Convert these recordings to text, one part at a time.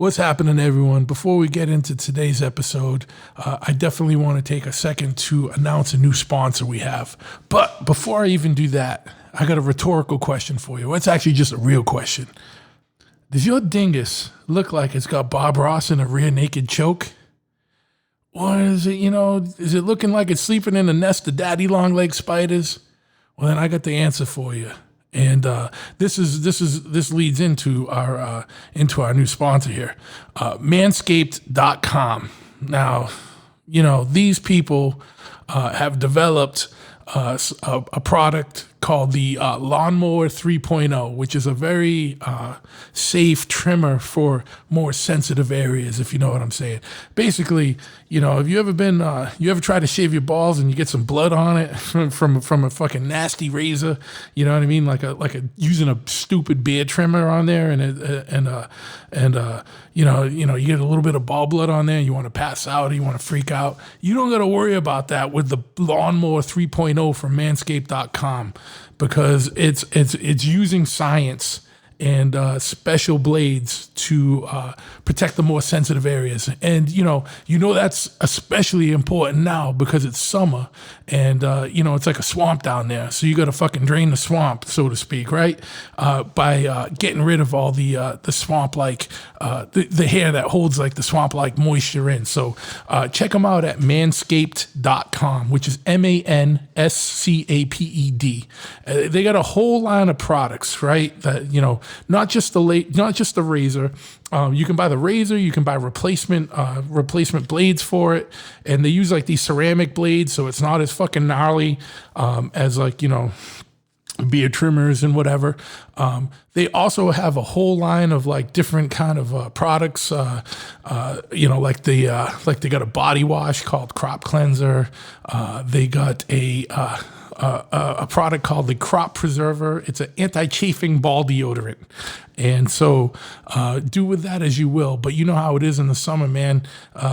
What's happening, everyone? Before we get into today's episode, I definitely want to take a second to announce a new sponsor we have. But before I even do that, I got a rhetorical question for you. It's actually just a real question. Does your dingus look like it's got Bob Ross in a rear naked choke? Or is it, is it looking like it's sleeping in a nest of daddy long leg spiders? Well, then I got the answer for you. And this leads into our new sponsor here, manscaped.com. Now, these people have developed a product called the Lawnmower 3.0, which is a very safe trimmer for more sensitive areas, if you know what I'm saying. Basically, have you ever tried to shave your balls and you get some blood on it from a fucking nasty razor? You know what I mean? Like using a stupid beard trimmer on there, and you get a little bit of ball blood on there. And you want to pass out, or you want to freak out. You don't got to worry about that with the Lawnmower 3.0 from Manscaped.com, because it's using science and special blades to protect the more sensitive areas. And, that's especially important now because it's summer and, it's like a swamp down there. So you got to fucking drain the swamp, so to speak, right? By getting rid of all the swamp-like, the hair that holds like the swamp-like moisture in. So check them out at manscaped.com, which is MANSCAPED. They got a whole line of products, right? That, not just the razor. You can buy the razor. You can buy replacement blades for it, and they use like these ceramic blades, so it's not as fucking gnarly as beard trimmers and whatever. They also have a whole line of like different kind of products. Like they got a body wash called Crop Cleanser. They got a product called the Crop Preserver. It's an anti-chafing ball deodorant. And so do with that as you will. But you know how it is in the summer, man.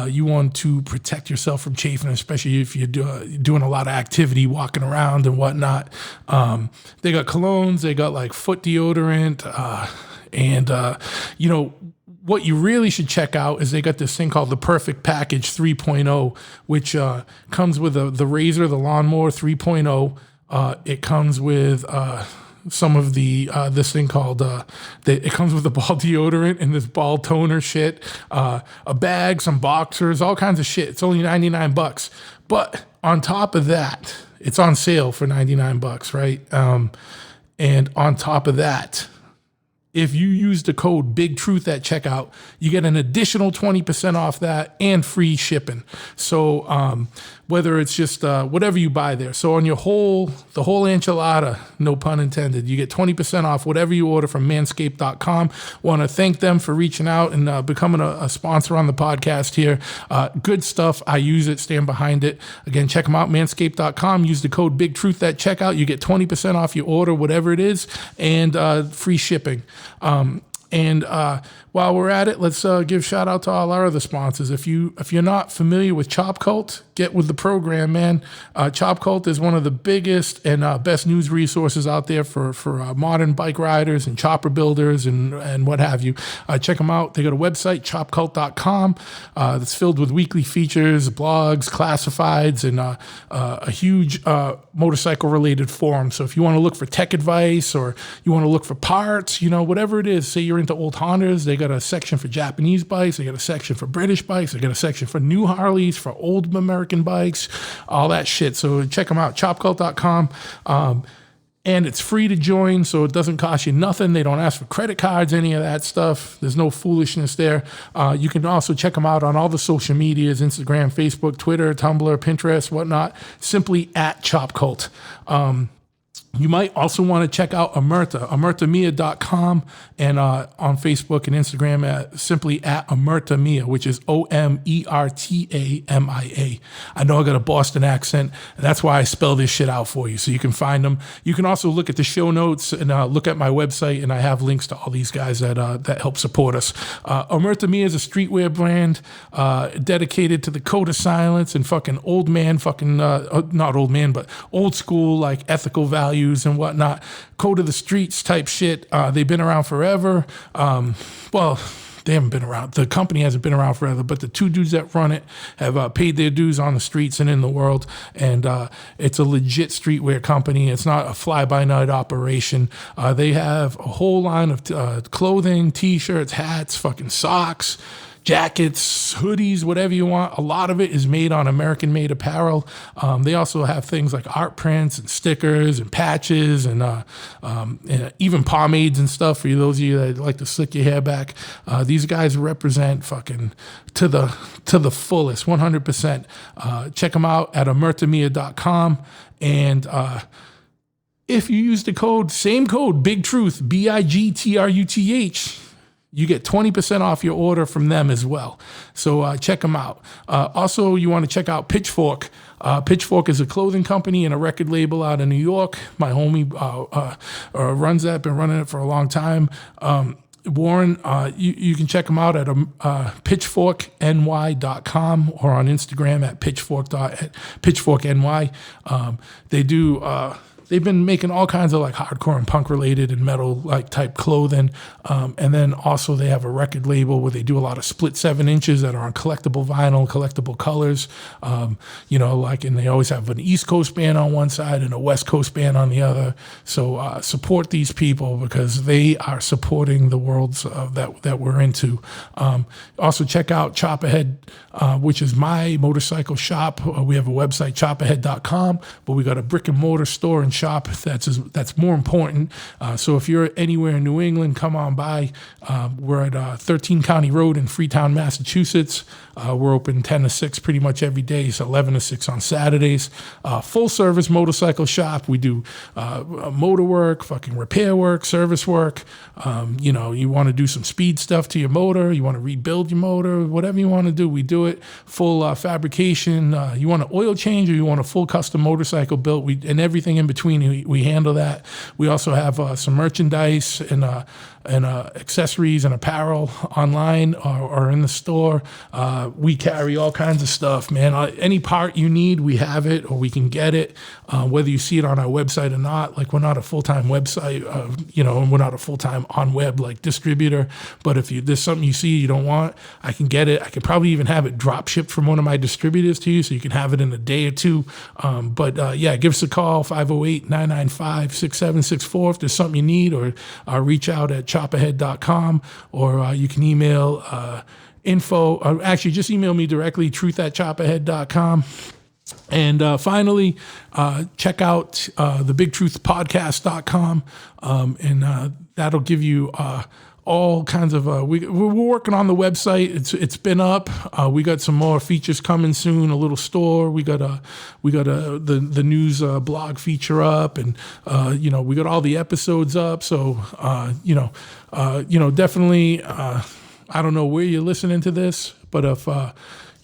You want to protect yourself from chafing, especially if you're doing a lot of activity, walking around and whatnot. They got colognes. They got like foot deodorant. What you really should check out is they got this thing called the Perfect Package 3.0, which comes with the razor, the Lawnmower 3.0. It comes with some of this thing called it comes with the ball deodorant and this ball toner shit, a bag, some boxers, all kinds of shit. It's only $99, but on top of that, it's on sale for $99, right? And on top of that, if you use the code BIGTRUTH at checkout, you get an additional 20% off that and free shipping. So whether it's just whatever you buy there. So on the whole enchilada, no pun intended, you get 20% off whatever you order from manscaped.com. Want to thank them for reaching out and becoming a sponsor on the podcast here. Good stuff. I use it, stand behind it. Again, check them out, manscaped.com. Use the code BIGTRUTH at checkout. You get 20% off your order, whatever it is, and free shipping. While we're at it, let's give shout out to all our other sponsors. If you're not familiar with Chop Cult, get with the program, man. Chop Cult is one of the biggest and best news resources out there for modern bike riders and chopper builders and what have you. Check them out. They got a website, chopcult.com, that's filled with weekly features, blogs, classifieds, and a huge motorcycle-related forum. So if you want to look for tech advice or you want to look for parts, whatever it is, say you're into old Hondas, they got a section for Japanese bikes, they got a section for British bikes, they got a section for new Harleys, for old American bikes, all that shit. So check them out, chopcult.com. And it's free to join, so it doesn't cost you nothing. They don't ask for credit cards, any of that stuff. There's no foolishness there. You can also check them out on all the social medias, Instagram, Facebook, Twitter, Tumblr, Pinterest, whatnot, simply at ChopCult. You might also want to check out omertamia.com, and on Facebook and Instagram simply at Omertamia, which is OMERTAMIA. I know I got a Boston accent, and that's why I spell this shit out for you, so you can find them. You can also look at the show notes and look at my website, and I have links to all these guys that help support us. Omertamia is a streetwear brand dedicated to the code of silence and fucking old man, not old man, but old school, like ethical values and whatnot. Code of the streets type shit. They've been around forever. they haven't been around. The company hasn't been around forever, but the two dudes that run it have paid their dues on the streets and in the world. And it's a legit streetwear company. It's not a fly-by-night operation. They have a whole line of clothing, T-shirts, hats, fucking socks, jackets, hoodies, whatever you want. A lot of it is made on American-made apparel. They also have things like art prints and stickers and patches and even pomades and stuff for those of you that like to slick your hair back. These guys represent fucking to the fullest, 100%. Check them out at amertamia.com. And if you use the code, same code, Big Truth, BIGTRUTH, you get 20% off your order from them as well. So check them out. Also, you want to check out Pitchfork. Pitchfork is a clothing company and a record label out of New York. My homie runs that, been running it for a long time. Warren, you can check them out at pitchforkny.com or on Instagram at pitchforkny. They do... They've been making all kinds of like hardcore and punk related and metal like type clothing. And then also they have a record label where they do a lot of split 7 inches that are on collectible vinyl, collectible colors. And they always have an East Coast band on one side and a West Coast band on the other. So support these people because they are supporting the worlds that we're into. Also check out Chop Ahead, which is my motorcycle shop. We have a website, chopahead.com, but we got a brick and mortar store and shop that's more important. So if you're anywhere in New England, come on by. We're at 13 County Road in Freetown, Massachusetts. We're open 10 to 6 pretty much every day. So 11 to 6 on Saturdays. Full service motorcycle shop. We do motor work, fucking repair work, service work. You want to do some speed stuff to your motor. You want to rebuild your motor, whatever you want to do, we do it. Full fabrication. You want an oil change or you want a full custom motorcycle built, and everything in between. We handle that. We also have some merchandise and accessories and apparel online or in the store. We carry all kinds of stuff, man. Any part you need, we have it or we can get it, whether you see it on our website or not. Like we're not a full-time website, and we're not a full-time on-web like distributor. But if there's something you see you don't want, I can get it. I can probably even have it drop shipped from one of my distributors to you so you can have it in a day or two. Give us a call, 508-995-6764 if there's something you need, or reach out at chopahead.com, or you can email info. Actually, just email me directly, truth@chopahead.com. And finally, check out thebigtruthpodcast.com, and that'll give you all kinds of we're working on the website. It's been up. We got some more features coming soon. A little store. We got the news blog feature up, and we got all the episodes up. So definitely. I don't know where you're listening to this, but if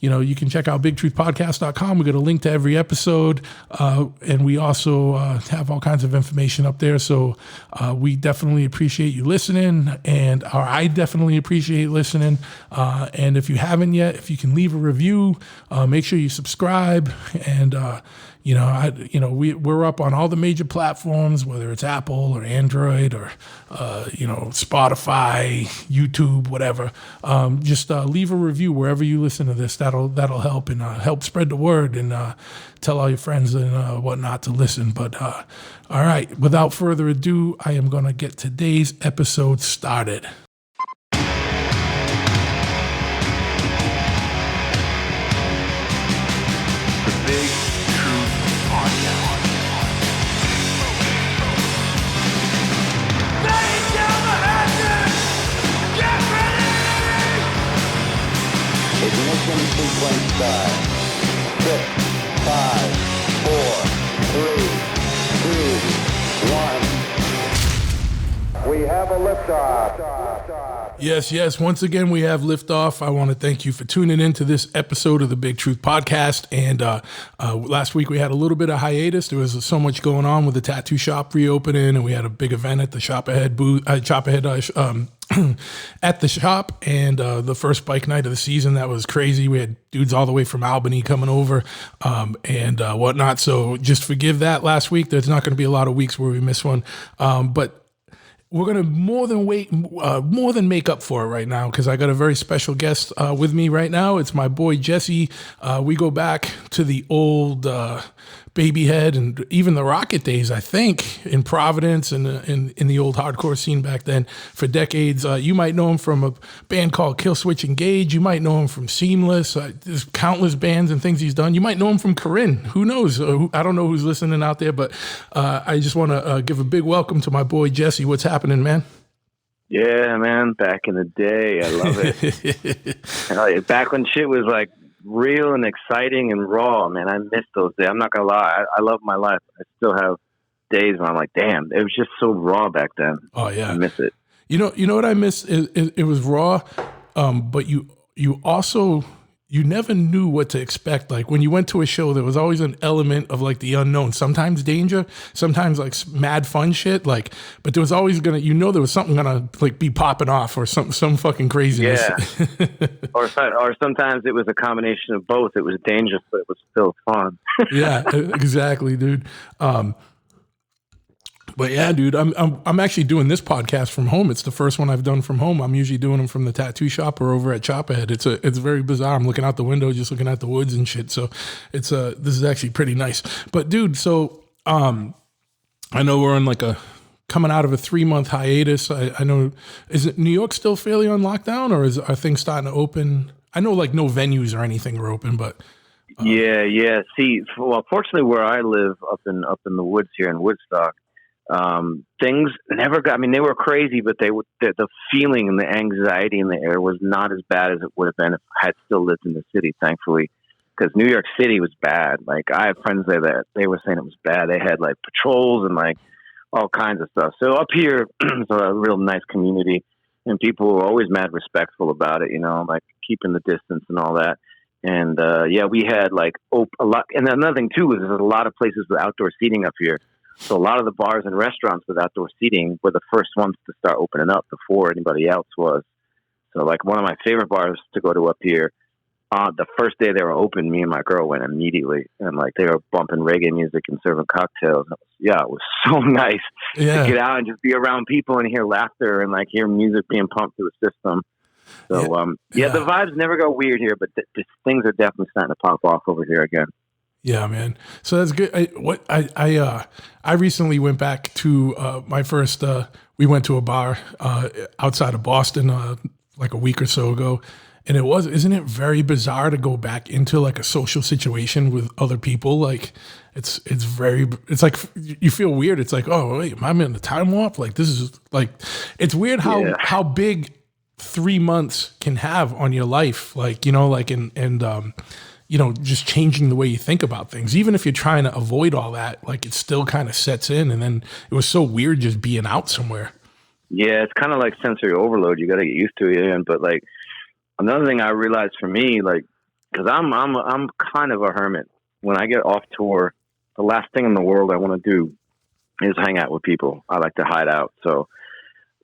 you can check out bigtruthpodcast.com. We got a link to every episode, and we also have all kinds of information up there. So we definitely appreciate you listening, or I definitely appreciate listening. And if you haven't yet, if you can leave a review, make sure you subscribe. And we're up on all the major platforms, whether it's Apple or Android or Spotify, YouTube, whatever. Just leave a review wherever you listen to this. That'll help and help spread the word and tell all your friends and whatnot to listen. But all right, without further ado, I am going to get today's episode started. Ignition sequence start. 6, 5, 4, 3, 2, 1. We have a liftoff. Yes. Once again, we have liftoff. I want to thank you for tuning in to this episode of the Big Truth Podcast. And last week we had a little bit of hiatus. There was so much going on with the tattoo shop reopening, and we had a big event at the Shop Ahead booth. At the shop, and the first bike night of the season. That was crazy. We had dudes all the way from Albany coming over and whatnot. So just forgive that last week. There's not going to be a lot of weeks where we miss one. But We're gonna more than make up for it right now because I got a very special guest with me right now. It's my boy Jesse. We go back to the old Babyhead and even the Rocket days, I think, in Providence and in the old hardcore scene back then for decades. You might know him from a band called Killswitch Engage. You might know him from Seemless. There's countless bands and things he's done. You might know him from Corrin. Who knows? I don't know who's listening out there, but I just want to give a big welcome to my boy Jesse. What's happening, man? Yeah, man. Back in the day, I love it. Back when shit was like real and exciting and raw, man. I miss those days. I'm not gonna lie. I love my life. I still have days when I'm like, damn, it was just so raw back then. Oh yeah, I miss it. You know what I miss? It was raw, but you also. You never knew what to expect. Like when you went to a show, there was always an element of like the unknown, sometimes danger, sometimes like mad fun shit. Like, but there was always there was something gonna like be popping off or some fucking craziness. Yeah. or sometimes it was a combination of both. It was dangerous, but it was still fun. Yeah, exactly, dude. But yeah, dude, I'm actually doing this podcast from home. It's the first one I've done from home. I'm usually doing them from the tattoo shop or over at Chopperhead. It's very bizarre. I'm looking out the window, just looking at the woods and shit. So this is actually pretty nice. But dude, so I know we're on coming out of a 3-month hiatus. I know, is it New York still fairly on lockdown, or are things starting to open? I know like no venues or anything are open, but yeah. See, well, fortunately, where I live up in the woods here in Woodstock. Things never got, I mean, they were crazy, but the feeling and the anxiety in the air was not as bad as it would have been if I had still lived in the city, thankfully, because New York City was bad. Like, I have friends there that they were saying it was bad. They had like patrols and like all kinds of stuff. So up here, it's a real nice community, and people were always mad respectful about it, like keeping the distance and all that. And yeah, we had like a lot. And another thing too is there's a lot of places with outdoor seating up here. So a lot of the bars and restaurants with outdoor seating were the first ones to start opening up before anybody else was. So like one of my favorite bars to go to up here, the first day they were open, me and my girl went immediately, and like they were bumping reggae music and serving cocktails. It was so nice to get out and just be around people and hear laughter and like hear music being pumped through the system. So the vibes never go weird here, but things are definitely starting to pop off over here again. Yeah, man. So that's good. I recently went back to my first. We went to a bar outside of Boston like a week or so ago, and isn't it very bizarre to go back into like a social situation with other people? Like it's like you feel weird. It's like, oh wait, am I in a time warp? Like this is like, it's weird how big 3 months can have on your life. Like just changing the way you think about things. Even if you're trying to avoid all that, like it still kind of sets in. And then it was so weird just being out somewhere. Yeah, it's kind of like sensory overload. You got to get used to it. But like another thing I realized for me, like, because I'm kind of a hermit. When I get off tour, the last thing in the world I want to do is hang out with people. I like to hide out. So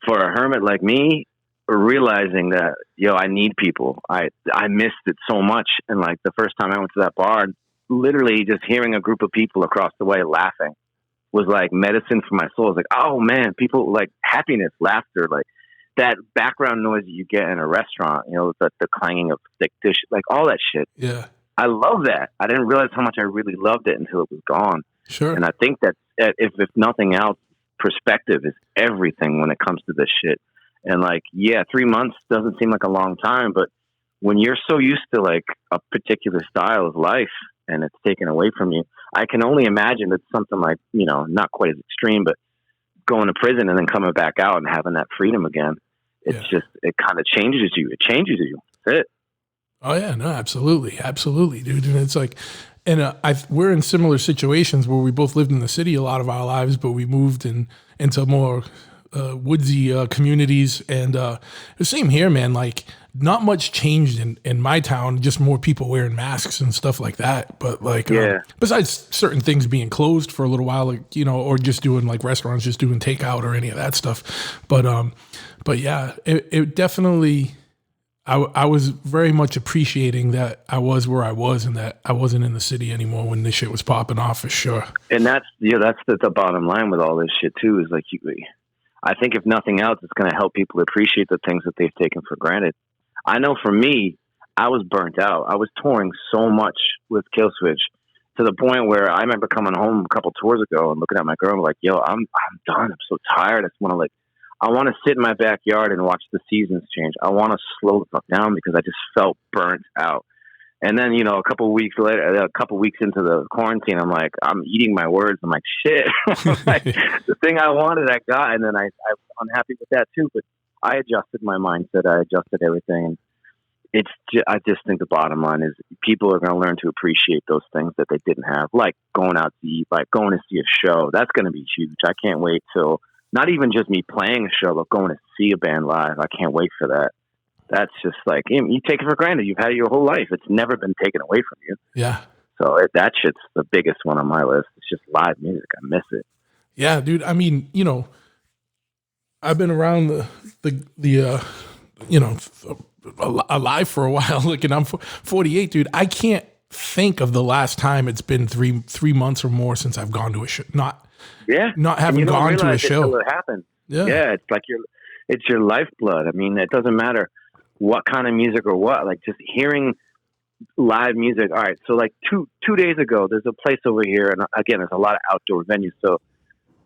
for a hermit like me, realizing that I need people. I missed it so much, and like the first time I went to that bar, literally just hearing a group of people across the way laughing was like medicine for my soul. I was like, oh man, people like happiness, laughter, like that background noise that you get in a restaurant, the clanging of thick dish, like all that shit. Yeah, I love that. I didn't realize how much I really loved it until it was gone. Sure. And I think that if nothing else, perspective is everything when it comes to this shit. And like, 3 months doesn't seem like a long time, but when you're so used to like a particular style of life and it's taken away from you, I can only imagine it's something like, not quite as extreme, but going to prison and then coming back out and having that freedom again. It's just, it kind of changes you. It changes you. That's it. Oh yeah, no, absolutely. Absolutely, dude. And it's like, and we're in similar situations where we both lived in the city a lot of our lives, but we moved into more woodsy communities, and the same here, man. Like not much changed in my town, just more people wearing masks and stuff like that. But like, besides certain things being closed for a little while, like, or just doing like restaurants, just doing takeout or any of that stuff. But yeah, it definitely, I was very much appreciating that I was where I was and that I wasn't in the city anymore when this shit was popping off, for sure. And that's the bottom line with all this shit too, is like I think if nothing else, it's going to help people appreciate the things that they've taken for granted. I know for me, I was burnt out. I was touring so much with Killswitch to the point where I remember coming home a couple tours ago and looking at my girl and like, yo, I'm done. I'm so tired. I want to sit in my backyard and watch the seasons change. I want to slow the fuck down because I just felt burnt out. And then, you know, a couple weeks into the quarantine, I'm like, I'm eating my words. I'm like, shit. Like, the thing I wanted, I got, and then I'm unhappy with that too. But I adjusted my mindset. I adjusted everything. I just think the bottom line is people are going to learn to appreciate those things that they didn't have, like going out to eat, like going to see a show. That's going to be huge. I can't wait till not even just me playing a show, but going to see a band live. I can't wait for that. That's just like, you take it for granted. You've had it your whole life. It's never been taken away from you. Yeah. So that shit's the biggest one on my list. It's just live music. I miss it. Yeah, dude. I mean, you know, I've been around alive for a while. Like, and I'm 48, dude. I can't think of the last time it's been three months or more since I've gone to a show. Not having gone to a show. It happened. Yeah. It's like it's your lifeblood. I mean, it doesn't matter what kind of music or what, like just hearing live music. All right. So like two days ago, there's a place over here. And again, there's a lot of outdoor venues. So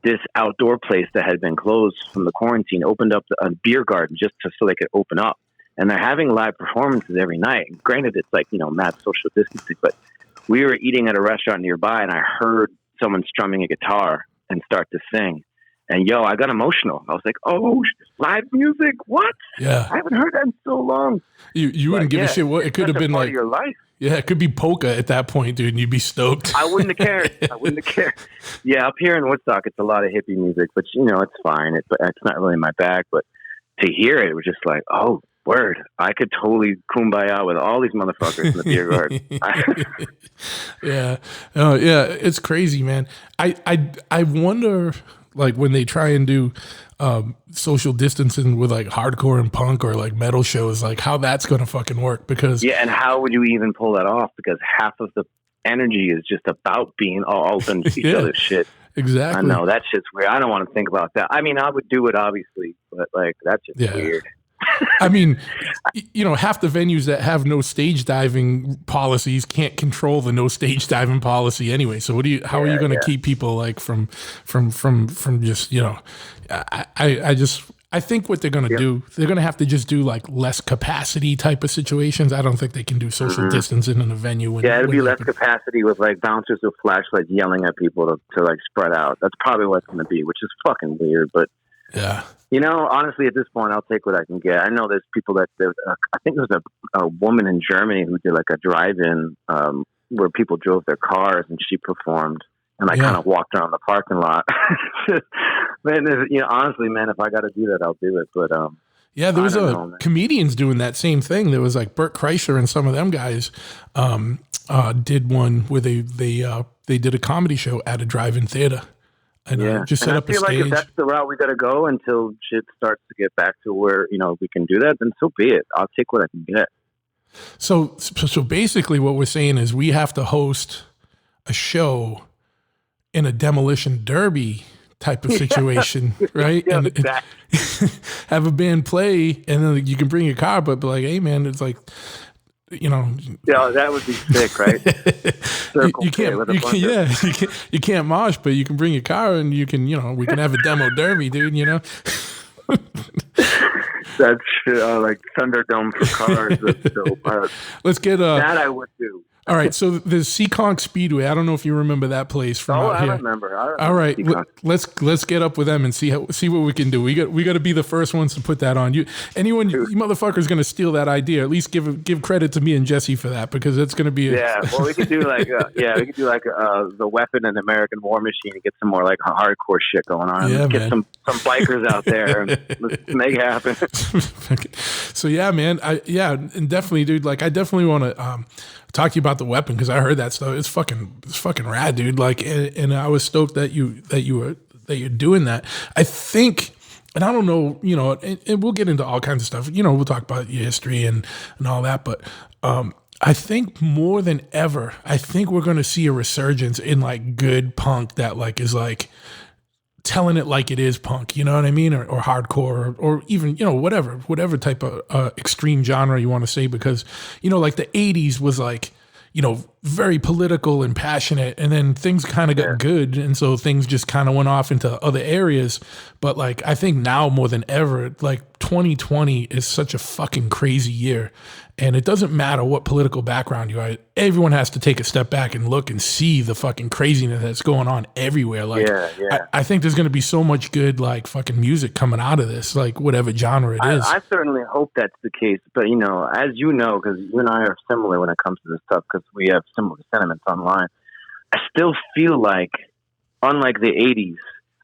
this outdoor place that had been closed from the quarantine opened up a beer garden so they could open up. And they're having live performances every night. And granted, it's like, you know, mad social distancing, but we were eating at a restaurant nearby and I heard someone strumming a guitar and start to sing. And yo, I got emotional. I was like, oh, live music? What? Yeah. I haven't heard that in so long. You wouldn't give a shit. What it could have been like your life. Yeah, it could be polka at that point, dude, and you'd be stoked. I wouldn't have cared. Yeah, up here in Woodstock, it's a lot of hippie music, but you know, it's fine. It's not really my bag, but to hear it was just like, oh, word. I could totally kumbaya with all these motherfuckers in the beer garden. Yeah. Oh, yeah. It's crazy, man. I wonder, like, when they try and do social distancing with like hardcore and punk or like metal shows, like how that's going to fucking work. Because yeah, and how would you even pull that off? Because half of the energy is just about being all open to each other's shit. Exactly. I know that shit's weird. I don't want to think about that. I mean, I would do it obviously, but like that's just weird. I mean, you know, half the venues that have no stage diving policies can't control the no stage diving policy anyway. So how are you going to keep people like from just, you know, I think what they're going to do, they're going to have to just do like less capacity type of situations. I don't think they can do social distancing in a venue. It'll be less capacity with like bouncers with flashlights yelling at people to like spread out. That's probably what it's going to be, which is fucking weird, but yeah. You know, honestly, at this point, I'll take what I can get. I know there's people I think there's a woman in Germany who did like a drive-in where people drove their cars and she performed, and I kind of walked around the parking lot. Man, you know, honestly, man, if I got to do that, I'll do it. But yeah, there was comedians doing that same thing. There was like Bert Kreischer and some of them guys did one where they did a comedy show at a drive-in theater. And just set up a stage. I feel like if that's the route we got to go until shit starts to get back to where, you know, we can do that, then so be it. I'll take what I can get. So basically what we're saying is we have to host a show in a demolition derby type of situation, right? Yeah, and exactly. Have a band play, and then you can bring your car, but be like, hey, man, it's like, you know, yeah, that would be sick, right? You can't mosh, but you can bring your car and you can, you know, we can have a demo derby, dude, you know. That's like Thunderdome for cars. That's dope. Let's get that I would do. All right, so the Seekonk Speedway. I don't know if you remember that place from out here. I remember. All right, let's get up with them and see what we can do. We got to be the first ones to put that on. You motherfuckers going to steal that idea. At least give credit to me and Jesse for that, because it's going to be well, we could do like the Weapon and American War Machine and get some more like hardcore shit going on. Yeah, get some bikers out there and let's make it happen. So yeah, man, and definitely, dude. Like, I definitely want to talk to you about the Weapon, because I heard that stuff. It's fucking rad, dude. Like, and I was stoked that you're doing that. I think, and I don't know, you know, and we'll get into all kinds of stuff. You know, we'll talk about your history and all that, but I think more than ever, I think we're going to see a resurgence in like good punk that like is like telling it like it is punk, you know what I mean? Or hardcore or even, you know, whatever type of extreme genre you want to say, because, you know, like the 80s was like, you know, very political and passionate, and then things kind of got good, and so things just kind of went off into other areas. But like, I think now more than ever, like 2020 is such a fucking crazy year, and it doesn't matter what political background you are. Everyone has to take a step back and look and see the fucking craziness that's going on everywhere. Like, I think there's going to be so much good, like, fucking music coming out of this, like whatever genre it is. I certainly hope that's the case. But, you know, as you know, because you and I are similar when it comes to this stuff, because we have similar sentiments online, I still feel like, unlike the 80s,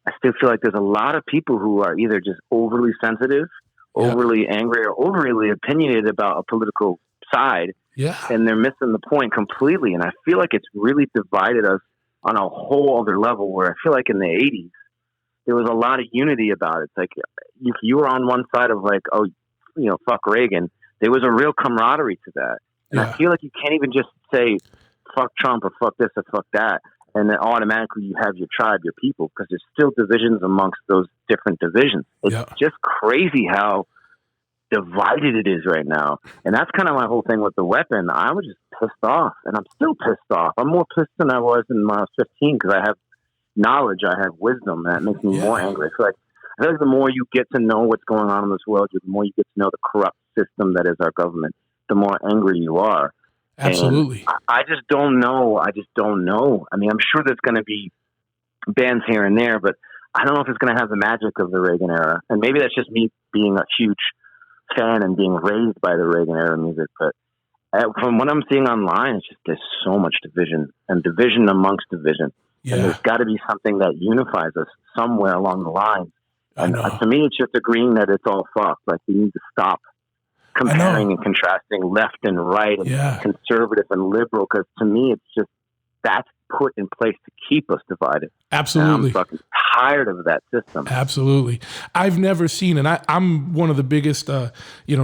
I still feel like there's a lot of people who are either just overly sensitive, overly angry, or overly opinionated about a political side. Yeah. And they're missing the point completely. And I feel like it's really divided us on a whole other level, where I feel like in the 80s, there was a lot of unity about it. It's like, if you were on one side of like, oh, you know, fuck Reagan, there was a real camaraderie to that. And I feel like you can't even just say, fuck Trump or fuck this or fuck that, and then automatically you have your tribe, your people, because there's still divisions amongst those different divisions. It's just crazy how divided it is right now. And that's kind of my whole thing with the weapon. I was just pissed off, and I'm still pissed off. I'm more pissed than I was when I was 15, because I have knowledge, I have wisdom, and that makes me more angry. I feel like the more you get to know what's going on in this world, the more you get to know the corrupt system that is our government, the more angry you are. Absolutely. I just don't know. I mean, I'm sure there's going to be bands here and there, but I don't know if it's going to have the magic of the Reagan era. And maybe that's just me being a huge fan and being raised by the Reagan era music. But from what I'm seeing online, it's just there's so much division, and division amongst division. Yeah. And there's got to be something that unifies us somewhere along the line. And to me, it's just agreeing that it's all fucked. Like, we need to stop comparing and contrasting left and right and conservative and liberal, because to me it's just that's put in place to keep us divided. Absolutely. And I'm fucking tired of that system. Absolutely. I've never seen, and I'm one of the biggest,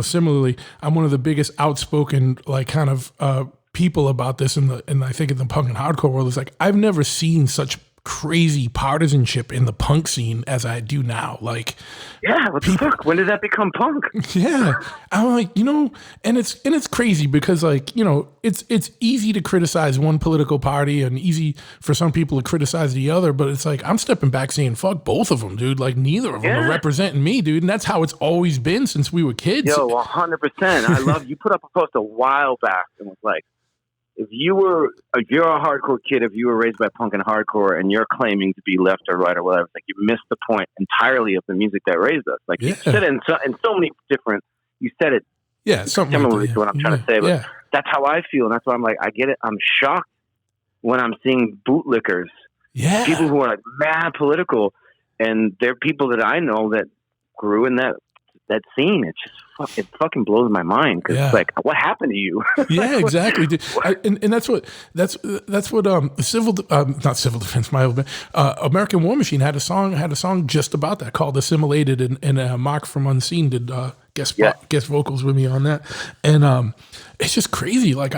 similarly, I'm one of the biggest outspoken, like, kind of people about this in I think in the punk and hardcore world. Is like, I've never seen such crazy partisanship in the punk scene as I do now. Like, what the fuck? When did that become punk? Yeah. I'm like, and it's crazy because, like, it's easy to criticize one political party and easy for some people to criticize the other, but it's like, I'm stepping back saying, fuck both of them, dude. Like, neither of them are representing me, dude. And that's how it's always been since we were kids. Yo, 100%. I love, you put up a post a while back and was like, if you're a hardcore kid, if you were raised by punk and hardcore and you're claiming to be left or right or whatever, it's like, you missed the point entirely of the music that raised us. Like, you said it in so many different, you said it similarly to what I'm trying to say, but that's how I feel. And that's why I'm like, I get it. I'm shocked when I'm seeing bootlickers, people who are like mad political, and they're people that I know that grew in that scene. It's just, it fucking blows my mind, because it's like, what happened to you? Yeah, exactly. And that's what not civil defense, my old band, American War Machine had a song just about that called Assimilated, and Mark from Unseen did guest vocals with me on that. And it's just crazy. Like,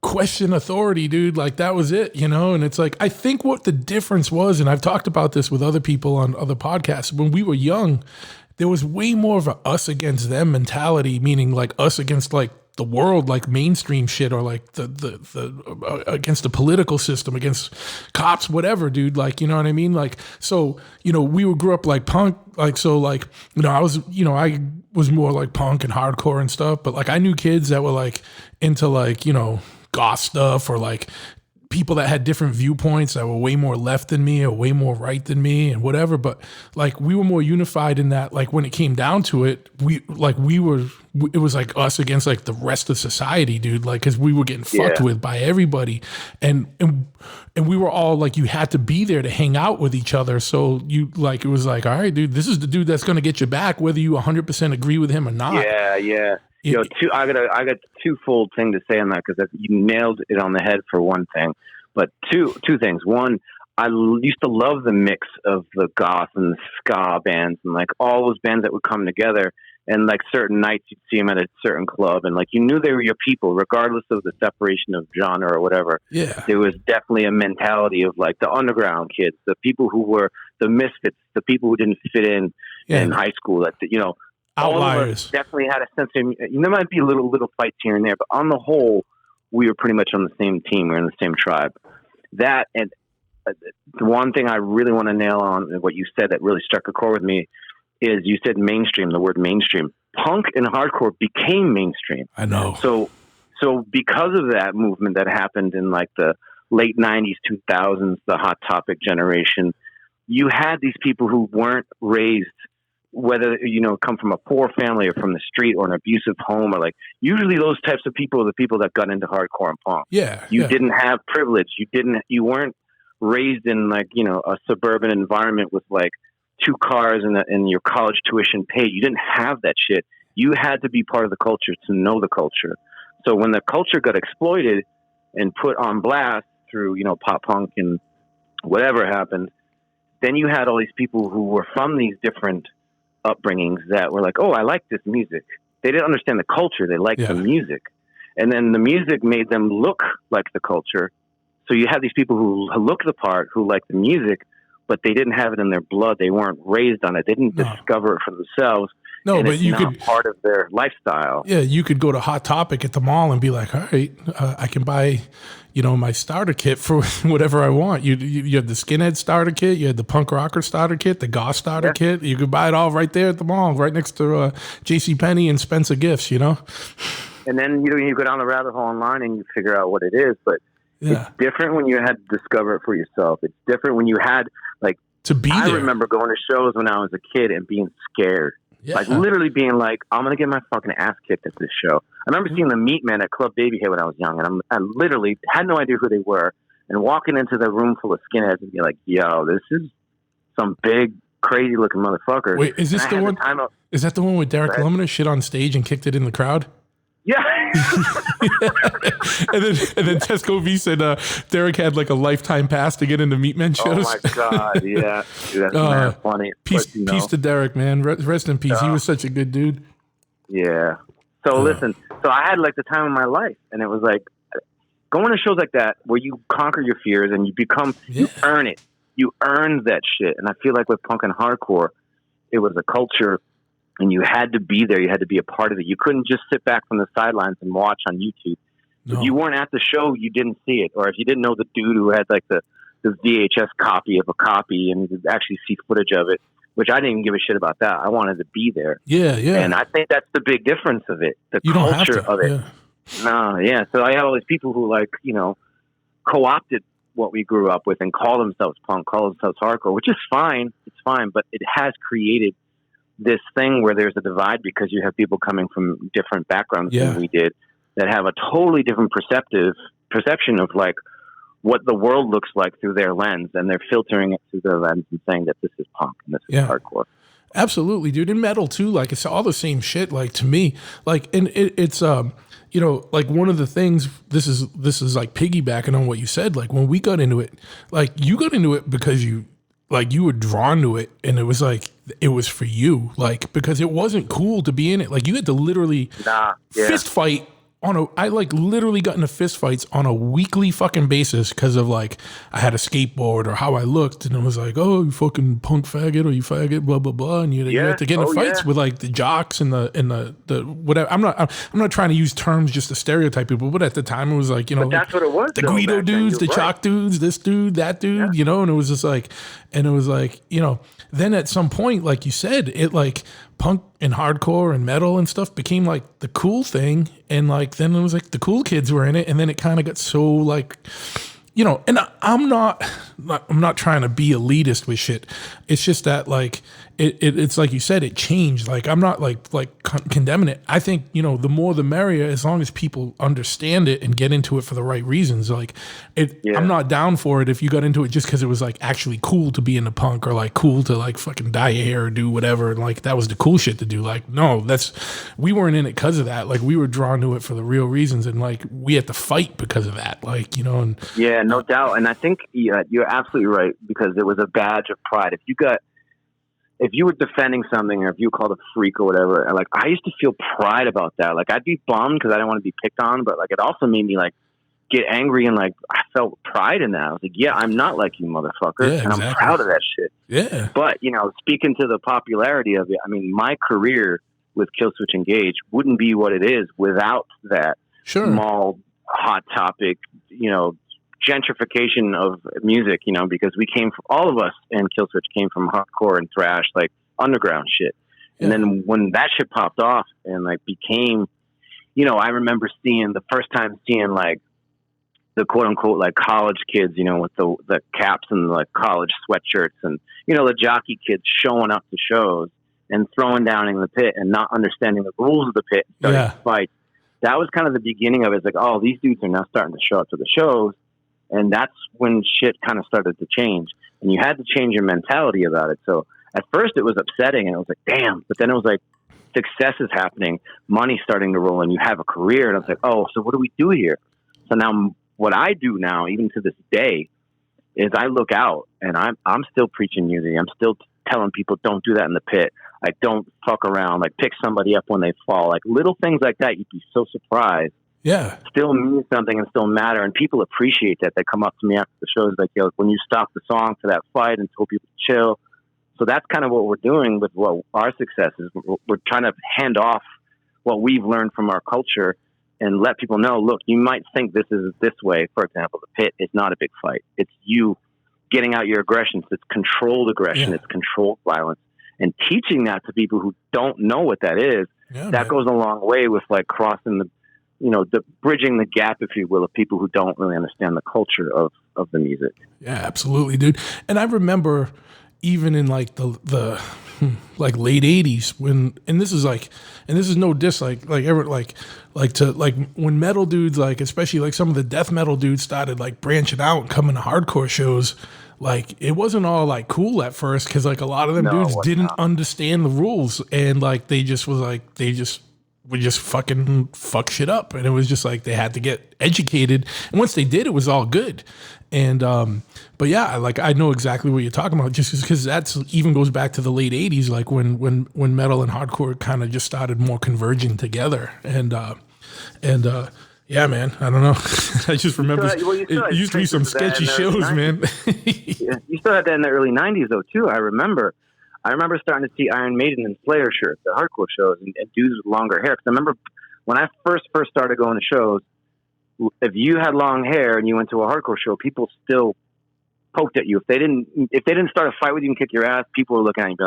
question authority, dude. Like, that was it, and it's like, I think what the difference was, and I've talked about this with other people on other podcasts, when we were young, there was way more of a us against them mentality, meaning like us against like the world, like mainstream shit, or like the against the political system, against cops, whatever, dude. Like, you know what I mean? Like, so, we grew up like punk, like, so like, I was more like punk and hardcore and stuff, but like, I knew kids that were like into like, goth stuff, or like people that had different viewpoints that were way more left than me or way more right than me and whatever. But like, we were more unified in that, like, when it came down to it, it was like us against like the rest of society, dude. Like, cause we were getting fucked with by everybody. And we were all like, you had to be there to hang out with each other. So it was like, all right, dude, this is the dude that's going to get you back, whether you 100% agree with him or not. Yeah. I got twofold thing to say on that, because you nailed it on the head for one thing, but two things. One, I used to love the mix of the goth and the ska bands, and like all those bands that would come together, and like certain nights you'd see them at a certain club, and like you knew they were your people, regardless of the separation of genre or whatever. Yeah, there was definitely a mentality of like the underground kids, the people who were the misfits, the people who didn't fit in high school. That all of us definitely had a sense of. There might be little fights here and there, but on the whole, we were pretty much on the same team. We were in the same tribe. That and the one thing I really want to nail on what you said that really struck a chord with me is you said mainstream. The word mainstream. Punk and hardcore became mainstream. I know. So because of that movement that happened in like the late 90s, 2000s, the Hot Topic generation, you had these people who weren't raised, whether, come from a poor family or from the street or an abusive home, or like usually those types of people are the people that got into hardcore and punk. Yeah. You didn't have privilege. You weren't raised in like, a suburban environment with like 2 cars and your college tuition paid. You didn't have that shit. You had to be part of the culture to know the culture. So when the culture got exploited and put on blast through, pop punk and whatever happened, then you had all these people who were from these different upbringings that were like, oh, I like this music. They didn't understand the culture. They liked the music. And then the music made them look like the culture. So you had these people who look the part, who like the music, but they didn't have it in their blood. They weren't raised on it. They didn't discover it for themselves. No, and but it's you not could part of their lifestyle. Yeah, you could go to Hot Topic at the mall and be like, all right, I can buy, my starter kit for whatever I want. You had the skinhead starter kit, you had the punk rocker starter kit, the goth starter kit. You could buy it all right there at the mall, right next to JCPenney and Spencer Gifts, And then you go down the rabbit hole online and you figure out what it is, but it's different when you had to discover it for yourself. It's different when you had like to be there. I remember going to shows when I was a kid and being scared. Yeah. Like literally being like, I'm going to get my fucking ass kicked at this show. I remember seeing the Meat Men at Club Babyhead when I was young, and I literally had no idea who they were, and walking into the room full of skinheads and be like, yo, this is some big, crazy looking motherfucker. Wait, is this the one? Is that the one with Derek Lumina shit on stage and kicked it in the crowd? Yeah. and then Tesco V said Derek had like a lifetime pass to get into Meat Men shows. Oh my God, yeah. Dude, that's mad funny. Peace to Derek, man. Rest in peace. He was such a good dude. Yeah. So listen, I had like the time of my life, and it was like going to shows like that where you conquer your fears and you become, you earn it. You earn that shit. And I feel like with punk and hardcore, it was a culture. And you had to be there. You had to be a part of it. You couldn't just sit back from the sidelines and watch on YouTube. No. If you weren't at the show, you didn't see it. Or if you didn't know the dude who had like the VHS copy of a copy and you could actually see footage of it, which I didn't even give a shit about that. I wanted to be there. Yeah, yeah. And I think that's the big difference of it, the culture of it. Yeah. No, yeah. So I have all these people who like, co-opted what we grew up with and call themselves punk, call themselves hardcore, which is fine. It's fine. But it has created this thing where there's a divide because you have people coming from different backgrounds than we did that have a totally different perception of like what the world looks like through their lens, and they're filtering it through their lens and saying that this is punk and this is hardcore. Absolutely, dude. In metal too, like it's all the same shit. Like to me, like and it's like one of the things. This is like piggybacking on what you said. Like when we got into it, like you got into it because you were drawn to it, and it was like it was for you, like because it wasn't cool to be in it. Like you had to literally fist fight I like literally got into fist fights on a weekly fucking basis because of like I had a skateboard or how I looked, and it was like, oh, you fucking punk faggot or you faggot, blah blah blah, and you had to get into fights with like the jocks and the whatever. I'm not trying to use terms just to stereotype people, but at the time it was like but that's what it was. The Guido dudes, the Chalk dudes, this dude, that dude, and it was just like, then at some point, like you said, it like punk and hardcore and metal and stuff became like the cool thing, and like then it was like the cool kids were in it, and then it kind of got so like, and I'm not trying to be elitist with shit. It's just that like it's like you said, it changed. Like I'm not like condemning it. I think the more the merrier, as long as people understand it and get into it for the right reasons. Like I'm not down for it if you got into it just because it was like actually cool to be into punk or like cool to like fucking dye your hair or do whatever, and like that was the cool shit to do. Like no, we weren't in it because of that. Like we were drawn to it for the real reasons, and like we had to fight because of that. Like and yeah, no doubt. And I think you're absolutely right, because it was a badge of pride. If you were defending something, or if you were called a freak or whatever, like I used to feel pride about that. Like I'd be bummed because I didn't want to be picked on, but like it also made me like get angry and like I felt pride in that. I was like, yeah, I'm not like you motherfuckers, and I'm proud of that shit. Yeah. But speaking to the popularity of it, I mean, my career with Killswitch Engage wouldn't be what it is without that small hot topic, gentrification of music. Because we came from, all of us in Killswitch came from hardcore and thrash, like underground shit. And then when that shit popped off and like became, I remember the first time seeing like the quote unquote like college kids, with the caps and like college sweatshirts and, the jockey kids showing up to shows and throwing down in the pit and not understanding the rules of the pit, starting to fight. That was kind of the beginning of it. It's like, oh, these dudes are now starting to show up to the shows. And that's when shit kind of started to change. And you had to change your mentality about it. So at first it was upsetting and it was like, damn. But then it was like, success is happening, money starting to roll, and you have a career. And I was like, oh, so what do we do here? So now what I do now, even to this day, is I look out and I'm still preaching unity. I'm still telling people don't do that in the pit. Like, don't fuck around. Like, pick somebody up when they fall. Like, little things like that, you'd be so surprised. Yeah. Still mean something and still matter. And people appreciate that. They come up to me after the shows like, yo, when you stop the song for that fight and told people to chill. So that's kind of what we're doing with what our success is. We're trying to hand off what we've learned from our culture and let people know, look, you might think this is this way. For example, the pit is not a big fight. It's you getting out your aggressions. It's controlled aggression. It's controlled violence. And teaching that to people who don't know what that is, that goes a long way with like crossing the bridging the gap, if you will, of people who don't really understand the culture of the music. Yeah, absolutely, dude. And I remember even in like the like late 80s and this is no diss, like when metal dudes, like especially like some of the death metal dudes started like branching out and coming to hardcore shows. Like, it wasn't all like cool at first because like a lot of them dudes didn't understand the rules, and like they would just fucking fuck shit up, and it was just like they had to get educated, and once they did, it was all good. And but yeah, like I know exactly what you're talking about, just because that's even goes back to the late 80s, like when metal and hardcore kind of just started more converging together, and yeah, man, I don't know. I just remember it used to be some sketchy shows, man. You still had that in the early 90s, though, too. I remember starting to see Iron Maiden and Slayer shirts at hardcore shows and dudes with longer hair. Because I remember when I first started going to shows, if you had long hair and you went to a hardcore show, people still poked at you. If they didn't start a fight with you and kick your ass, people were looking at you and be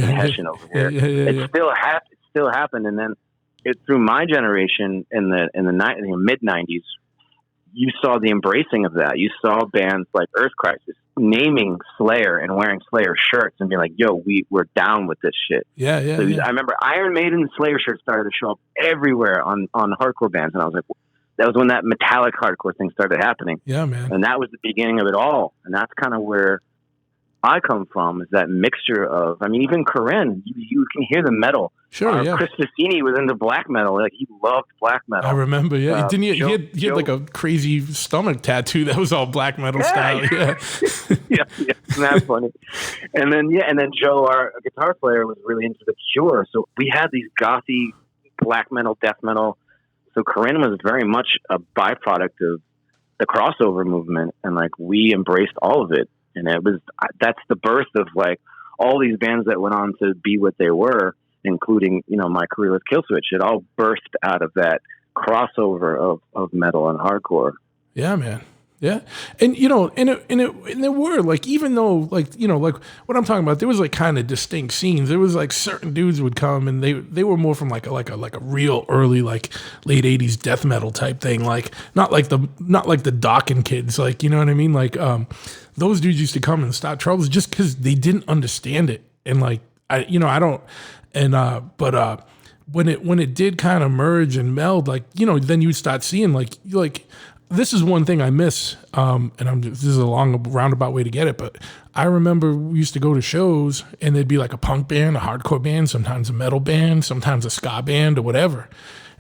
like, hessian over here. It still happened, and then through my generation in the mid 90s, you saw the embracing of that. You saw bands like Earth Crisis naming Slayer and wearing Slayer shirts and being like, yo, we're down with this shit. So I remember Iron Maiden and Slayer shirts started to show up everywhere on hardcore bands. And I was like, that was when that metallic hardcore thing started happening. Yeah, man. And that was the beginning of it all. And that's kind of where I come from, is that mixture of, I mean, even Corrin, you can hear the metal. Sure, Chris Fassini was into black metal. Like, he loved black metal. I remember, he had like a crazy stomach tattoo that was all black metal style. Yeah. yeah, isn't that funny? And then Joe, our guitar player, was really into The Cure. So we had these gothy black metal, death metal. So Corrin was very much a byproduct of the crossover movement, and like we embraced all of it. And that's the birth of like all these bands that went on to be what they were, including, my career with Killswitch. It all burst out of that crossover of metal and hardcore. Yeah, man. Yeah. And, and there were like, even though like, like what I'm talking about, there was like kind of distinct scenes. There was like certain dudes would come and they were more from like a real early, like late 80s death metal type thing. Like not like the Dawkins kids, like, you know what I mean? Like, those dudes used to come and start troubles just because they didn't understand it. And like, when it did kind of merge and meld, like, then you'd start seeing like, this is one thing I miss, this is a long roundabout way to get it, but I remember we used to go to shows and there'd be like a punk band, a hardcore band, sometimes a metal band, sometimes a ska band or whatever.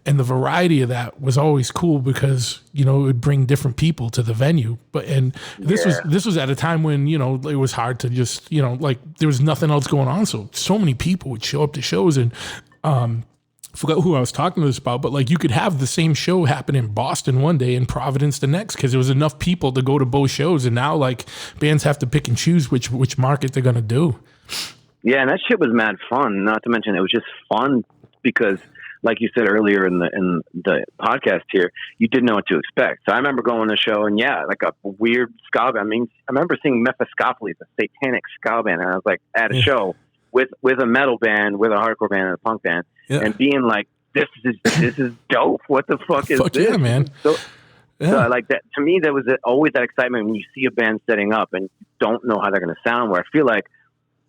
And the variety of that was always cool because, it would bring different people to the venue. This was at a time when, it was hard to just, like there was nothing else going on. So many people would show up to shows and forgot who I was talking to this about, but like you could have the same show happen in Boston one day and Providence the next because there was enough people to go to both shows. And now like bands have to pick and choose which market they're going to do. Yeah, and that shit was mad fun. Not to mention it was just fun because, like you said earlier in the podcast here, you didn't know what to expect. So I remember going to the show and like a weird ska band. I mean, I remember seeing Mephistopheles, a satanic ska band, and I was like at a show with a metal band, with a hardcore band, and a punk band, and being like, this is dope. What the fuck is this? Yeah, man. So like that to me, there was always that excitement when you see a band setting up and you don't know how they're going to sound. Where I feel like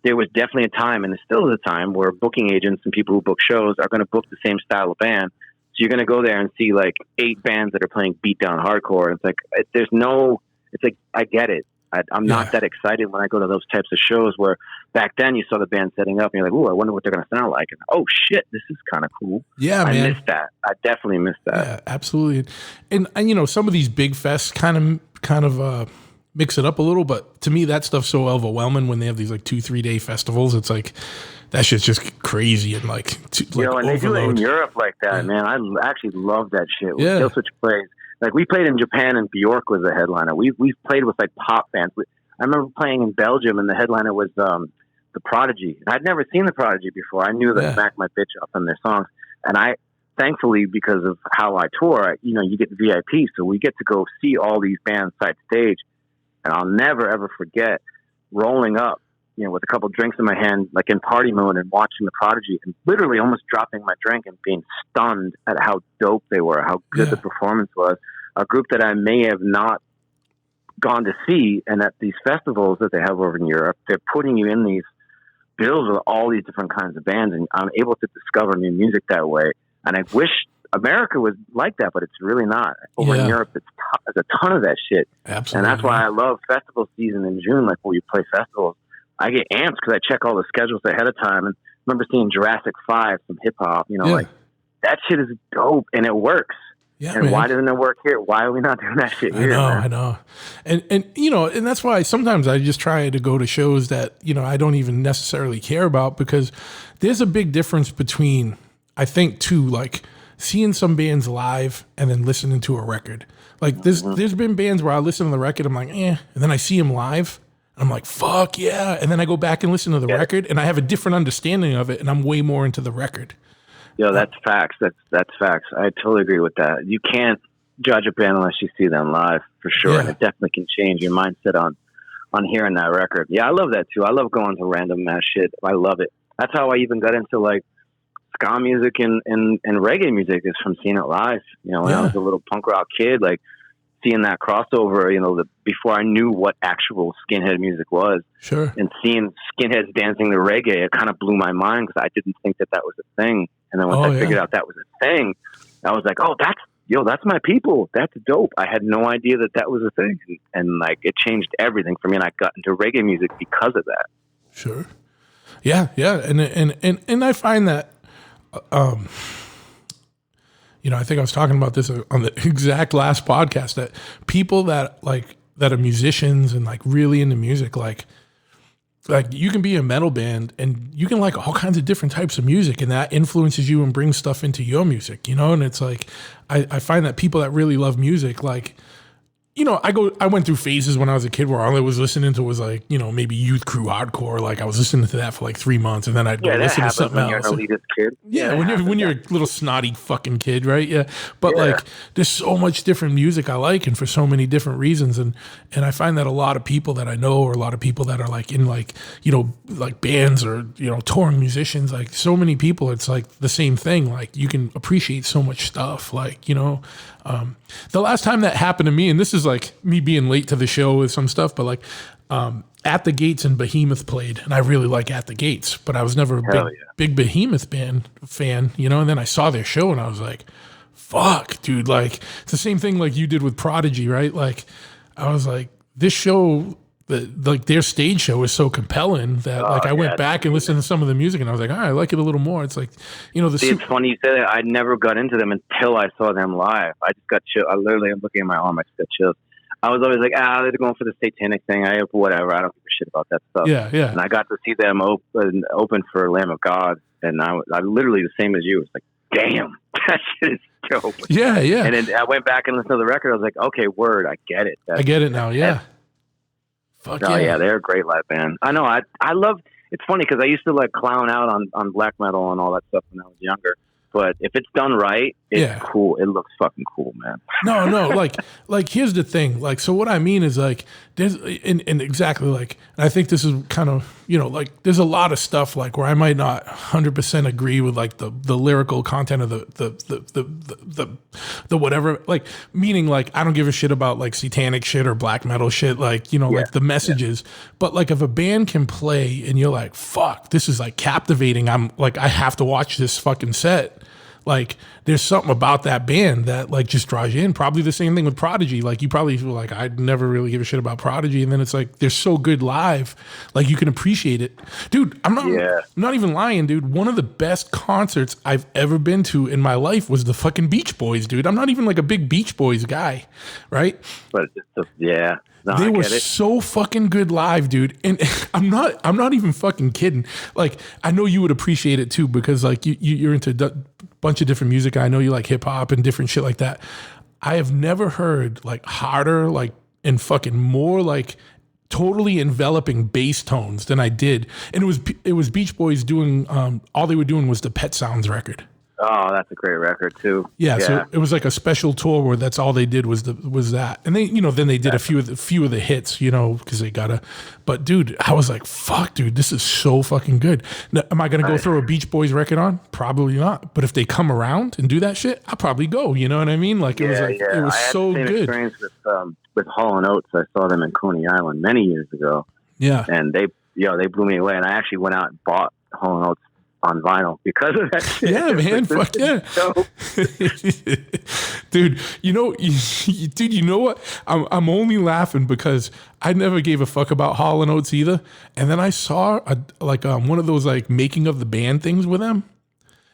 there was definitely a time, and there still is a time, where booking agents and people who book shows are going to book the same style of band. So you're going to go there and see like 8 bands that are playing beat down hardcore. It's like it's like I get it. I'm not that excited when I go to those types of shows where back then you saw the band setting up and you're like, ooh, I wonder what they're going to sound like. And oh shit, this is kind of cool. Yeah, man. I missed that. I definitely missed that. Yeah, absolutely. And you know, some of these big fests kind of mix it up a little, but to me that stuff's so overwhelming when they have these like 2-3 day festivals. It's like that shit's just crazy and like you know, and overload. they do it in Europe like that, man. I actually love that shit. When Killswitch plays, like we played in Japan and Bjork was the headliner. We've played with like pop bands. I remember playing in Belgium and the headliner was the Prodigy. And I'd never seen the Prodigy before. I knew that Smack My Bitch Up on their songs, and I thankfully, because of how I tour, you get VIP, so we get to go see all these bands side stage. And I'll never, ever forget rolling up, with a couple drinks in my hand, like in party mode and watching the Prodigy and literally almost dropping my drink and being stunned at how dope they were, how good the performance was. A group that I may have not gone to see, and at these festivals that they have over in Europe, they're putting you in these bills with all these different kinds of bands, and I'm able to discover new music that way. And I wish America was like that, but it's really not. Over in Europe, there's a ton of that shit. Absolutely. And that's why I love festival season in June, like when we play festivals. I get amped because I check all the schedules ahead of time. And I remember seeing Jurassic 5, some hip hop, like that shit is dope and it works. Yeah, and man. Why doesn't it work here? Why are we not doing that shit here? I know. And and that's why sometimes I just try to go to shows that, I don't even necessarily care about, because there's a big difference between, I think, too, like seeing some bands live and then listening to a record. Like there's been bands where I listen to the record, I'm like, and then I see them live. I'm like, fuck yeah. And then I go back and listen to the record and I have a different understanding of it and I'm way more into the record. Yo, that's facts. That's facts. I totally agree with that. You can't judge a band unless you see them live, for sure. Yeah. And it definitely can change your mindset on hearing that record. Yeah, I love that too. I love going to random ass shit. I love it. That's how I even got into like ska music and reggae music, is from seeing it live. When I was a little punk rock kid, like seeing that crossover, before I knew what actual skinhead music was. Sure. And seeing skinheads dancing to reggae, it kind of blew my mind because I didn't think that was a thing. And then once I figured out that was a thing, I was like, oh, that's my people. That's dope. I had no idea that was a thing. And like, it changed everything for me. And I got into reggae music because of that. Sure. Yeah. Yeah. And I find that, I think I was talking about this on the exact last podcast, that people that are musicians and like really into music, like you can be a metal band and you can like all kinds of different types of music, and that influences you and brings stuff into your music, and it's like, I find that people that really love music, like, I went through phases when I was a kid where all I was listening to was like, maybe Youth Crew hardcore. Like I was listening to that for like 3 months, and then I'd go listen to something else. You're an elitist kid. Yeah, when you're a little snotty fucking kid, right? Yeah. But like there's so much different music I like, and for so many different reasons. And I find that a lot of people that I know, or a lot of people that are like in like, like bands or, touring musicians, like so many people, it's like the same thing. Like you can appreciate so much stuff. Like, the last time that happened to me, and this is like me being late to the show with some stuff, but like At the Gates and Behemoth played, and I really like At the Gates, but I was never a big Behemoth band fan, and then I saw their show and I was like, fuck, dude, like it's the same thing like you did with Prodigy, right? Like I was like, this show, like their stage show is so compelling that I went back and listened to some of the music and I was like, all right, I like it a little more. It's like, it's funny you said that. I never got into them until I saw them live. I just got chills. I literally am looking at my arm. I just got chills. I was always like, they're going for the satanic thing. Whatever. I don't give a shit about that stuff. Yeah, yeah. And I got to see them open for Lamb of God. And I literally the same as you. It's like, damn, that shit is dope. Yeah. And then I went back and listened to the record. I was like, okay, word, I get it. I get it now. Yeah. Fuck Oh, yeah. yeah, they're a great live band. I know. I love. It's funny because I used to like clown out on black metal and all that stuff when I was younger. But if it's done right, it's cool. It looks fucking cool, man. No, like here's the thing. Like, so what I mean is like there's and exactly like, and I think this is kind of, you know, like there's a lot of stuff like where I might not 100% agree with like the lyrical content of the whatever, like meaning like I don't give a shit about like satanic shit or black metal shit, like, you know, like the messages. But like if a band can play and you're like, fuck, this is like captivating. I'm like, I have to watch this fucking set. Like there's something about that band that like just draws you in. Probably the same thing with Prodigy. Like you probably feel like I'd never really give a shit about Prodigy, and then it's like they're so good live, like you can appreciate it, dude. I'm not even lying, dude. One of the best concerts I've ever been to in my life was the fucking Beach Boys, dude. I'm not even like a big Beach Boys guy, right? But yeah. No, they were so fucking good live, dude. And I'm not even fucking kidding. Like, I know you would appreciate it too, because like you're into a bunch of different music. I know you like hip hop and different shit like that. I have never heard like harder, like, and fucking more like totally enveloping bass tones than I did. And it was Beach Boys doing, all they were doing was the Pet Sounds record. Oh, that's a great record too. Yeah, so it was like a special tour where that's all they did was that, and they, you know, then they did a few of the hits, you know, because they gotta. But dude, I was like, fuck, dude, this is so fucking good. Now, am I gonna go throw a Beach Boys record on? Probably not. But if they come around and do that shit, I'll probably go. You know what I mean? Like it was like it was so good. I had the same experience with Hall and Oates. I saw them in Coney Island many years ago. Yeah, and they blew me away. And I actually went out and bought Hall and Oates on vinyl because of that shit. Yeah, man. Fuck yeah. Dude, you know what? I'm only laughing because I never gave a fuck about Hall and Oates either. And then I saw one of those like making of the band things with them.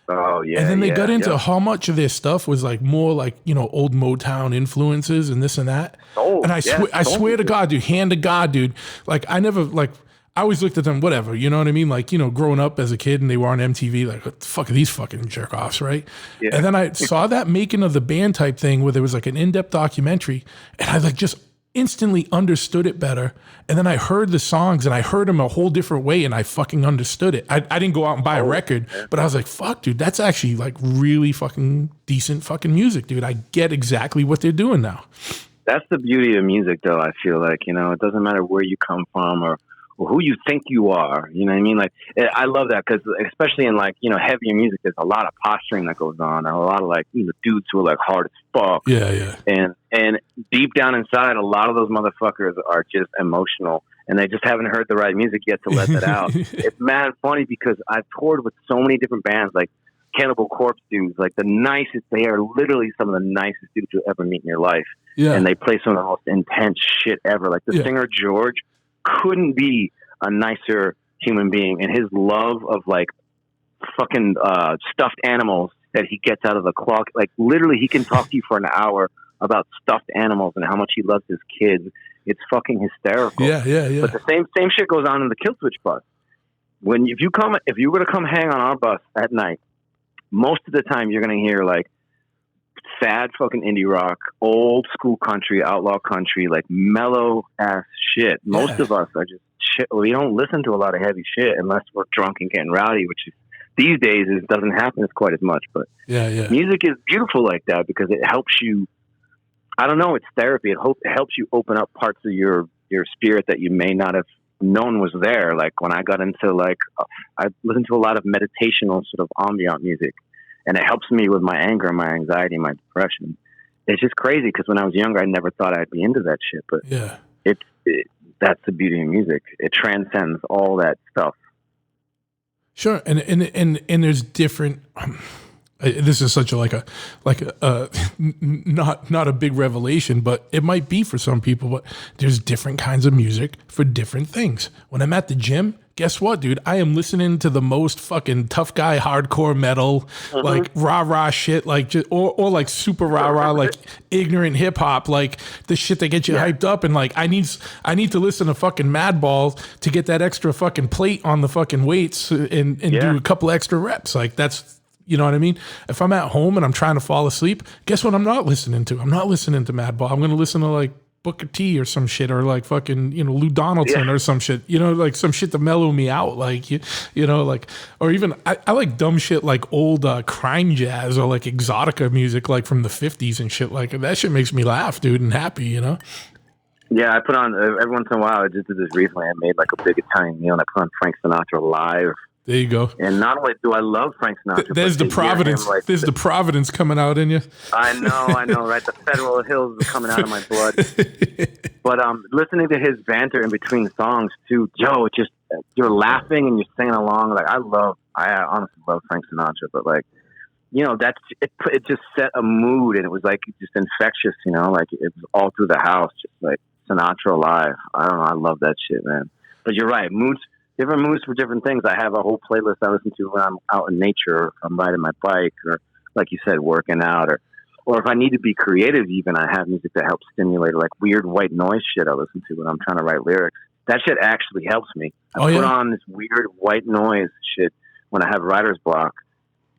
Oh yeah. And then they got into how much of their stuff was like more like, you know, old Motown influences and this and that. Oh, and I swear to God, dude, hand to God, dude. Like I never like I always looked at them, whatever, you know what I mean? Like, you know, growing up as a kid and they were on MTV, like, what the fuck are these fucking jerk offs, right? Yeah. And then I saw that making of the band type thing where there was like an in-depth documentary and I like just instantly understood it better. And then I heard the songs and I heard them a whole different way and I fucking understood it. I didn't go out and buy a record, but I was like, fuck, dude, that's actually like really fucking decent fucking music, dude. I get exactly what they're doing now. That's the beauty of music, though, I feel like, you know, it doesn't matter where you come from or who you think you are, you know what I mean? Like, I love that because especially in like, you know, heavier music, there's a lot of posturing that goes on, and a lot of like, you know, dudes who are like hard as fuck. Yeah. And deep down inside, a lot of those motherfuckers are just emotional, and they just haven't heard the right music yet to let that out. It's mad funny because I've toured with so many different bands, like Cannibal Corpse dudes, like the nicest. They are literally some of the nicest dudes you'll ever meet in your life. Yeah. And they play some of the most intense shit ever. Like the singer George couldn't be a nicer human being, and his love of like fucking stuffed animals that he gets out of the clock, like literally he can talk to you for an hour about stuffed animals and how much he loves his kids. It's fucking hysterical. Yeah. But the same shit goes on in the Killswitch bus. If you were to come hang on our bus at night, most of the time you're gonna hear like sad fucking indie rock, old school country, outlaw country, like mellow ass shit. Most of us are just shit. We don't listen to a lot of heavy shit unless we're drunk and getting rowdy, which is these days doesn't happen quite as much. But music is beautiful like that because it helps you. I don't know. It's therapy. It helps you open up parts of your spirit that you may not have known was there. Like when I got into like, I listened to a lot of meditational sort of ambient music. And it helps me with my anger, my anxiety, my depression. It's just crazy because when I was younger, I never thought I'd be into that shit. But that's the beauty of music. It transcends all that stuff. Sure, and there's different. This is such a not a big revelation, but it might be for some people. But there's different kinds of music for different things. When I'm at the gym, guess what, dude? I am listening to the most fucking tough guy hardcore metal, like rah shit, like just, or like super rah like ignorant hip hop, like the shit that gets you hyped up. And like I need to listen to fucking Madball to get that extra fucking plate on the fucking weights and do a couple extra reps. Like that's You know what I mean? If I'm at home and I'm trying to fall asleep, guess what I'm not listening to? I'm not listening to Madball. I'm going to listen to like Booker T or some shit, or like fucking, Lou Donaldson or some shit, like some shit to mellow me out. Like, like, or even I like dumb shit like old crime jazz or like exotica music, like from the 50s and shit. Like that shit makes me laugh, dude, and happy, Yeah, I put on, every once in a while, I just did this recently. I made like a big Italian meal and I put on Frank Sinatra live. There you go. And not only do I love Frank Sinatra, there's the Providence. Like, there's the Providence coming out in you. I know, right? The federal hills are coming out of my blood. But listening to his banter in between songs too, Joe, just you're laughing and you're singing along. Like I honestly love Frank Sinatra, but like, that's it just set a mood and it was like just infectious, like it was all through the house, just like Sinatra live. I don't know, I love that shit, man. But you're right, different moods for different things. I have a whole playlist I listen to when I'm out in nature, or I'm riding my bike, or like you said, working out, or if I need to be creative, even I have music that helps stimulate, like weird white noise shit I listen to when I'm trying to write lyrics. That shit actually helps me. I put on this weird white noise shit when I have writer's block,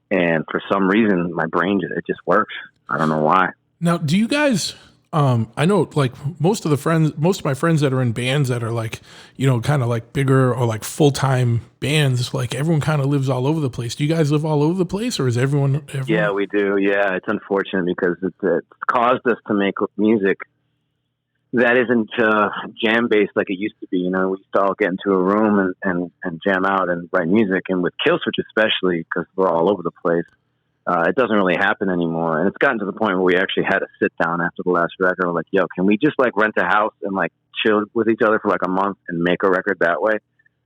and for some reason my brain it just works. I don't know why. Now, do you guys? I know like most of my friends that are in bands that are like, kind of like bigger or like full-time bands, like everyone kind of lives all over the place. Do you guys live all over the place, or is everyone? Yeah, we do. Yeah, it's unfortunate because it's caused us to make music that isn't jam-based like it used to be. We used to all get into a room and jam out and write music. And with Killswitch especially, because we're all over the place, it doesn't really happen anymore. And it's gotten to the point where we actually had to sit down after the last record. We're like, yo, can we just like rent a house and like chill with each other for like a month and make a record that way?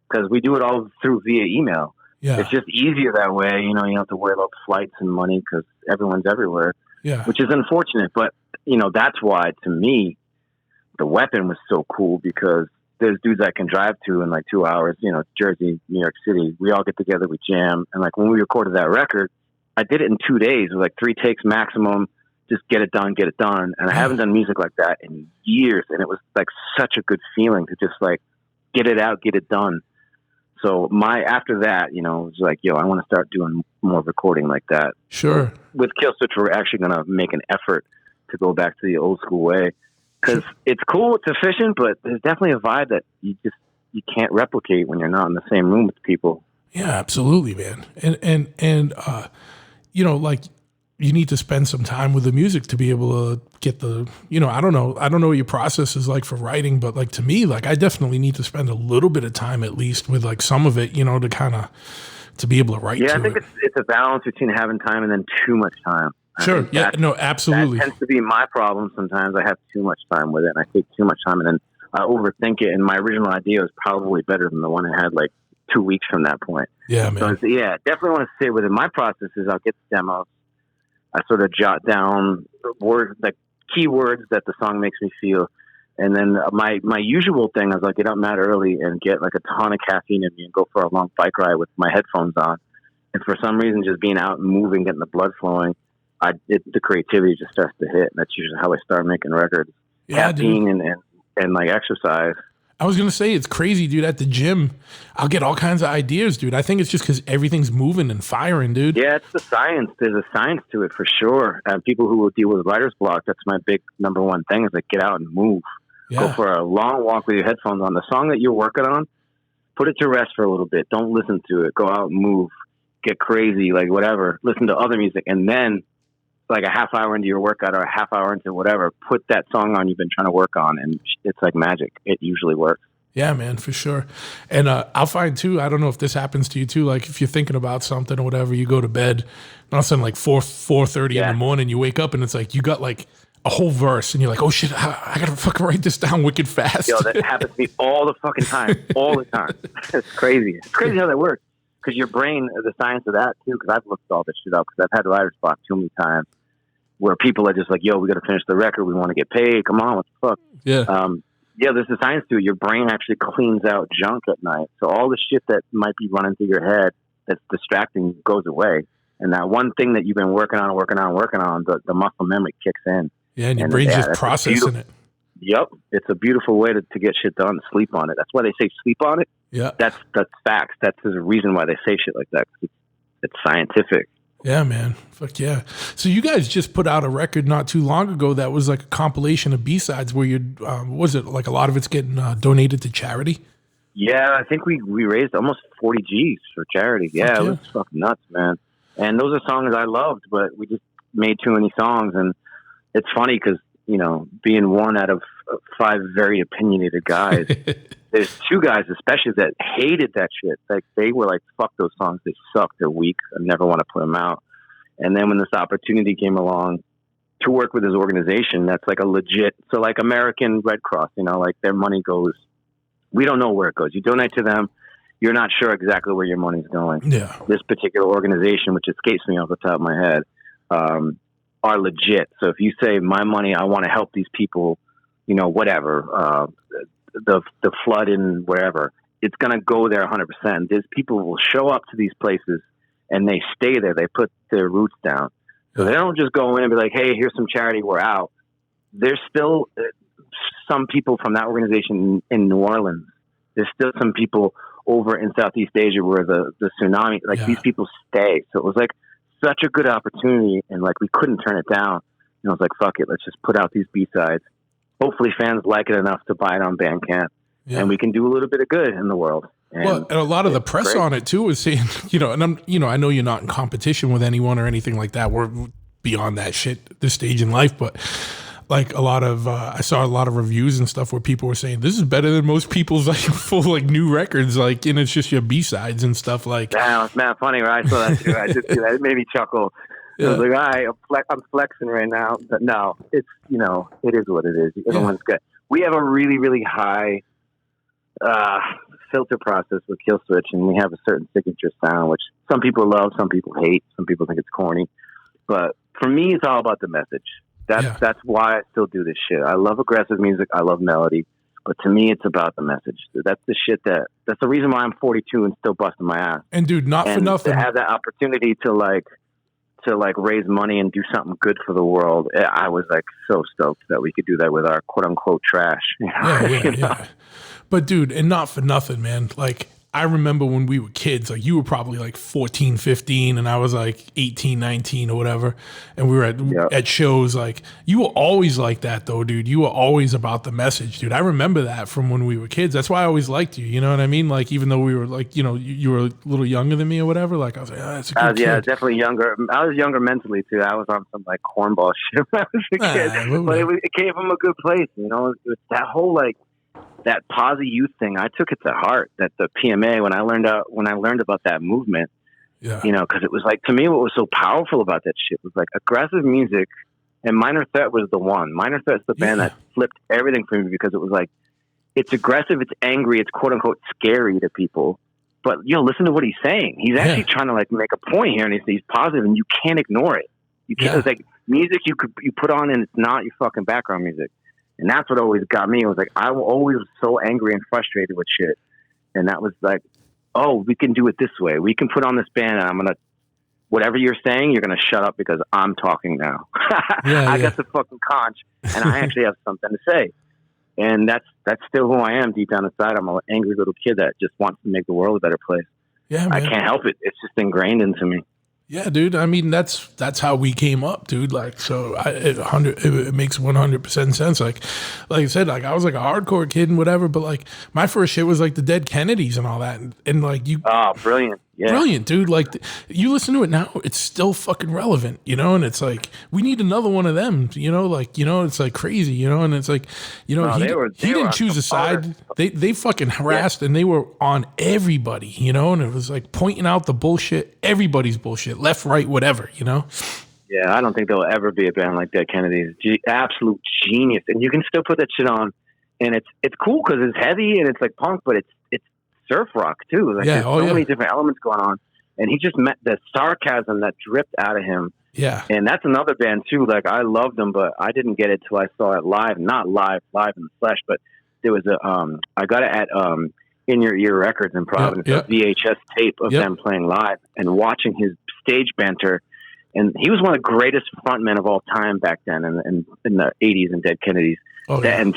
Because we do it all through via email. Yeah. It's just easier that way. You don't have to worry about flights and money because everyone's everywhere, which is unfortunate. But, that's why, to me, the Weapon was so cool, because there's dudes I can drive to in like 2 hours, Jersey, New York City. We all get together, we jam. And like when we recorded that record, I did it in 2 days. It was like 3 takes maximum. Just get it done. And I haven't done music like that in years. And it was like such a good feeling to just like get it out, get it done. So after that, it was like, yo, I want to start doing more recording like that. Sure. So with Killswitch, we're actually going to make an effort to go back to the old school way, because it's cool, it's efficient, but there's definitely a vibe that you can't replicate when you're not in the same room with people. Yeah, absolutely, man. And like you need to spend some time with the music to be able to get the, I don't know what your process is like for writing, but like to me, like I definitely need to spend a little bit of time at least with like some of it, to kind of, to be able to write. Yeah, I think it's a balance between having time and then too much time. Sure. Yeah, no, absolutely. That tends to be my problem sometimes. I have too much time with it and I take too much time and then I overthink it. And my original idea is probably better than the one I had like 2 weeks from that point. Yeah, man. So definitely want to stay with it. My process is I'll get the demos. I sort of jot down words, like keywords that the song makes me feel. And then my usual thing is I'll get up mad early and get like a ton of caffeine in me and go for a long bike ride with my headphones on. And for some reason, just being out and moving, getting the blood flowing, the creativity just starts to hit. And that's usually how I start making records. Yeah, caffeine and like exercise. I was going to say, it's crazy, dude. At the gym, I'll get all kinds of ideas, dude. I think it's just because everything's moving and firing, dude. Yeah, it's the science. There's a science to it for sure. And people who will deal with writer's block, that's my big number one thing, is like get out and move. Yeah. Go for a long walk with your headphones on. The song that you're working on, put it to rest for a little bit. Don't listen to it. Go out and move. Get crazy, like whatever. Listen to other music. And then like a half hour into your workout or a half hour into whatever, put that song on you've been trying to work on, and it's like magic. It usually works. Yeah, man, for sure. And I'll find too, I don't know if this happens to you too, like if you're thinking about something or whatever, you go to bed, and all of a sudden like 4:30 in the morning, you wake up and it's like you got like a whole verse and you're like, oh shit, I gotta fucking write this down wicked fast. Yo, that happens to me all the fucking time. All the time. It's crazy. It's crazy how that works. Because your brain, the science of that too, because I've looked all this shit up, because I've had writer's block too many times where people are just like, yo, we got to finish the record. We want to get paid. Come on, what the fuck? Yeah. Yeah, there's a science to it. Your brain actually cleans out junk at night. So all the shit that might be running through your head that's distracting goes away. And that one thing that you've been working on, the muscle memory kicks in. Yeah, and your brain's just processing it. Yep. It's a beautiful way to get shit done, sleep on it. That's why they say sleep on it. Yeah. That's facts. That's the reason why they say shit like that. It's scientific. Yeah, man. Fuck yeah. So you guys just put out a record not too long ago that was like a compilation of B-sides where you, was it like a lot of it's getting donated to charity? Yeah, I think we raised almost 40 G's for charity. Yeah, it was fucking nuts, man. And those are songs I loved, but we just made too many songs. And it's funny because, you know, being one out of 5 very opinionated guys, there's 2 guys especially that hated that shit. Like, they were like, fuck those songs. They suck. They're weak. I never want to put them out. And then when this opportunity came along to work with this organization, that's like a legit, so like American Red Cross, you know, like their money goes, we don't know where it goes. You donate to them, you're not sure exactly where your money's going. Yeah. This particular organization, which escapes me off the top of my head, are legit. So if you say my money, I want to help these people, you know, whatever, the flood in wherever, it's going to go there 100%. These people will show up to these places and they stay there. They put their roots down. So they don't just go in and be like, hey, here's some charity, we're out. There's still some people from that organization in New Orleans. There's still some people over in Southeast Asia where the tsunami, like these people stay. So it was like such a good opportunity, and like we couldn't turn it down. And I was like, fuck it, let's just put out these B-sides. Hopefully fans like it enough to buy it on Bandcamp, and we can do a little bit of good in the worord. And a lot of the press on it too is saying, you know, and I know you're not in competition with anyone or anything like that. We're beyond that shit at this stage in life, but like a lot of, I saw a lot of reviews and stuff where people were saying this is better than most people's like full like new records, like, and it's just your B-sides and stuff like. Yeah, it's mad funny, right? I saw that too. I just see that. It made me chuckle. I was like, all right, I'm flexing right now, but no, it's, you know, it is what it is. Everyone's good. We have a really, really high filter process with Killswitch, and we have a certain signature sound, which some people love, some people hate, some people think it's corny. But for me, it's all about the message. That's why I still do this shit. I love aggressive music. I love melody. But to me, it's about the message. That's the shit that's the reason why I'm 42 and still busting my ass. And dude, not for nothing. To have that opportunity to raise money and do something good for the world, I was like so stoked that we could do that with our quote unquote trash. Yeah. But dude, and not for nothing, man. Like, I remember when we were kids, like you were probably like 14, 15, and I was like 18, 19 or whatever. And we were at shows. Like, you were always like that though, dude. You were always about the message, dude. I remember that from when we were kids. That's why I always liked you. You know what I mean? Like, even though we were like, you know, you were a little younger than me or whatever. Like, I was like, that's a good kid. Yeah, definitely younger. I was younger mentally too. I was on some like cornball shit when I was a kid. But it came from a good place, you know? It's that whole like, that posi youth thing, I took it to heart. That the PMA, when I learned about that movement, you know, because it was like, to me, what was so powerful about that shit was like aggressive music, and Minor Threat was the one. Minor Threat's the band that flipped everything for me, because it was like, it's aggressive, it's angry, it's quote unquote scary to people, but listen to what he's saying. He's actually trying to like make a point here, and he's positive, and you can't ignore it. You can't. It's like music you put on, and it's not your fucking background music. And that's what always got me. It was like, I always was so angry and frustrated with shit. And that was like, oh, we can do it this way. We can put on this band, and whatever you're saying, you're going to shut up because I'm talking now. I got the fucking conch, and I actually have something to say. And that's still who I am deep down inside. I'm an angry little kid that just wants to make the world a better place. Yeah, man. I can't help it. It's just ingrained into me. Yeah, dude. I mean, that's how we came up, dude. Like, so it makes 100% sense. Like I said, like I was like a hardcore kid and whatever, but like my first shit was like the Dead Kennedys and all that, and like you. Oh, brilliant! Yeah. Brilliant, dude. Like you listen to it now, it's still fucking relevant, you know. And it's like we need another one of them, you know. Like, you know, it's like crazy, you know. And it's like, you know, he didn't choose a side. They fucking harassed and they were on everybody, you know. And it was like pointing out the bullshit, everybody's bullshit, left, right, whatever, you know. Yeah, I don't think there'll ever be a band like Dead Kennedys. Absolute genius, and you can still put that shit on, and it's cool because it's heavy and it's like punk, but it's surf rock too. Like there's so many different elements going on, and he just met the sarcasm that dripped out of him. Yeah, and that's another band too. Like I loved them, but I didn't get it till I saw it live. Not live in the flesh, but there was I got it at In Your Ear Records in Providence, a VHS tape of them playing live and watching his stage banter. And he was one of the greatest frontmen of all time back then in the 80s and Dead Kennedys. And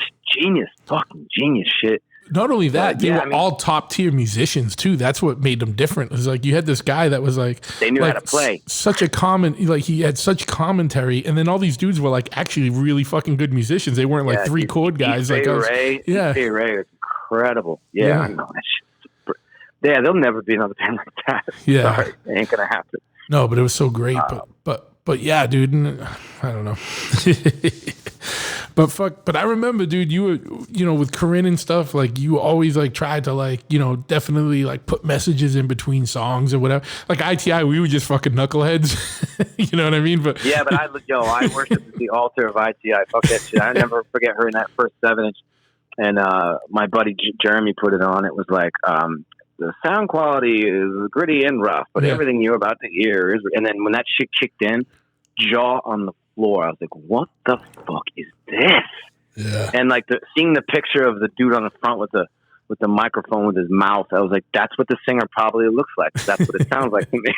fucking genius shit. Not only that, they were I mean, all top tier musicians too. That's what made them different. It was like you had this guy that was like they knew like how to play. Such a he had such commentary, and then all these dudes were like actually really fucking good musicians. They weren't like three chord guys. Like Ray is incredible. Yeah, I know that shit. Yeah, there'll never be another band like that. Yeah, sorry, it ain't gonna happen. No, but it was so great. But yeah, dude, I don't know. But I remember, dude, you were, with Corrin and stuff, like you always like tried to like, definitely like put messages in between songs or whatever. Like ITI, we were just fucking knuckleheads. You know what I mean? But yeah, but I worship at the altar of ITI. Fuck that shit. I never forget her in that first 7-inch. And my buddy Jeremy put it on. It was like, the sound quality is gritty and rough, but everything you're about to hear is. And then when that shit kicked in, jaw on the floor, I was like, "What the fuck is this?" Yeah. And like seeing the picture of the dude on the front with the microphone with his mouth, I was like, "That's what the singer probably looks like. That's what it sounds like to me."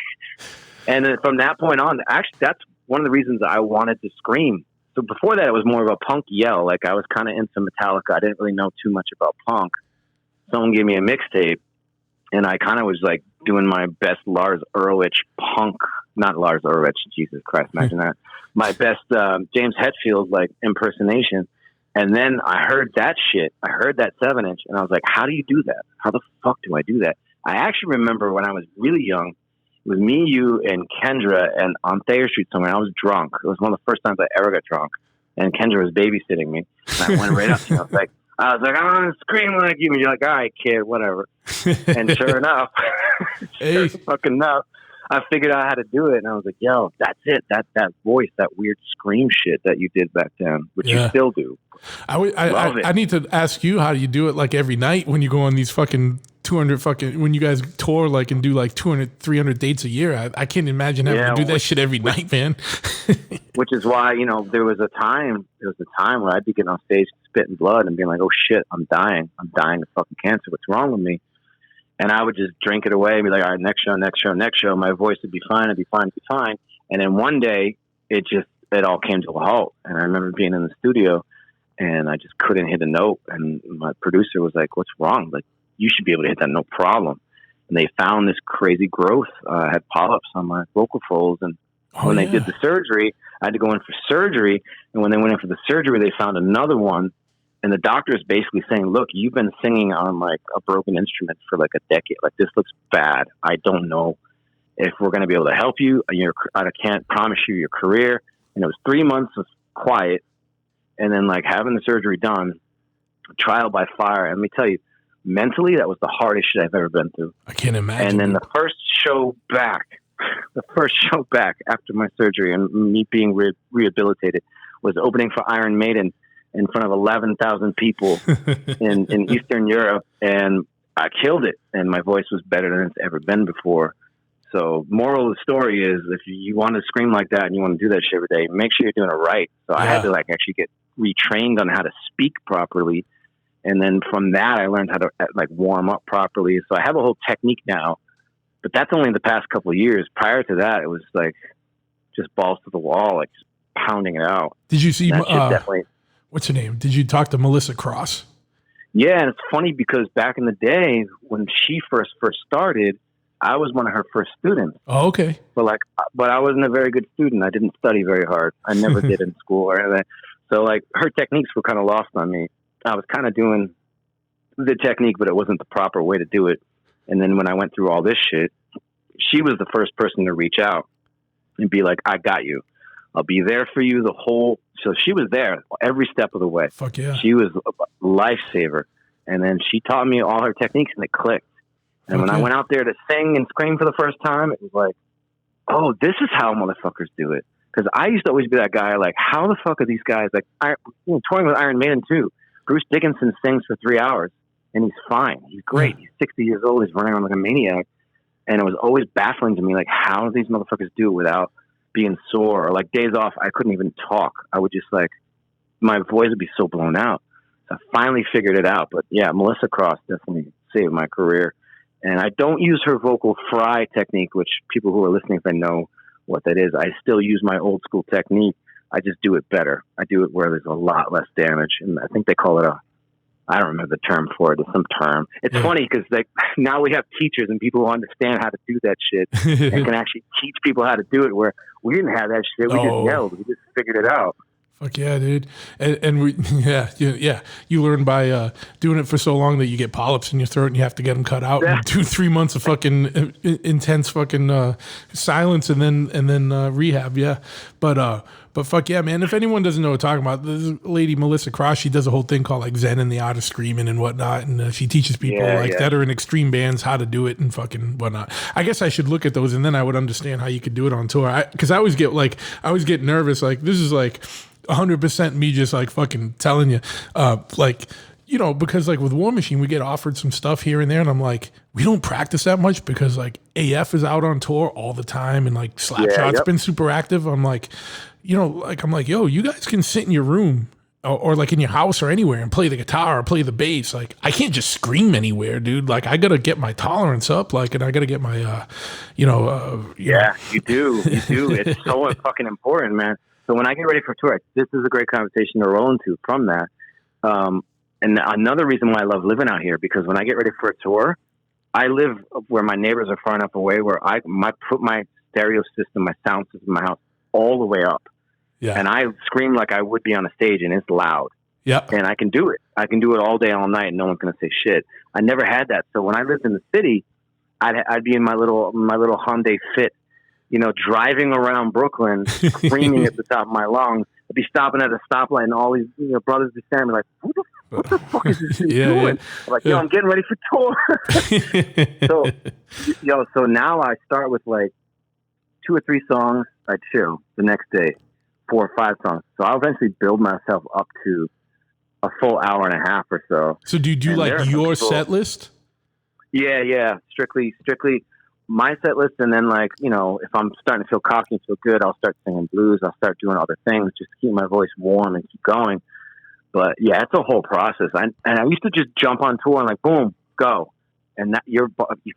And then from that point on, actually, that's one of the reasons I wanted to scream. So before that, it was more of a punk yell. Like I was kind of into Metallica. I didn't really know too much about punk. Someone gave me a mixtape. And I kind of was like doing my best Lars Ulrich punk, not Lars Ulrich, Jesus Christ, imagine that. My best James Hetfield like impersonation. And then I heard that shit. I heard that 7-inch and I was like, how do you do that? How the fuck do I do that? I actually remember when I was really young, it was me, you, and Kendra and on Thayer Street somewhere. I was drunk. It was one of the first times I ever got drunk. And Kendra was babysitting me. And I went right up to her. I was like, I want to scream like you. And you're like, all right, kid, whatever. And sure enough, I figured out how to do it. And I was like, yo, that's it. That voice, that weird scream shit that you did back then, which you still do. I need to ask you, how do you do it like every night when you go on these fucking 200 when you guys tour like and do like 200, 300 dates a year? I can't imagine having to do that shit every night, man. Which is why, there was a time where I'd be getting on stage spitting blood and being like, oh shit, I'm dying of fucking cancer. What's wrong with me? And I would just drink it away and be like, all right, next show. My voice would be fine. And then one day it all came to a halt. And I remember being in the studio and I just couldn't hit a note. And my producer was like, what's wrong? Like, you should be able to hit that no problem. And they found this crazy growth. I had polyps on my vocal folds. And when they did the surgery, I had to go in for surgery. And when they went in for the surgery, they found another one. And the doctor is basically saying, look, you've been singing on like a broken instrument for like a decade. Like, this looks bad. I don't know if we're going to be able to help you. I can't promise you your career. And it was 3 months of quiet. And then like having the surgery done, trial by fire. And let me tell you, mentally, that was the hardest shit I've ever been through. I can't imagine. And then the first show back after my surgery and me being rehabilitated was opening for Iron Maiden in front of 11,000 people in Eastern Europe. And I killed it. And my voice was better than it's ever been before. So moral of the story is, if you want to scream like that and you want to do that shit every day, make sure you're doing it right. So I had to like actually get retrained on how to speak properly. And then from that, I learned how to like warm up properly. So I have a whole technique now, but that's only the past couple of years. Prior to that, it was like just balls to the wall, like just pounding it out. Did you see, definitely, what's her name? Did you talk to Melissa Cross? Yeah. And it's funny because back in the day when she first started, I was one of her first students. Oh, okay. But I wasn't a very good student. I didn't study very hard. I never did in school or anything. So like her techniques were kind of lost on me. I was kind of doing the technique, but it wasn't the proper way to do it. And then when I went through all this shit, she was the first person to reach out and be like, I got you. I'll be there for you so she was there every step of the way. Fuck yeah. She was a lifesaver. And then she taught me all her techniques and it clicked. And when I went out there to sing and scream for the first time, it was like, oh, this is how motherfuckers do it. Because I used to always be that guy, like, how the fuck are these guys, like, touring with Iron Maiden too. Bruce Dickinson sings for 3 hours, and he's fine. He's great. He's 60 years old. He's running around like a maniac. And it was always baffling to me, like, how do these motherfuckers do it without being sore? Or, like, days off, I couldn't even talk. I would just, like, my voice would be so blown out. So I finally figured it out. But, yeah, Melissa Cross definitely saved my career. And I don't use her vocal fry technique, which people who are listening, if they know what that is, I still use my old school technique. I just do it better. I do it where there's a lot less damage. And I think they call it I don't remember the term for it. It's some term. It's funny because like now we have teachers and people who understand how to do that shit and can actually teach people how to do it. Where we didn't have that shit. We just yelled. We just figured it out. Fuck yeah, dude. And we, yeah. You learn by doing it for so long that you get polyps in your throat and you have to get them cut out. Yeah. And 2-3 months of fucking intense fucking silence and then rehab. Yeah. But fuck yeah, man. If anyone doesn't know what we're talking about, this lady, Melissa Cross, she does a whole thing called like Zen and the Art of Screaming and whatnot. And she teaches people that are in extreme bands how to do it and fucking whatnot. I guess I should look at those and then I would understand how you could do it on tour. Because I always get nervous. Like, this is like 100% me just like fucking telling you, like, you know, because like with War Machine, we get offered some stuff here and there, and I'm like, we don't practice that much because like AF is out on tour all the time, and like Slapshot's been super active. I'm like, you know, like I'm like, yo, you guys can sit in your room or like in your house or anywhere and play the guitar or play the bass. Like, I can't just scream anywhere, dude. Like, I gotta get my tolerance up, like, and I gotta get my, you know. You do. It's so fucking important, man. So when I get ready for tour, this is a great conversation to roll into from that. And another reason why I love living out here, because when I get ready for a tour, I live where my neighbors are far enough away where I put my stereo system, my sound system in my house all the way up. Yeah. And I scream like I would be on a stage, and it's loud. Yeah. And I can do it. I can do it all day, all night, and no one's going to say shit. I never had that. So when I lived in the city, I'd be in my little Hyundai Fit, you know, driving around Brooklyn, screaming at the top of my lungs. I'd be stopping at a stoplight, and all these brothers be standing like, what the fuck is this dude doing? I'm like, yo, I'm getting ready for tour. So now I start with like 2 or 3 songs. I chill the next day, 4 or 5 songs. So I'll eventually build myself up to a full hour and a half or so. So do you do like your set list? Yeah. Strictly my set list, and then like, you know, if I'm starting to feel cocky and feel good, I'll start singing blues. I'll start doing other things just to keep my voice warm and keep going. But yeah, it's a whole process. I used to just jump on tour and like, boom, go. And that you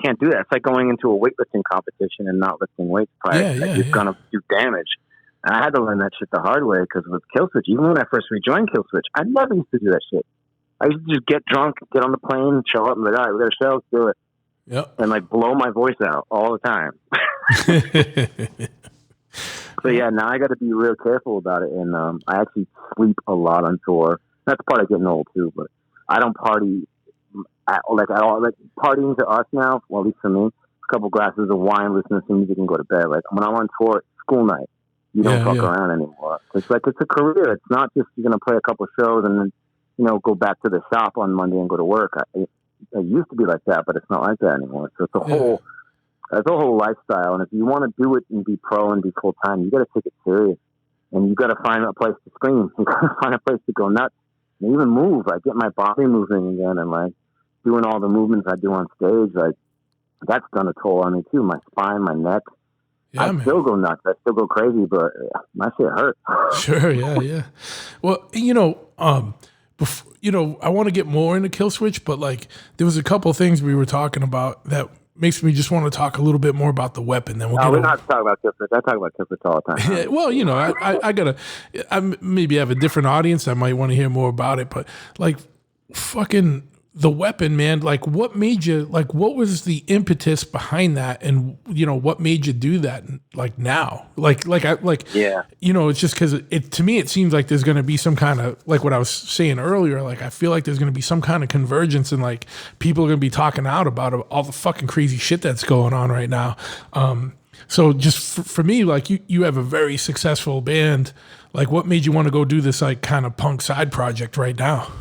can't do that. It's like going into a weightlifting competition and not lifting weights prior. You're gonna do damage. And I had to learn that shit the hard way, because with Killswitch, even when I first rejoined Killswitch, I never used to do that shit. I used to just get drunk, get on the plane, show up, and be like, all right, we got a show, let's do it. Yep. And like blow my voice out all the time. So yeah, now I got to be real careful about it. And I actually sleep a lot on tour. That's part of getting old too, but I don't party at all. Like partying to us now, well, at least for me, a couple glasses of wine, listening to some music, and go to bed. Like when I'm on tour, school night, you don't fuck around anymore. It's like, it's a career. It's not just you're going to play a couple shows and then, you know, go back to the shop on Monday and go to work. It used to be like that, but it's not like that anymore. So it's a whole lifestyle. And if you want to do it and be pro and be full time, you got to take it serious, and you got to find a place to scream. You got to find a place to go nuts and even move. I get my body moving again, and like doing all the movements I do on stage. Like that's done a toll on me too. My spine, my neck. Yeah, I still go nuts. I still go crazy, but my shit hurts. Sure. Yeah. Well, you know, I want to get more into Killswitch, but like there was a couple of things we were talking about that makes me just want to talk a little bit more about the weapon. Then we're not talking about Killswitch. I talk about Killswitch all the time. Yeah, well, you know, I maybe have a different audience that might want to hear more about it, but like fucking the weapon, man, like what made you, like what was the impetus behind that, and you know what made you do that, like now, you know, it's just because it to me it seems like there's going to be some kind of, like what I was saying earlier, like I feel like there's going to be some kind of convergence, and like people are going to be talking out about all the fucking crazy shit that's going on right now. So just for me, like you have a very successful band. Like what made you want to go do this like kind of punk side project right now?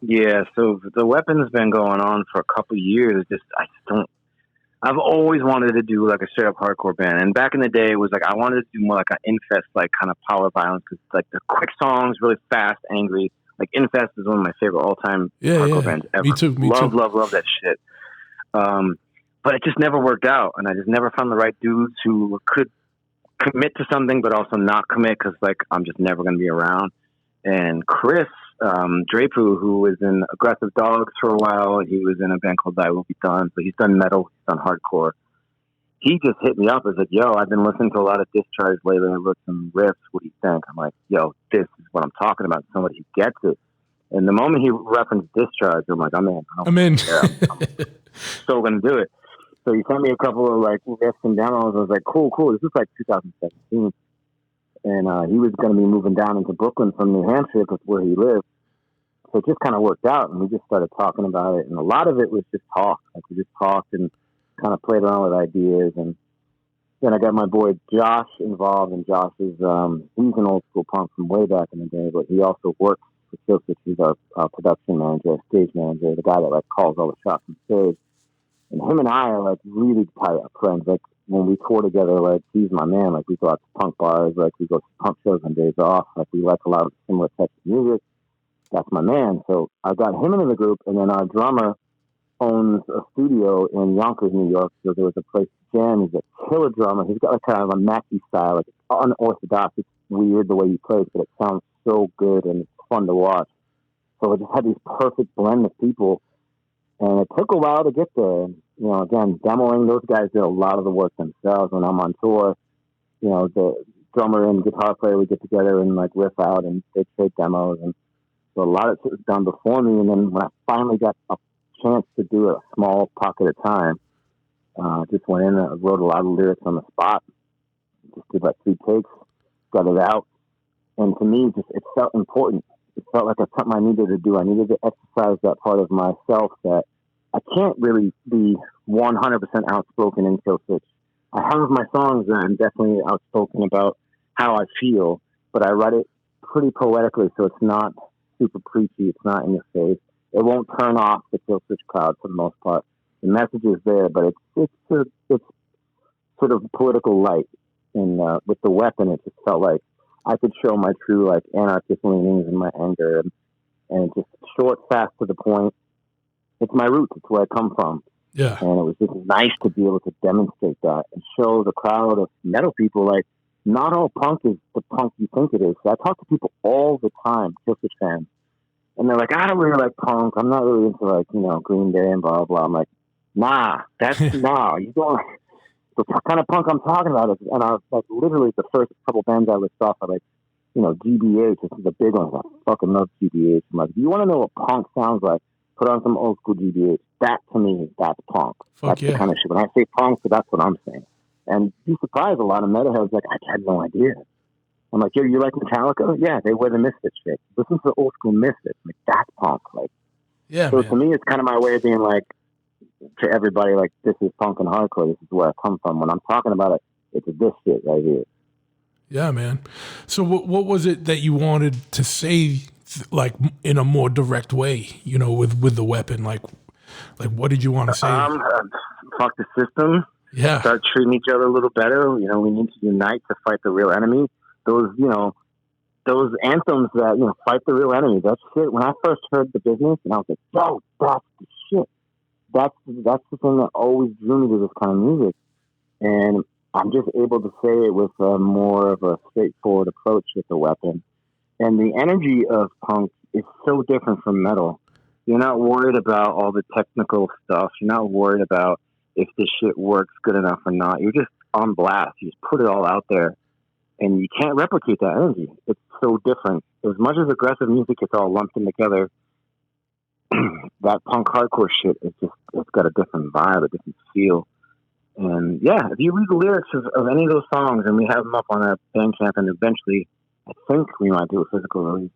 Yeah, so the weapon's been going on for a couple of years. I've always wanted to do like a straight up hardcore band. And back in the day, it was like I wanted to do more like an Infest, like kind of power violence, because like the quick songs, really fast, angry. Like Infest is one of my favorite all time hardcore bands ever. Me too. Love that shit. But it just never worked out, and I just never found the right dudes who could commit to something, but also not commit, because like I'm just never going to be around. And Chris Drapu, who was in Aggressive Dogs for a while, he was in a band called I Will Be Done. So he's done metal, he's done hardcore. He just hit me up and said, yo, I've been listening to a lot of Discharge lately. I wrote some riffs. What do you think? I'm like, yo, this is what I'm talking about. Somebody who gets it. And the moment he referenced Discharge, I'm like, I'm in. I'm in. I'm still going to do it. So he sent me a couple of like riffs and demos. I was like, cool. This was like 2017. And he was going to be moving down into Brooklyn from New Hampshire, because where he lived. So it just kind of worked out, and we just started talking about it. And a lot of it was just talk. Like, we just talked and kind of played around with ideas. And then I got my boy Josh involved, and Josh is, he's an old school punk from way back in the day, but he also works for Killswitch. He's our production manager, stage manager, the guy that like calls all the shots on stage. And him and I are like really tight friends. Like, when we tour together, like, he's my man. Like, we go out to punk bars, like, we go to punk shows on days off. Like, we like a lot of similar types of music. That's my man. So I got him into the group, and then our drummer owns a studio in Yonkers, New York. So there was a place to jam. He's a killer drummer. He's got like kind of a Mackie style. Like, it's unorthodox. It's weird the way he plays, but it sounds so good and it's fun to watch. So we just had this perfect blend of people, and it took a while to get there. You know, again, demoing, those guys did a lot of the work themselves. When I'm on tour, you know, the drummer and guitar player would get together and like riff out, and they'd trade demos. And so a lot of it was done before me. And then when I finally got a chance to do a small pocket of time, just went in and wrote a lot of lyrics on the spot. Just did like 3 takes, got it out. And to me, just it felt important. It felt like it's something I needed to do. I needed to exercise that part of myself that I can't really be 100% outspoken in Killswitch. I have my songs that I'm definitely outspoken about how I feel, but I write it pretty poetically, so it's not super preachy. It's not in your face. It won't turn off the Killswitch crowd for the most part. The message is there, but it's sort of political light. And with the weapon, it just felt like I could show my true like anarchist leanings and my anger, and just short, fast, to the point. It's my roots. It's where I come from. Yeah. And it was just nice to be able to demonstrate that and show the crowd of metal people, like, not all punk is the punk you think it is. So I talk to people all the time, Killswitch fans, and they're like, I don't really like punk. I'm not really into, like, you know, Green Day and blah, blah. I'm like, nah, that's, nah, you don't. The kind of punk I'm talking about is, and I was like, literally the first couple bands I list off are like, you know, GBH. This is the big one. I fucking love GBH. I'm like, if you want to know what punk sounds like, put on some old school GBH. That, to me, that's punk. That's the kind of shit. When I say punk, so that's what I'm saying. And you surprise a lot of metalheads, like, I had no idea. I'm like, yo, you like Metallica? Yeah, they wear the Misfits shit. Listen to the old school Misfits. Like, that's punk. Like, yeah. So man. to me, it's kind of my way of being like, to everybody, like, this is punk and hardcore. This is where I come from. When I'm talking about it, it's this shit right here. Yeah, man. So what was it that you wanted to say, like, in a more direct way, you know, with the weapon? Like what did you want to say? Fuck the system. Yeah. Start treating each other a little better. You know, we need to unite to fight the real enemy. Those, you know, those anthems that, you know, fight the real enemy. That's shit. When I first heard The Business, and I was like, yo, that's the shit. That's the thing that always drew me to this kind of music. And I'm just able to say it with more of a straightforward approach with the weapon. And the energy of punk is so different from metal. You're not worried about all the technical stuff. You're not worried about if this shit works good enough or not. You're just on blast. You just put it all out there. And you can't replicate that energy. It's so different. As much as aggressive music gets all lumped in together, that punk hardcore shit is just, it's got a different vibe, a different feel. And yeah, if you read the lyrics of any of those songs, and we have them up on our Bandcamp, and eventually I think we might do a physical release.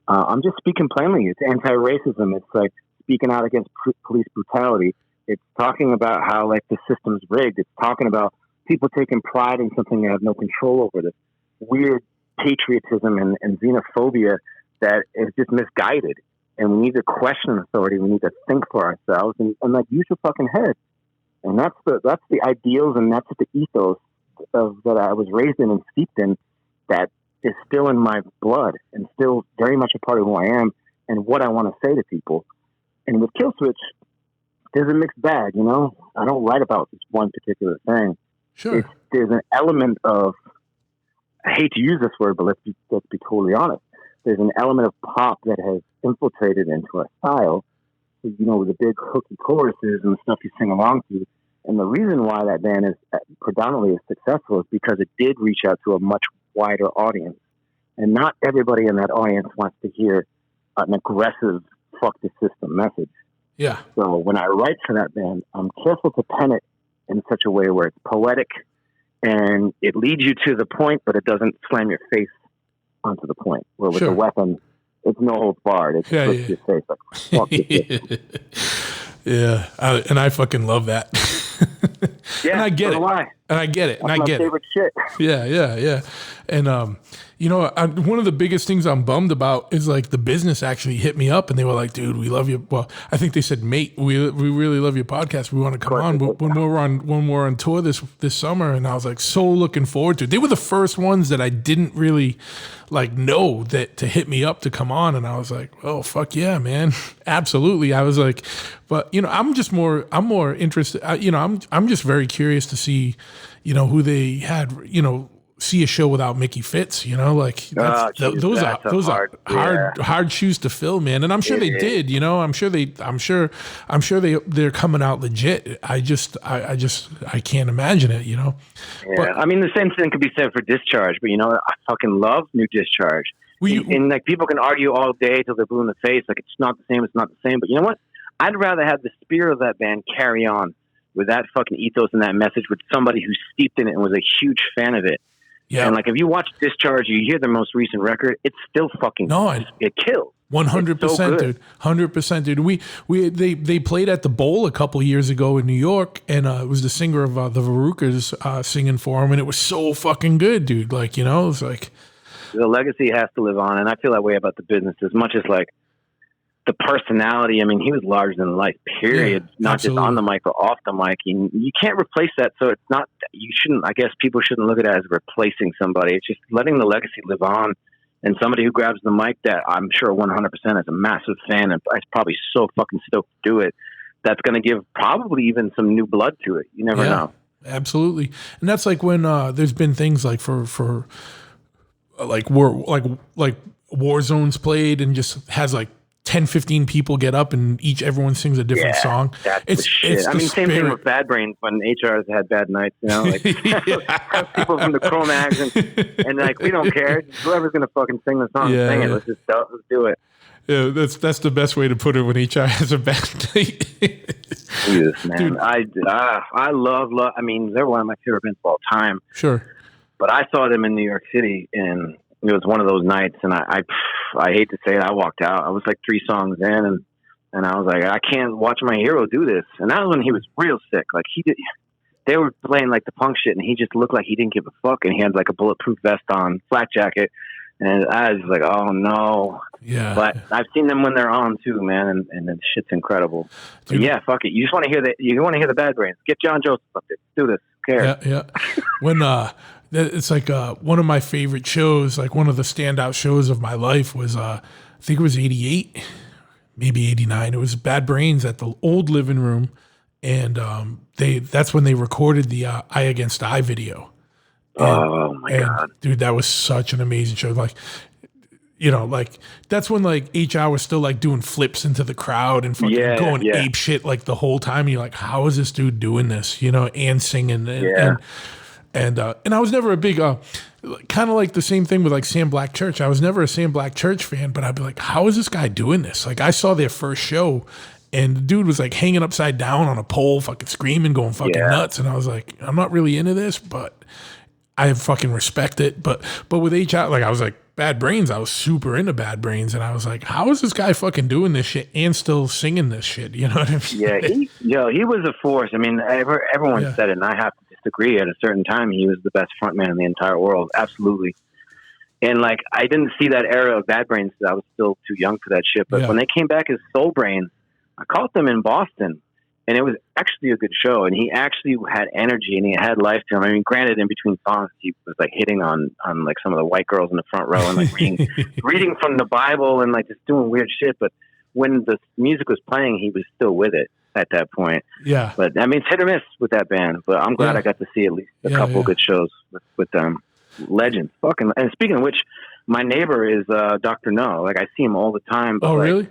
I'm just speaking plainly. It's anti-racism. It's like speaking out against police brutality. It's talking about how, like, the system's rigged. It's talking about people taking pride in something they have no control over, this weird patriotism and xenophobia that is just misguided. And we need to question authority. We need to think for ourselves and like, use your fucking head. And that's the ideals, and that's the ethos that I was raised in and steeped in, that is still in my blood and still very much a part of who I am and what I want to say to people. And with Killswitch, there's a mixed bag, you know? I don't write about just one particular thing. Sure. There's an element of, I hate to use this word, but let's be totally honest. There's an element of pop that has infiltrated into our style, you know, with the big hooky choruses and the stuff you sing along to. And the reason why that band is predominantly successful is because it did reach out to a much wider audience. And not everybody in that audience wants to hear an aggressive fuck the system message. Yeah. So when I write for that band, I'm careful to pen it in such a way where it's poetic and it leads you to the point, but it doesn't slam your face onto the point. Where with the weapon, it's no holds barred. It's just your face like fuck this. Yeah, and I fucking love that. Yeah, and I get it. And I get it. That's and I my get favorite shit. Yeah. And you know, one of the biggest things I'm bummed about is like the business actually hit me up and they were like, "Dude, we love you." Well, I think they said, "Mate, we really love your podcast. We want to come on when we're on tour this summer." And I was like, so looking forward to it. They were the first ones that I didn't really like know that to hit me up to come on, and I was like, "Oh fuck yeah, man, absolutely." I was like, but you know, I'm more interested. You know, I'm just very curious to see, you know, who they had, you know, see a show without Mickey Fitz, you know, like those are hard shoes to fill, man. And I'm sure they did, you know, I'm sure they're coming out legit. I can't imagine it, you know. Yeah, but, I mean, the same thing could be said for Discharge, but you know, I fucking love New Discharge. And like people can argue all day till they're blue in the face, like it's not the same. But you know what? I'd rather have the spirit of that band carry on with that fucking ethos and that message with somebody who's steeped in it and was a huge fan of it. Yeah. And like if you watch Discharge, you hear their most recent record, it's still fucking it kills. 100%, dude. 100%, dude. They played at the Bowl a couple years ago in New York, and it was the singer of the Verucas singing for him, and it was so fucking good, dude. Like, you know, it's like the legacy has to live on, and I feel that way about the business as much as like the personality. I mean, he was larger than life, period. Not absolutely. Just on the mic or off the mic. You can't replace that. So it's not, I guess people shouldn't look at it as replacing somebody. It's just letting the legacy live on. And somebody who grabs the mic that I'm sure 100% is a massive fan and is probably so fucking stoked to do it, that's going to give probably even some new blood to it. You never know. Absolutely. And that's like when there's been things like for like war zones played and just has like 10, 15 people get up and everyone sings a different song. It's shit. I mean, same thing with Bad Brains when HR's had bad nights, you know, like people from the Cro-Mags and like, we don't care. Whoever's going to fucking sing the song, sing it. Let's do it. Yeah, that's the best way to put it when HR has a bad night. Jesus, man. Dude. I love, I mean, they're one of my favorite bands of all time. Sure. But I saw them in New York City and it was one of those nights, and I hate to say it, I walked out. I was like 3 songs in, and I was like, I can't watch my hero do this. And that was when he was real sick. Like they were playing like the punk shit, and he just looked like he didn't give a fuck. And he had like a bulletproof vest on, flat jacket, and I was like, oh no. Yeah. But I've seen them when they're on too, man, and the shit's incredible. But yeah, fuck it. You just want to hear the Bad Brains. Get John Joseph up there. Do this. Who cares? Yeah. When it's like one of my favorite shows, like one of the standout shows of my life was, I think it was 88, maybe 89. It was Bad Brains at the old living room. And that's when they recorded the Eye Against Eye video. Oh my God. Dude, that was such an amazing show. Like, you know, like that's when like HR was still like doing flips into the crowd and fucking going ape shit like the whole time. You're like, how is this dude doing this? You know, and singing and I was never a big, kind of like the same thing with like Sam Black Church. I was never a Sam Black Church fan, but I'd be like, how is this guy doing this? Like I saw their first show and the dude was like hanging upside down on a pole, fucking screaming, going fucking nuts. And I was like, I'm not really into this, but I fucking respect it. But with HR, like I was like, Bad Brains, I was super into Bad Brains. And I was like, how is this guy fucking doing this shit and still singing this shit? You know what I mean? Yeah, he was a force. I mean, everyone said it, and I have to disagree. At a certain time, he was the best frontman in the entire world. Absolutely. And like, I didn't see that era of Bad Brains because I was still too young for that shit. But when they came back as Soul Brains, I caught them in Boston. And it was actually a good show, and he actually had energy and he had life to him. I mean, granted, in between songs, he was like hitting on like some of the white girls in the front row and like reading from the Bible and like just doing weird shit. But when the music was playing, he was still with it at that point. Yeah. But I mean, it's hit or miss with that band. But I'm glad I got to see at least a couple good shows with them. Legends, fucking. And speaking of which, my neighbor is Dr. No. Like I see him all the time. But really?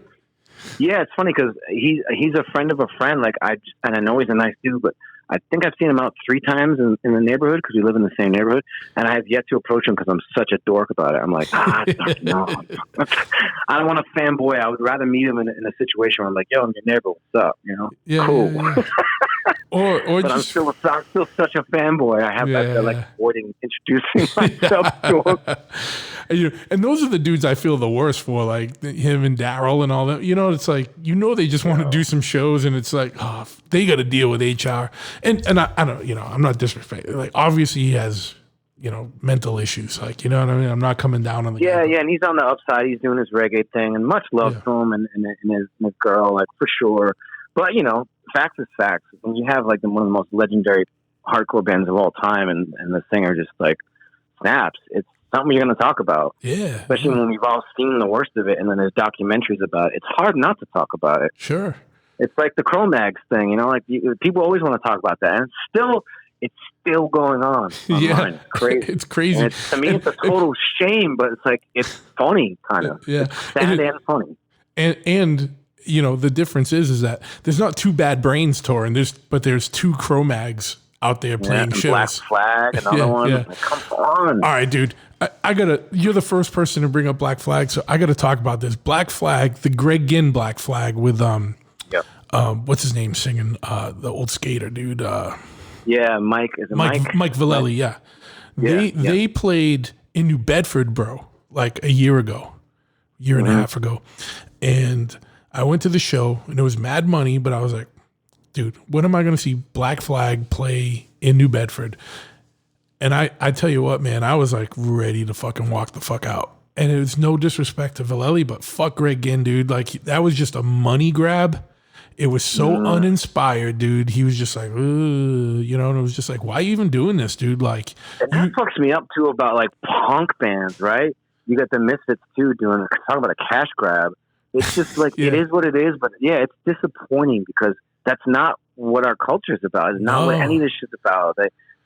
Yeah, it's funny because he's a friend of a friend. Like I know he's a nice dude, but I think I've seen him out 3 times in the neighborhood because we live in the same neighborhood, and I have yet to approach him because I'm such a dork about it. I'm like, no, I don't want to fanboy. I would rather meet him in a situation where I'm like, yo, I'm your neighbor. What's up? You know, cool. Yeah. Or but just, I'm still such a fanboy. I feel like avoiding introducing myself to him. And those are the dudes I feel the worst for, like him and Daryl and all that. You know, it's like, they just want to do some shows, and it's like, oh, they got to deal with HR. And I don't, I'm not disrespecting. Like, obviously he has, mental issues. Like, you know what I mean? I'm not coming down on the guy. Yeah, and he's on the upside. He's doing his reggae thing, and much love to him and his girl, like, for sure. But, facts is facts. When you have, like, one of the most legendary hardcore bands of all time, and the singer just, like, snaps, it's something you're going to talk about. Yeah. Especially when we've all seen the worst of it, and then there's documentaries about it. It's hard not to talk about it. Sure. It's like the Cro-Mags thing, like, people always want to talk about that. And it's still going on. Yeah. It's crazy. It's crazy. And to me, it's a total shame, but it's like, it's funny, kind of. Yeah. It's sad and funny. And the difference is that there's not 2 Bad Brains touring, but there's 2 Cro-Mags out there playing shows. Black Flag, another one. Yeah. Like, come on. All right, dude. You're the first person to bring up Black Flag, so I gotta talk about this. Black Flag, the Greg Ginn Black Flag with what's his name singing? The old skater dude. Mike. Is it Mike? Mike Vallely, yeah. They played in New Bedford, bro, like a year and a half ago. And I went to the show, and it was mad money, but I was like, dude, when am I going to see Black Flag play in New Bedford? And I tell you what, man, I was like ready to fucking walk the fuck out. And it was no disrespect to Vallely, but fuck Greg Ginn, dude. Like, that was just a money grab. It was so uninspired, dude. He was just like, and it was just like, why are you even doing this, dude? Like, and that fucks me up too about like punk bands, right? You got the Misfits too talking about a cash grab. It's just like, it is what it is, but it's disappointing because that's not what our culture is about. It's not what any of this shit's about.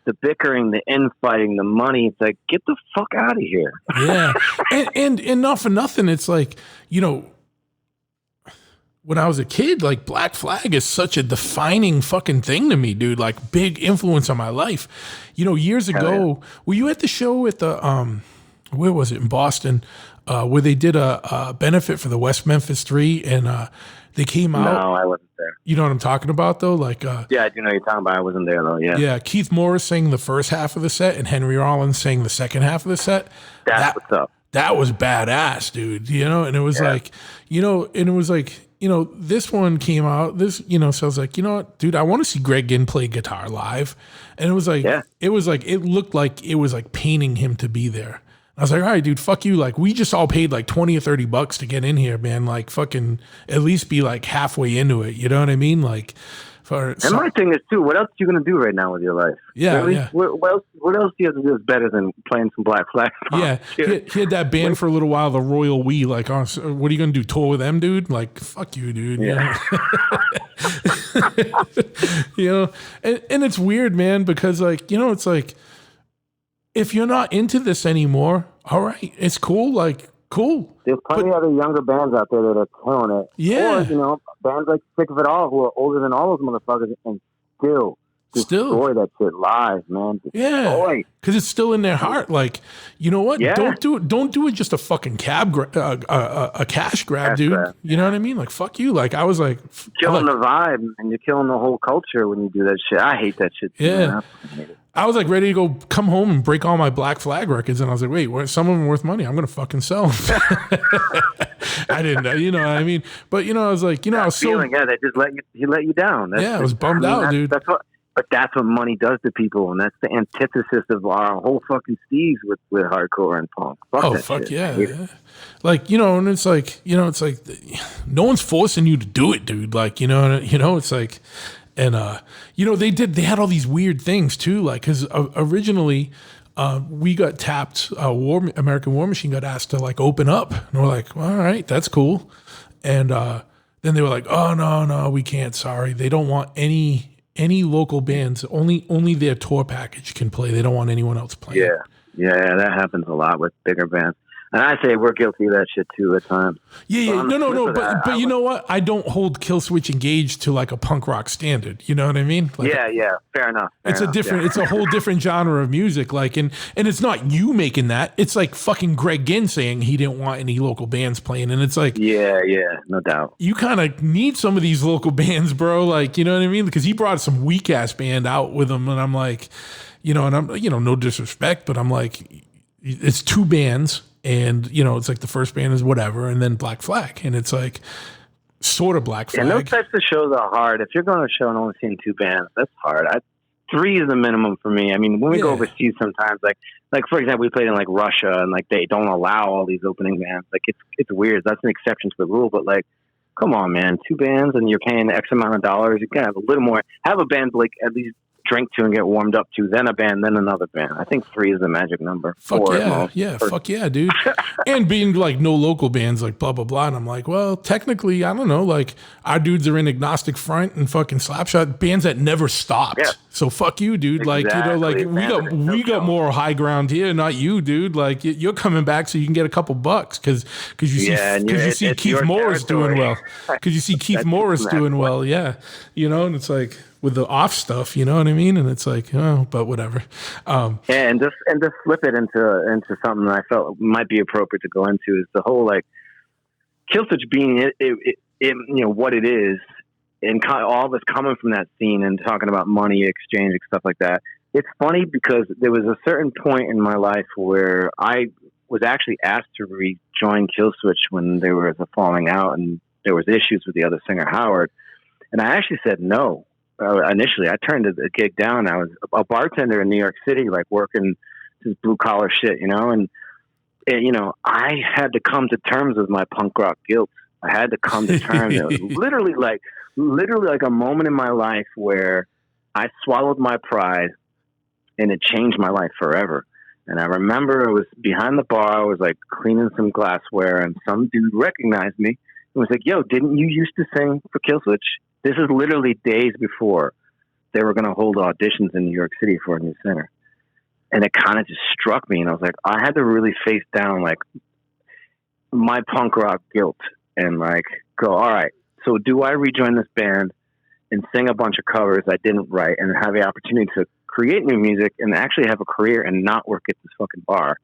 The bickering, the infighting, the money. It's like, get the fuck out of here. Yeah. and not for nothing. It's like, when I was a kid, like, Black Flag is such a defining fucking thing to me, dude. Like, big influence on my life. Years ago, were you at the show at the, where was it, in Boston, where they did a benefit for the West Memphis 3, and they came out. No, I wasn't there. You know what I'm talking about, though? Like, yeah, I do know what you're talking about. I wasn't there, though, yeah. Yeah, Keith Morris sang the first half of the set, and Henry Rollins sang the second half of the set. That's what's up. That was badass, dude, and it was like, and it was like, this one came out, so I was like, you know what, dude, I want to see Greg Ginn play guitar live. And it was like, it looked like it was like painting him to be there. I was like, all right, dude, fuck you. Like, we just all paid like $20 or $30 to get in here, man. Like, fucking at least be like halfway into it. You know what I mean? Like, my thing is too, what else are you going to do right now with your life? Yeah, really? yeah. What else do you have to do that's better than playing some Black Flag? Yeah, he had that band for a little while, the Royal We. Like, oh, so what are you going to do, tour with them, dude? Like, fuck you, dude. Yeah. And it's weird, man, because, like, it's like, if you're not into this anymore, all right, it's cool, like, cool. There's plenty of other younger bands out there that are killing it. Yeah. Or, bands like Sick of It All who are older than all those motherfuckers and still destroy that shit live, man. Yeah. Because it's still in their heart. Like, you know what? Yeah. Don't do it just a fucking a cash grab, dude. Grab. You know what I mean? Like, fuck you. Like, I was like... Killing the vibe, and you're killing the whole culture when you do that shit. I hate that shit. Yeah. I was like ready to go come home and break all my Black Flag records, and I was like, wait, some of them are worth money. I'm gonna fucking sell them. I didn't know, you know what I mean? But I was like, I was feeling, they just he let you down. I was bummed out, dude. That's what money does to people, and that's the antithesis of our whole fucking steez with hardcore and punk. Fuck yeah. Like, and it's like, it's like no one's forcing you to do it, dude. Like, it's like. And, they had all these weird things too. Like, cause originally, we got tapped, American War Machine got asked to like open up, and we're like, well, all right, that's cool. And, then they were like, oh no, we can't. Sorry. They don't want any local bands, only their tour package can play. They don't want anyone else playing. Yeah. That happens a lot with bigger bands. And I say we're guilty of that shit too at times. Yeah, no. But you know what? I don't hold Killswitch Engage to like a punk rock standard. You know what I mean? Like, yeah. Fair enough. It's a whole different genre of music. Like, and it's not you making that. It's like fucking Greg Ginn saying he didn't want any local bands playing. And it's like, yeah, no doubt. You kind of need some of these local bands, bro. Like, you know what I mean? Because he brought some weak ass band out with him, and I'm like, and I'm, no disrespect, but I'm like, it's two bands. And, it's like the first band is whatever, and then Black Flag. And it's like sort of Black Flag. And those types of shows are hard. If you're going to a show and only seeing two bands, that's hard. 3 is the minimum for me. I mean, when we go overseas sometimes, like for example, we played in like Russia, and like they don't allow all these opening bands. Like it's weird. That's an exception to the rule. But like, come on, man, 2 bands and you're paying X amount of dollars. You gotta have a little more. Have a band like at least drink to and get warmed up to, then a band, then another band. I think 3 is the magic number. Fuck yeah, dude. And being like no local bands, like blah blah blah. And I'm like, well, technically, I don't know. Like our dudes are in Agnostic Front and fucking Slapshot, bands that never stopped. Yeah. So fuck you, dude. Exactly. Like we got more high ground here, not you, dude. Like you're coming back so you can get a couple bucks because you see Keith Morris doing well. Because you see Keith Morris doing well, yeah. And it's like, with the off stuff, you know what I mean? And it's like, oh, but whatever. And just flip it into something that I felt might be appropriate to go into is the whole like Killswitch being what it is, and all of us coming from that scene and talking about money exchange and stuff like that. It's funny because there was a certain point in my life where I was actually asked to rejoin Killswitch when there was a falling out and there was issues with the other singer Howard, and I actually said no. Initially, I turned the gig down. I was a bartender in New York City, like working this blue collar shit, and I had to come to terms with my punk rock guilt. I had to come to terms. It was literally like a moment in my life where I swallowed my pride, and it changed my life forever. And I remember I was behind the bar. I was like cleaning some glassware, and some dude recognized me and was like, "Yo, didn't you used to sing for Killswitch?" This is literally days before they were going to hold auditions in New York City for a new center. And it kind of just struck me. And I was like, I had to really face down like my punk rock guilt and like go, all right, so do I rejoin this band and sing a bunch of covers I didn't write and have the opportunity to create new music and actually have a career and not work at this fucking bar?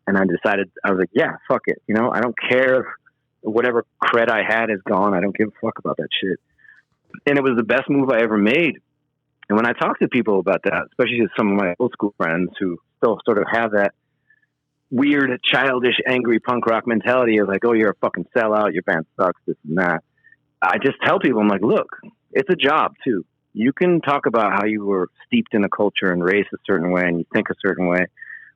And I decided, I was like, yeah, fuck it. I don't care if whatever cred I had is gone. I don't give a fuck about that shit. And it was the best move I ever made. And when I talk to people about that, especially to some of my old school friends who still sort of have that weird, childish, angry punk rock mentality of like, oh, you're a fucking sellout, your band sucks, this and that. I just tell people, I'm like, look, it's a job too. You can talk about how you were steeped in a culture and raised a certain way and you think a certain way.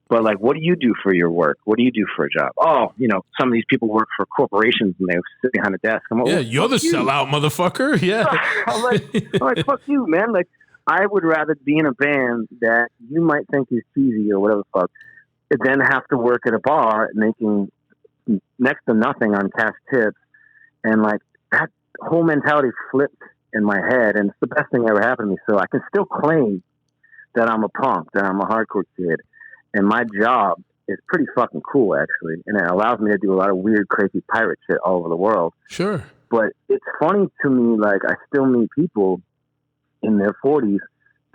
But like, what do you do for your work? What do you do for a job? Oh, some of these people work for corporations and they sit behind a desk. I'm like, you're the sellout, motherfucker. Yeah. I'm like, fuck you, man. Like, I would rather be in a band that you might think is cheesy or whatever the fuck, than have to work at a bar making next to nothing on cash tips. And like that whole mentality flipped in my head, and it's the best thing that ever happened to me. So I can still claim that I'm a punk, that I'm a hardcore kid. And my job is pretty fucking cool, actually. And it allows me to do a lot of weird, crazy pirate shit all over the world. Sure. But it's funny to me, like, I still meet people in their 40s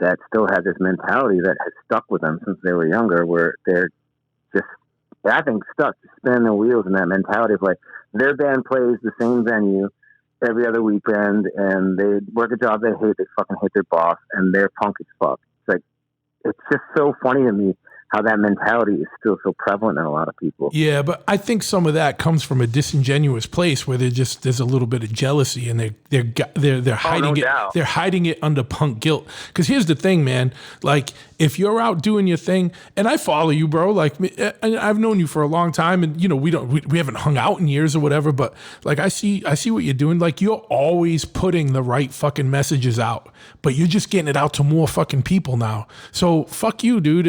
that still have this mentality that has stuck with them since they were younger, where they're just, I think, stuck to spinning their wheels in that mentality of, like, their band plays the same venue every other weekend, and they work a job they hate, they fucking hate their boss, and they're punk as fuck. It's like, it's just so funny to me how that mentality is still so prevalent in a lot of people. Yeah, but I think some of that comes from a disingenuous place where there's a little bit of jealousy and they're hiding it. They're hiding it under punk guilt. Because here's the thing, man. Like, if you're out doing your thing, and I follow you, bro. Like, I've known you for a long time, and we haven't hung out in years or whatever. But like, I see what you're doing. Like, you're always putting the right fucking messages out, but you're just getting it out to more fucking people now. So fuck you, dude.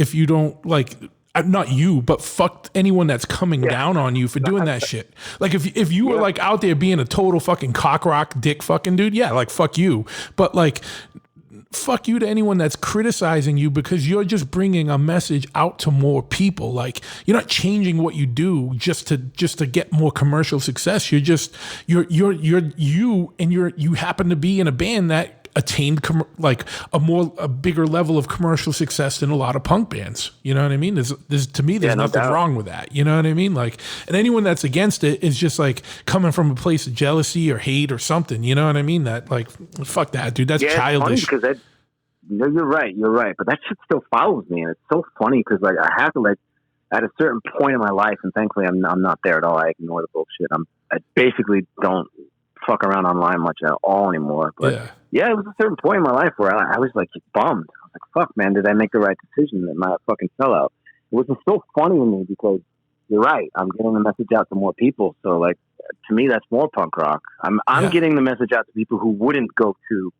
If you don't like, not you, but fuck anyone that's coming down on you for doing that shit. Like if you were like out there being a total fucking cock rock dick fucking dude, yeah, like fuck you. But like, fuck you to anyone that's criticizing you, because you're just bringing a message out to more people. Like, you're not changing what you do just to get more commercial success. You happen to be in a band that attained a bigger level of commercial success than a lot of punk bands. You know what I mean? There's to me, there's nothing wrong with that. You know what I mean? Like, and anyone that's against it is just like coming from a place of jealousy or hate or something. You know what I mean? That, like, fuck that, dude. That's childish. It's funny because no, you're right. But that shit still follows me, and it's so funny because, like, I have to, like, at a certain point in my life, and thankfully I'm not there at all. I ignore the bullshit. I basically don't fuck around online much at all anymore. But yeah, it was a certain point in my life where I was like bummed. I was like, fuck, man, did I make the right decision? Am I a fucking sellout? It was so funny to me because you're right. I'm getting the message out to more people. So, like, to me, that's more punk rock. I'm getting the message out to people who wouldn't go to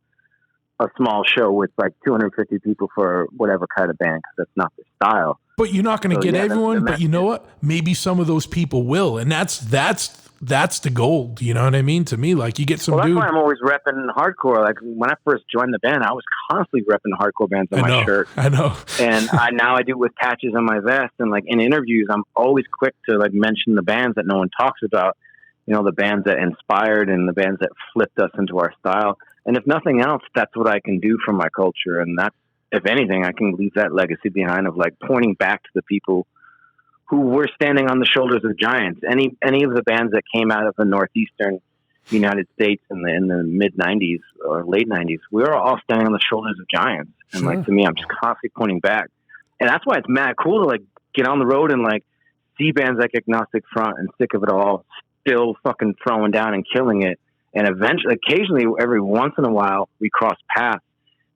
a small show with like 250 people for whatever kind of band, because that's not their style. But you're not going to get everyone. But you know what? Maybe some of those people will, and that's the gold. You know what I mean? To me, like, you get some. Well, that's why I'm always repping hardcore. Like, when I first joined the band, I was constantly repping hardcore bands on my shirt. I know. And now I do with patches on my vest, and like in interviews, I'm always quick to like mention the bands that no one talks about. You know, the bands that inspired and the bands that flipped us into our style. And if nothing else, that's what I can do for my culture. And that's, if anything, I can leave that legacy behind of like pointing back to the people who were standing on the shoulders of giants. Any of the bands that came out of the northeastern United States in the mid 90s or late 90s, we were all standing on the shoulders of giants. And like, to me, I'm just constantly pointing back. And that's why it's mad cool to like get on the road and like see bands like Agnostic Front and Sick of It All still fucking throwing down and killing it. And eventually, occasionally, every once in a while, we cross paths,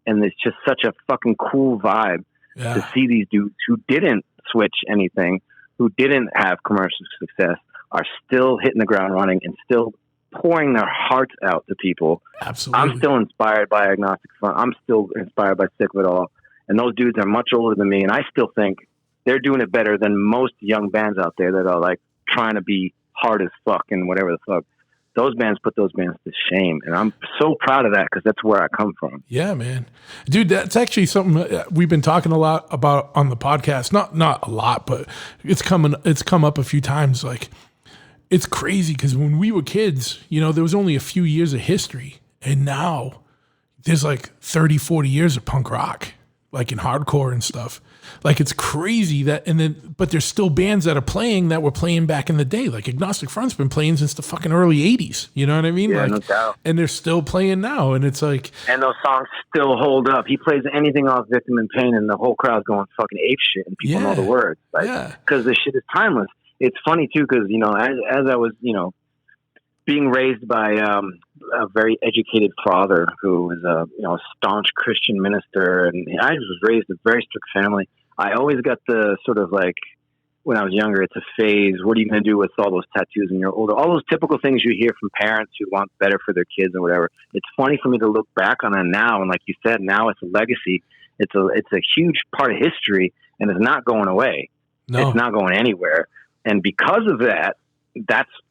and it's just such a fucking cool vibe to see these dudes who didn't switch anything, who didn't have commercial success, are still hitting the ground running and still pouring their hearts out to people. Absolutely. I'm still inspired by Agnostic Front. I'm still inspired by Sick of It All. And those dudes are much older than me, and I still think they're doing it better than most young bands out there that are like trying to be hard as fuck and whatever the fuck. Those bands put those bands to shame, and I'm so proud of that because that's where I come from. Yeah, man, dude, that's actually something we've been talking a lot about on the podcast. Not a lot, but it's come up a few times. Like, it's crazy because when we were kids, you know, there was only a few years of history, and now there's like 30, 40 years of punk rock, like in hardcore and stuff. Like, it's crazy that, but there's still bands that are playing that were playing back in the day. Like Agnostic Front's been playing since the fucking early 80s. You know what I mean? Yeah, like, no doubt. And they're still playing now. And it's like, and those songs still hold up. He plays anything off Victim in Pain and the whole crowd's going fucking ape shit and people know the words. Like, because the shit is timeless. It's funny too, because, you know, as I was, you know, being raised by a very educated father who was a staunch Christian minister, and I was raised in a very strict family. I always got the sort of like, when I was younger, it's a phase. What are you going to do with all those tattoos when you're older? All those typical things you hear from parents who want better for their kids or whatever. It's funny for me to look back on it now, and like you said, now it's a legacy. It's a huge part of history, and it's not going away. No. It's not going anywhere. And because of that,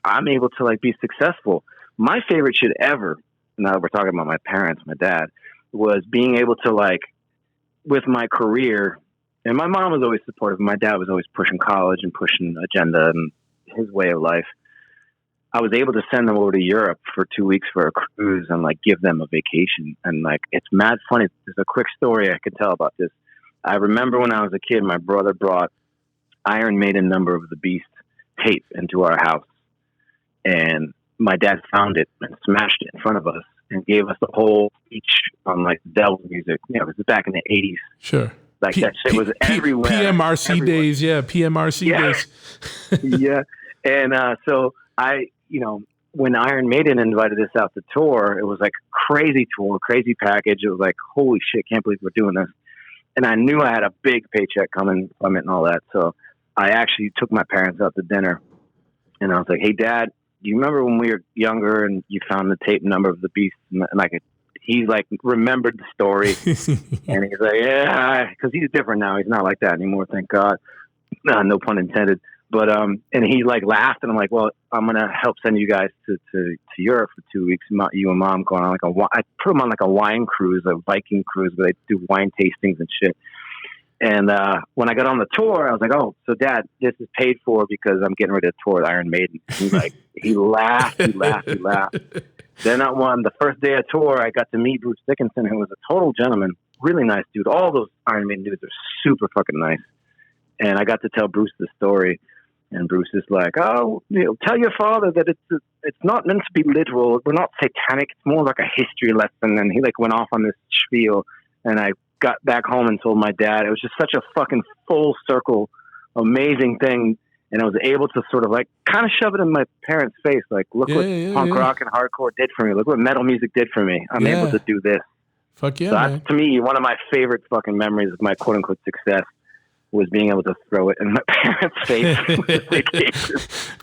I'm able to like be successful. My favorite shit ever, now that we're talking about my parents, my dad, was being able to like, with my career, and my mom was always supportive. My dad was always pushing college and pushing agenda and his way of life. I was able to send them over to Europe for 2 weeks for a cruise and like give them a vacation. And like, it's mad funny. There's a quick story I could tell about this. I remember when I was a kid, my brother brought Iron Maiden Number of the Beast tape into our house, and my dad found it and smashed it in front of us and gave us the whole speech on like Devil's music. You know, it was back in the 80s. Sure. Like that shit was everywhere. PMRC everywhere. Days. Yeah. PMRC days. Yeah. And so I, you know, when Iron Maiden invited us out to tour, it was like crazy tour, crazy package. It was like, holy shit, can't believe we're doing this. And I knew I had a big paycheck coming from it and all that. So I actually took my parents out to dinner, and I was like, hey, Dad, do you remember when we were younger and you found the tape Number of the Beast? And like, he like remembered the story, and he's like, yeah, because he's different now. He's not like that anymore, thank God. No pun intended. But and he like laughed, and I'm like, well, I'm gonna help send you guys to Europe for 2 weeks. You and Mom going on I put them on like a wine cruise, a Viking cruise, where they do wine tastings and shit. And when I got on the tour, I was like, oh, so Dad, this is paid for because I'm getting ready to tour with Iron Maiden. He's like, he laughed. Then on the first day of tour, I got to meet Bruce Dickinson, who was a total gentleman, really nice dude. All those Iron Maiden dudes are super fucking nice. And I got to tell Bruce the story, and Bruce is like, oh, tell your father that it's not meant to be literal. We're not satanic. It's more like a history lesson. And he like went off on this spiel, and I got back home and told my dad. It was just such a fucking full circle, amazing thing. And I was able to sort of like kind of shove it in my parents' face. Like, look what punk rock and hardcore did for me. Look what metal music did for me. I'm able to do this. Fuck yeah, so man. That's, to me, one of my favorite fucking memories of my quote unquote success was being able to throw it in my parents' face.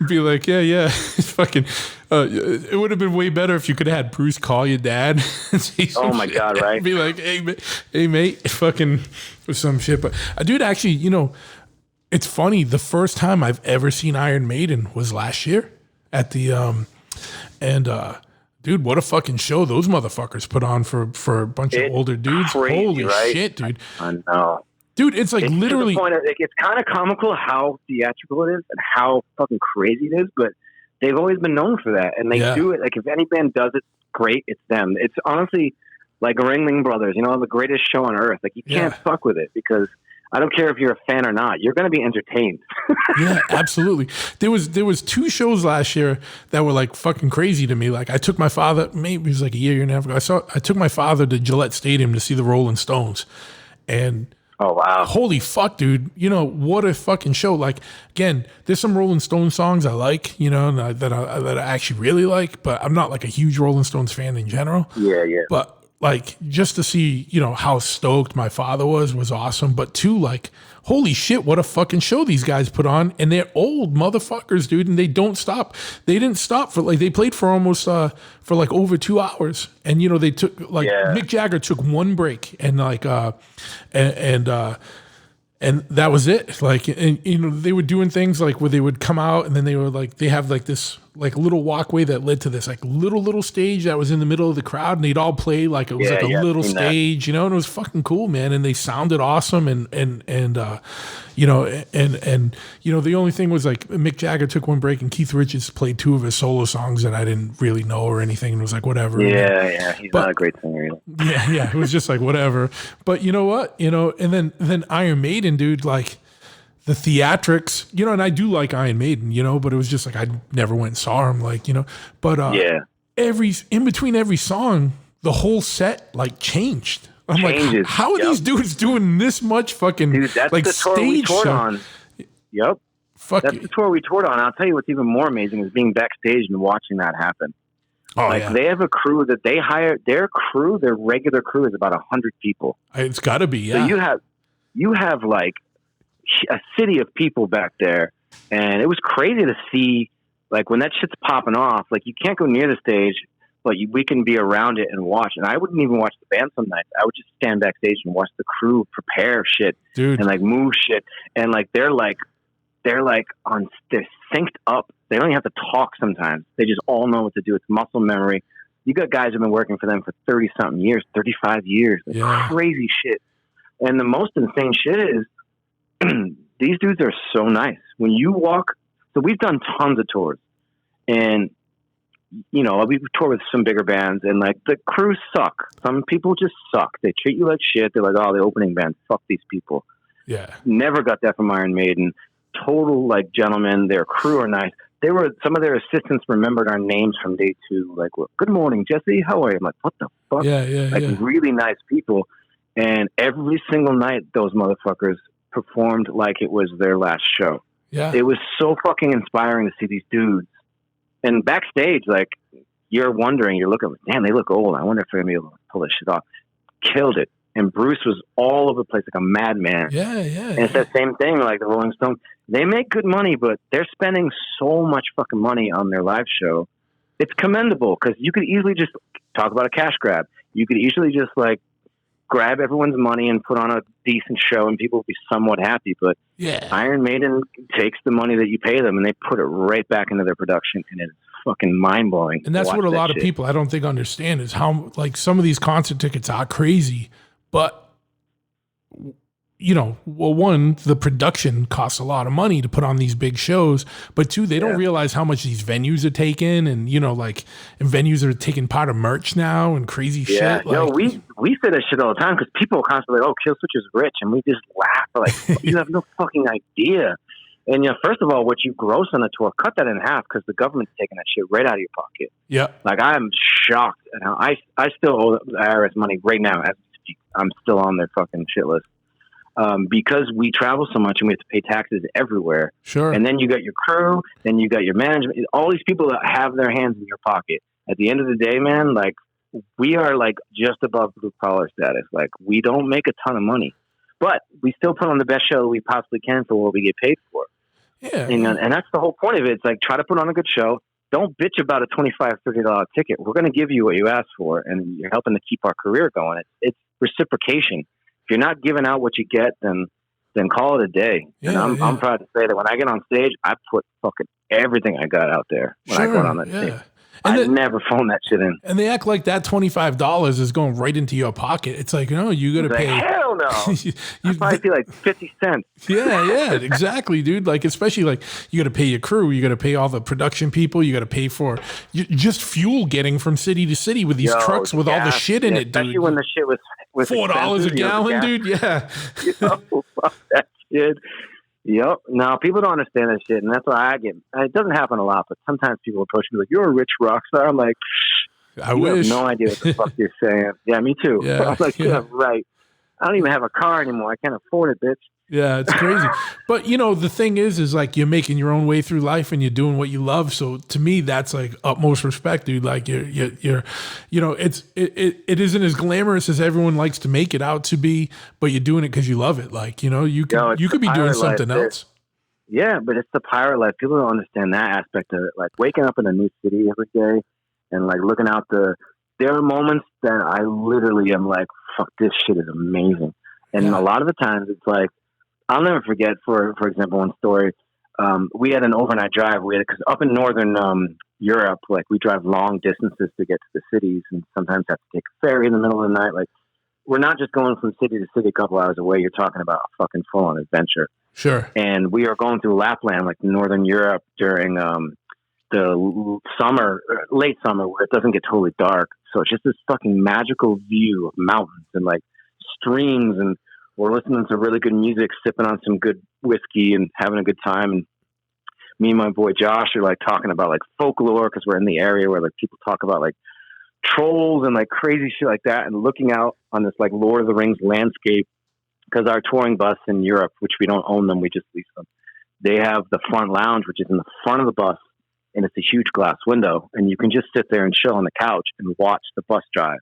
Be like, yeah, it's fucking. It would have been way better if you could have had Bruce call your dad. And say oh my shit. God, right? Be like, hey mate, fucking or some shit. But dude, actually, it's funny. The first time I've ever seen Iron Maiden was last year at the dude, what a fucking show those motherfuckers put on for a bunch of older dudes. Crazy, Holy right? shit, dude. I know. Dude, it's like literally. To the point of, like, it's kind of comical how theatrical it is and how fucking crazy it is, but they've always been known for that, and they do it. Like, if any band does it, great. It's them. It's honestly like Ringling Brothers. The greatest show on earth. Like, you can't fuck with it because I don't care if you're a fan or not. You're going to be entertained. Yeah, absolutely. There was 2 shows last year that were like fucking crazy to me. Like, I took my father. Maybe it was like a year and a half ago. I took my father to Gillette Stadium to see the Rolling Stones, and. Oh, wow. Holy fuck, dude. What a fucking show. Like, again, there's some Rolling Stones songs I like, that I actually really like, but I'm not like a huge Rolling Stones fan in general. Yeah. But like, just to see, how stoked my father was awesome. But 2, like, holy shit, what a fucking show these guys put on. And they're old motherfuckers, dude, and they don't stop. They didn't stop they played for almost, for like over 2 hours. And, they took, like, Mick Jagger took 1 break and like, and that was it. Like, and they were doing things like where they would come out and then they were like, they have like this like little walkway that led to this like little stage that was in the middle of the crowd, and they'd all play like it was like a little stage, and it was fucking cool, man. And they sounded awesome, and the only thing was like Mick Jagger took 1 break and Keith Richards played 2 of his solo songs that I didn't really know or anything, and it was like whatever. Yeah, he's not a great singer either. Yeah, it was just like whatever. But you know what? And then Iron Maiden, dude, like the theatrics, and I do like Iron Maiden, but it was just like I never went and saw him, like, but in between every song, the whole set like changed. I'm like, how are these dudes doing this much fucking that's like the tour stage we toured show? On. Yep. That's the tour we toured on. I'll tell you what's even more amazing is being backstage and watching that happen. They have a crew that they hire. Their regular crew is about 100 people. It's got to be, yeah. So you have like a city of people back there, and it was crazy to see, like, when that shit's popping off, like, you can't go near the stage, but we can be around it and watch. And I wouldn't even watch the band some nights. I would just stand backstage and watch the crew prepare shit, dude, and like move shit. And like they're synced up. They don't even have to talk sometimes. They just all know what to do. It's muscle memory. You got guys who've been working for them for 30 something years, 35 years, like crazy shit. And the most insane shit is these dudes are so nice. When you walk, so we've done tons of tours, and we tour with some bigger bands, and like the crews suck. Some people just suck. They treat you like shit. They're like, oh, the opening band, fuck these people. Yeah. Never got that from Iron Maiden. Total like gentlemen. Their crew are nice. Some of their assistants remembered our names from day 2. Like, well, good morning, Jesse. How are you? I'm like, what the fuck? Really nice people. And every single night, those motherfuckers performed like it was their last show. Yeah. It was so fucking inspiring to see these dudes. And backstage, like, you're looking, damn, they look old. I wonder if they're going to be able to pull this shit off. Killed it. And Bruce was all over the place like a madman. Yeah. And it's that same thing, like the Rolling Stones. They make good money, but they're spending so much fucking money on their live show. It's commendable because you could easily just talk about a cash grab. You could easily just, like, grab everyone's money and put on decent show and people will be somewhat happy. But Yeah. Iron Maiden takes the money that you pay them and they put it right back into their production, and it's fucking mind blowing. And that's what a lot of people I don't think understand is how like some of these concert tickets are crazy, but you know, well, one, the production costs a lot of money to put on these big shows, but two, they don't realize how much these venues are taking, and you know, like, and venues are taking part of merch now and crazy shit. Like, no, we say that shit all the time because people are constantly like, "Oh, Killswitch is rich," and we just laugh like, "You have no fucking idea." And you know, first of all, what you gross on a tour, cut that in half because the government's taking that shit right out of your pocket. Yeah, like I'm shocked at how I still owe the IRS money right now as we speak. I'm still on their fucking shit list. Because we travel so much and we have to pay taxes everywhere. Sure. And then you got your crew, then you got your management, all these people that have their hands in your pocket. At the end of the day, man, like we are like just above blue collar status. Like we don't make a ton of money, but we still put on the best show that we possibly can for what we get paid for. Yeah. And that's the whole point of it. It's like, try to put on a good show. Don't bitch about a $25, $30 ticket. We're going to give you what you asked for, and you're helping to keep our career going. It's reciprocation. If you're not giving out what you get, then call it a day. Yeah, and I'm proud to say that when I get on stage, I put fucking everything I got out there when I go on that stage. I never phone that shit in. And they act like that $25 is going right into your pocket. It's like, no, you got to pay. Hell no. I probably feel like 50 cents. Yeah, exactly, dude. Like, especially like you got to pay your crew. You got to pay all the production people. You got to pay for just fuel getting from city to city with these trucks with all the shit in it, dude. Especially when the shit was $4 a gallon, dude. Yeah. Fuck that shit. Yep. No, people don't understand that shit, and that's why I get. It doesn't happen a lot, but sometimes people approach me like, "You're a rich rock star." I'm like, I wish. Have no idea what the fuck you're saying. Yeah, me too. Yeah, I'm like, yeah, right. I don't even have a car anymore. I can't afford it, bitch. Yeah, it's crazy. But you know, the thing is like you're making your own way through life and you're doing what you love. So to me, that's like utmost respect, dude. Like you're you know, it isn't as glamorous as everyone likes to make it out to be, but you're doing it because you love it. Like, you know, you could be doing something else. Yeah, but it's the pirate life. People don't understand that aspect of it. Like waking up in a new city every day and like looking out there are moments that I literally am like, fuck, this shit is amazing. And a lot of the times it's like, I'll never forget, for example, one story. We had an overnight drive. Because up in northern Europe, like we drive long distances to get to the cities, and sometimes have to take a ferry in the middle of the night. Like we're not just going from city to city a couple hours away. You're talking about a fucking full-on adventure. Sure. And we are going through Lapland, like northern Europe, during the summer, late summer, where it doesn't get totally dark. So it's just this fucking magical view of mountains and like streams, and we're listening to really good music, sipping on some good whiskey and having a good time. And me and my boy Josh are like talking about like folklore because we're in the area where like people talk about like trolls and like crazy shit like that, and looking out on this like Lord of the Rings landscape because our touring bus in Europe, which we don't own them, we just lease them. They have the front lounge, which is in the front of the bus, and it's a huge glass window, and you can just sit there and chill on the couch and watch the bus drive.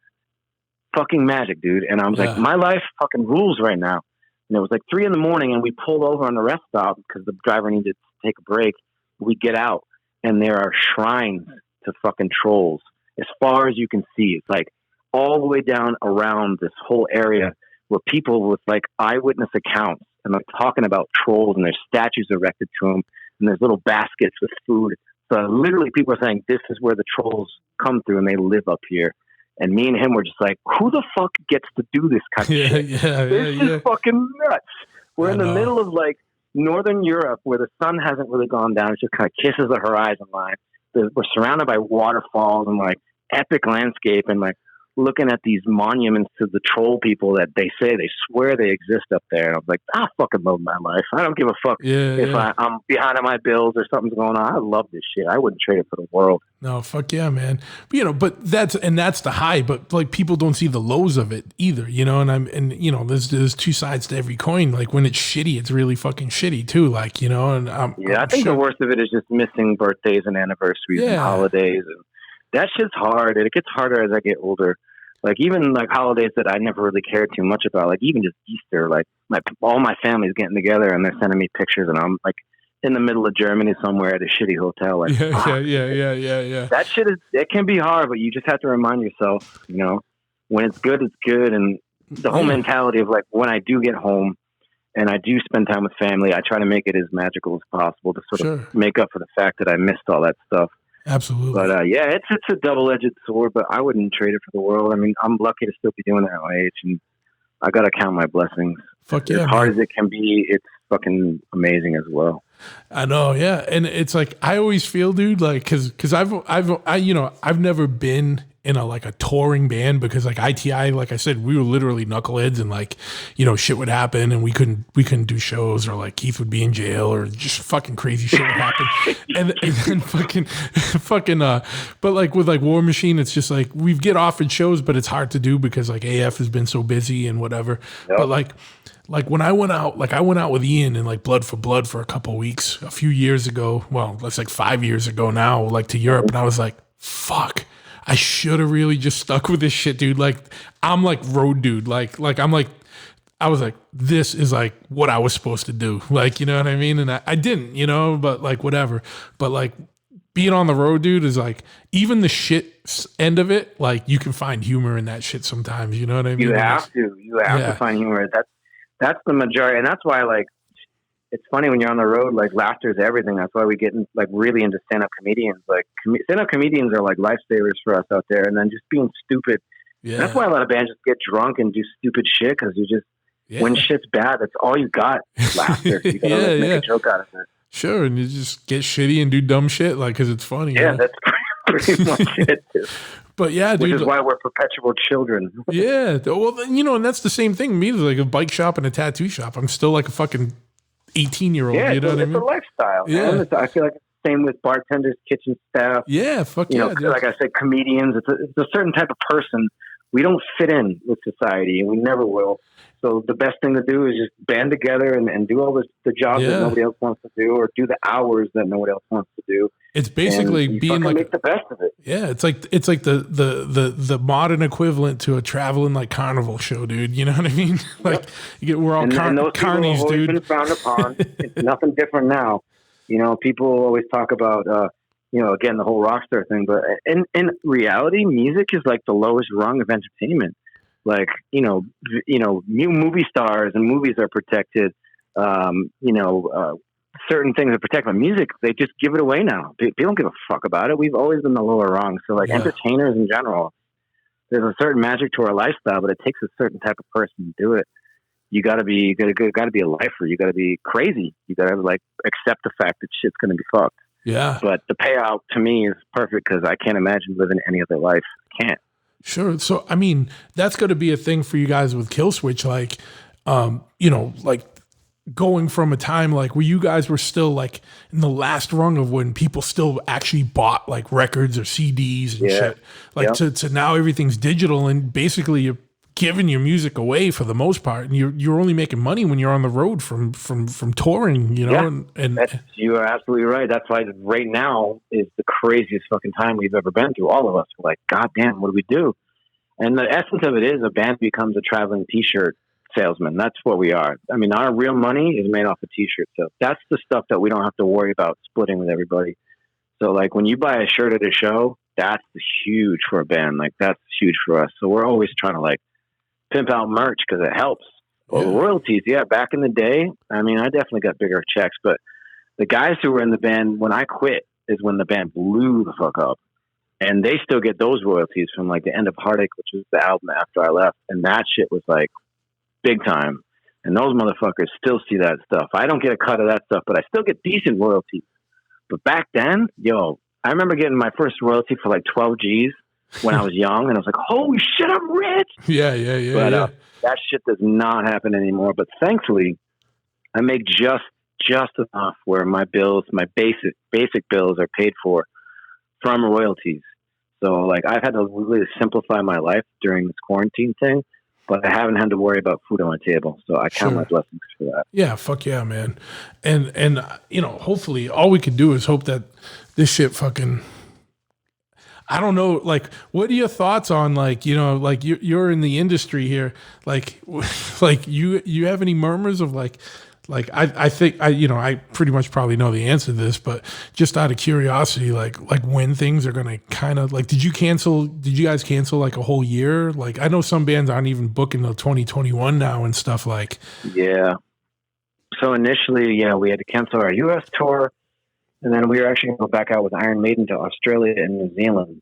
Fucking magic, dude. And I was like, my life fucking rules right now. And it was like 3 a.m, and we pulled over on the rest stop because the driver needed to take a break. We get out, and there are shrines to fucking trolls as far as you can see. It's like all the way down around this whole area where people with like eyewitness accounts and like talking about trolls, and there's statues erected to them, and there's little baskets with food. So literally people are saying this is where the trolls come through and they live up here. And me and him were just like, who the fuck gets to do this kind of shit? This is fucking nuts. We're in the middle of like northern Europe where the sun hasn't really gone down. It just kind of kisses the horizon line. We're surrounded by waterfalls and like epic landscape, and like looking at these monuments to the troll people that they swear they exist up there. And I was like, I fucking love my life. I don't give a fuck if I'm behind on my bills or something's going on. I love this shit. I wouldn't trade it for the world. No, fuck yeah, man. But, you know, but that's the high, but like people don't see the lows of it either, you know, and you know, there's two sides to every coin. Like when it's shitty, it's really fucking shitty too. Like, you know, and I think the worst of it is just missing birthdays and anniversaries and holidays, and that shit's hard. And it gets harder as I get older. Like even like holidays that I never really cared too much about, like even just Easter, like all my family's getting together and they're sending me pictures, and I'm like in the middle of Germany somewhere at a shitty hotel. Like, yeah. That shit it can be hard, but you just have to remind yourself, you know, when it's good, and the whole mentality of like when I do get home and I do spend time with family, I try to make it as magical as possible to sort of make up for the fact that I missed all that stuff. Absolutely. But yeah, it's a double-edged sword, but I wouldn't trade it for the world. I mean, I'm lucky to still be doing that at my age, and I got to count my blessings. Fuck yeah, as hard as it can be, it's fucking amazing as well. I know, yeah, and it's like I always feel, dude, like because I've never been in a touring band because like ITI, like I said, we were literally knuckleheads and like shit would happen and we couldn't do shows, or like Keith would be in jail or just fucking crazy shit would happen, and then fucking but like with like War Machine, it's just like we get offered shows, but it's hard to do because like AF has been so busy and whatever. Yep. But like when I went out with Ian and like Blood for Blood for a couple of weeks a few years ago. Well, that's like 5 years ago now, like to Europe. And I was like, fuck, I should have really just stuck with this shit, dude. Like I'm like road dude. Like I'm like, I was like, this is like what I was supposed to do. Like, you know what I mean? And I didn't, but like whatever. But like being on the road, dude, is like even the shit end of it. Like you can find humor in that shit sometimes. You know what I mean? You have to find humor. That's the majority, and that's why like it's funny when you're on the road. Like laughter is everything. That's why we get like really into stand-up comedians. Like stand-up comedians are like lifesavers for us out there. And then just being stupid. Yeah. That's why a lot of bands just get drunk and do stupid shit because you just when shit's bad, that's all you got. Laughter. You gotta make a joke out of it. Sure, and you just get shitty and do dumb shit like because it's funny. Yeah, that's pretty much it. Too. But yeah, dude. Which is why we're perpetual children. Yeah. Well, and that's the same thing. Me, like a bike shop and a tattoo shop. I'm still like a fucking 18-year-old. Yeah, you know what I mean? It's a lifestyle. Yeah. Man. I feel like it's the same with bartenders, kitchen staff. Yeah, fuck yeah. Like I said, comedians. It's a certain type of person. We don't fit in with society, and we never will. So the best thing to do is just band together and do all the jobs that nobody else wants to do, or do the hours that nobody else wants to do. It's basically being like make the best of it. Yeah, it's like the modern equivalent to a traveling like carnival show, dude. You know what I mean? Like we're all carnies, dude. Always been frowned upon. It's nothing different now. People always talk about again the whole rock star thing, but in reality, music is like the lowest rung of entertainment. Like new movie stars and movies are protected. Certain things are protected. But music, they just give it away now. People don't give a fuck about it. We've always been the lower rung. So like entertainers in general, there's a certain magic to our lifestyle, but it takes a certain type of person to do it. You got to be a lifer. You got to be crazy. You got to like accept the fact that shit's going to be fucked. Yeah. But the payout to me is perfect because I can't imagine living any other life. I can't. Sure. So, I mean, that's going to be a thing for you guys with Killswitch, like, like going from a time like where you guys were still like in the last rung of when people still actually bought like records or CDs and shit, like to now everything's digital and basically you're giving your music away for the most part, and you're only making money when you're on the road from touring, and you are absolutely right. That's why right now is the craziest fucking time we've ever been through. All of us are like, God damn, what do we do? And the essence of it is a band becomes a traveling t-shirt salesman. That's what we are. I mean, our real money is made off of t-shirt sales. That's the stuff that we don't have to worry about splitting with everybody. So like when you buy a shirt at a show, that's huge for a band. Like that's huge for us. So we're always trying to like pimp out merch because it helps. Well, royalties, back in the day, I mean, I definitely got bigger checks, but the guys who were in the band when I quit is when the band blew the fuck up. And they still get those royalties from like the End of Heartache, which was the album after I left. And that shit was like big time. And those motherfuckers still see that stuff. I don't get a cut of that stuff, but I still get decent royalties. But back then, I remember getting my first royalty for like 12 G's when I was young. And I was like, holy shit, I'm rich. Yeah. But that shit does not happen anymore. But thankfully, I make just enough where my bills, my basic bills are paid for from royalties. So like I've had to really simplify my life during this quarantine thing, but I haven't had to worry about food on my table. So I count my blessings for that. Yeah, fuck yeah, man. And hopefully all we could do is hope that this shit fucking, I don't know, like, what are your thoughts on, like, like you're in the industry here, like you have any murmurs of like Like I think I pretty much probably know the answer to this, but just out of curiosity, like when things are gonna kind of like, did you guys cancel like a whole year? Like I know some bands aren't even booking till 2021 now and stuff like. Yeah. So initially, we had to cancel our U.S. tour, and then we were actually going to go back out with Iron Maiden to Australia and New Zealand.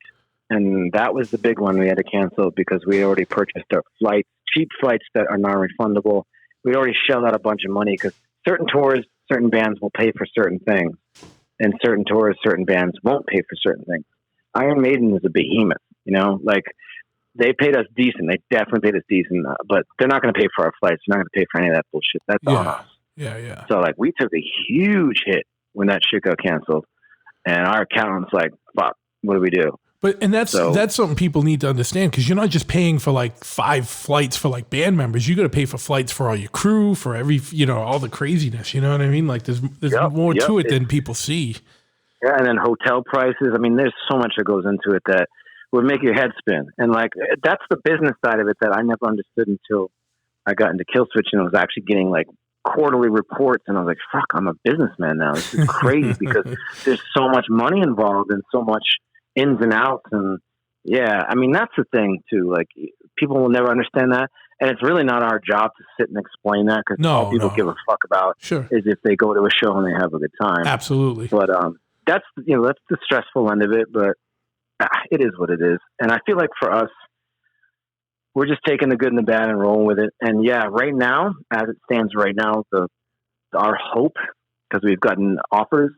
And that was the big one we had to cancel because we already purchased our flights, cheap flights that are non-refundable. We already shelled out a bunch of money because certain tours, certain bands will pay for certain things, and certain tours, certain bands won't pay for certain things. Iron Maiden is a behemoth, like they paid us decent. They definitely paid us decent, but they're not going to pay for our flights. They're not going to pay for any of that bullshit. That's on us. Yeah. So like we took a huge hit when that shit got canceled, and our accountant's like, "Fuck, what do we do?" But that's something people need to understand, because you're not just paying for like 5 flights for like band members. You got to pay for flights for all your crew, for every all the craziness. You know what I mean? Like there's more to it than people see. Yeah, and then hotel prices. I mean, there's so much that goes into it that would make your head spin. And like that's the business side of it that I never understood until I got into Killswitch and was actually getting like quarterly reports, and I was like, "Fuck, I'm a businessman now. This is crazy," because there's so much money involved and so much ins and outs. And I mean, that's the thing too. Like people will never understand that, and it's really not our job to sit and explain that, because all people give a fuck about is if they go to a show and they have a good time. Absolutely. But that's that's the stressful end of it. But it is what it is. And I feel like for us, we're just taking the good and the bad and rolling with it. And right now, as it stands right now, our hope, because we've gotten offers,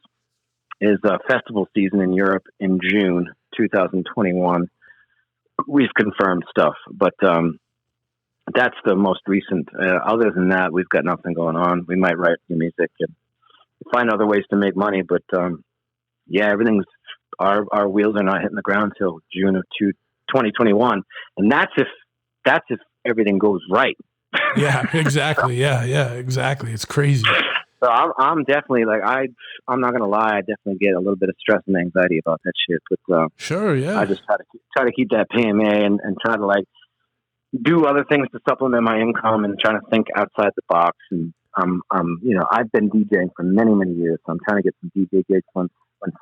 is a festival season in Europe in June 2021. We've confirmed stuff, but that's the most recent. Other than that, we've got nothing going on. We might write new music and find other ways to make money, but everything's our wheels are not hitting the ground till June of 2021, and that's if everything goes right. Yeah, exactly. Yeah, exactly. It's crazy. So I'm definitely like I'm not gonna lie, I definitely get a little bit of stress and anxiety about that shit. But sure, yeah. I just try to keep that PMA and try to like do other things to supplement my income and trying to think outside the box. And I've been DJing for many years, so I'm trying to get some DJ gigs when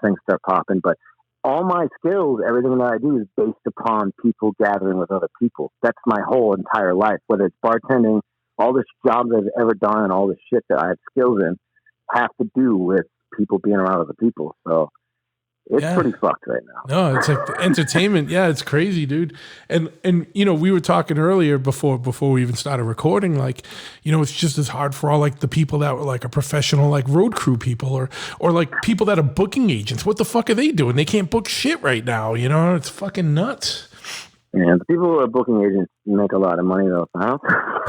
things start popping. But all my skills, everything that I do is based upon people gathering with other people. That's my whole entire life, whether it's bartending, all this jobs I've ever done, and all this shit that I have skills in have to do with people being around other people. So it's pretty fucked right now. No, it's like the entertainment. Yeah, it's crazy, dude. And we were talking earlier before we even started recording, like, it's just as hard for all like the people that were like a professional like road crew people or like people that are booking agents. What the fuck are they doing? They can't book shit right now, It's fucking nuts. Yeah, the people who are booking agents make a lot of money though. Huh?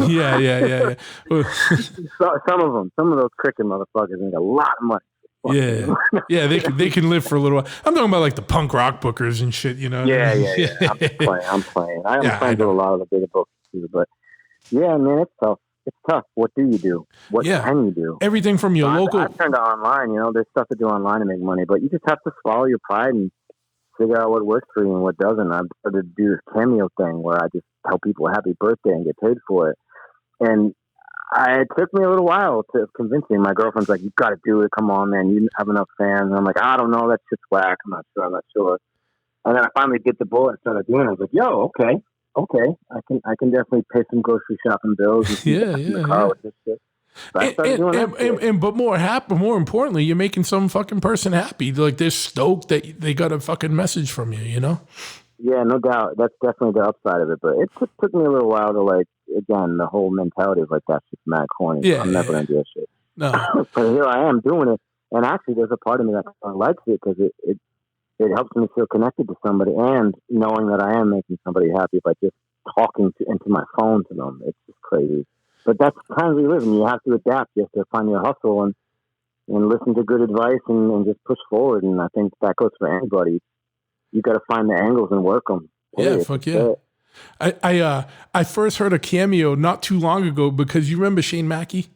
Yeah. Some of those cricket motherfuckers make a lot of money. Yeah, they can live for a little while. I'm talking about like the punk rock bookers and shit, Yeah. I'm playing. I am friends with a lot of the bigger bookers too, but man, it's tough. It's tough. What do you do? What can you do? Everything from your local. I've turned to online. There's stuff to do online to make money, but you just have to swallow your pride and figure out what works for you and what doesn't. I've started to do this cameo thing where I just tell people happy birthday and get paid for it. And it took me a little while to convince me. My girlfriend's like, "You've got to do it. Come on, man. You have enough fans." And I'm like, "I don't know. That shit's whack. I'm not sure. And then I finally bit the bullet and started doing it. I was like, "Yo, okay. I can definitely pay some grocery shopping bills and in the car with this shit." But more importantly, you're making some fucking person happy. Like they're stoked that they got a fucking message from you, Yeah, no doubt. That's definitely the upside of it. But it took me a little while to like, again, the whole mentality of like, that's just mad corny. Yeah, I'm never going to do that shit. No. But here I am doing it. And actually there's a part of me that likes it because it helps me feel connected to somebody and knowing that I am making somebody happy by just talking into my phone to them. It's just crazy. But that's the times we live in. You have to adapt. You have to find your hustle and listen to good advice and just push forward. And I think that goes for anybody. You got to find the angles and work them. Yeah, fuck yeah. I first heard a cameo not too long ago because you remember Shane Mackey?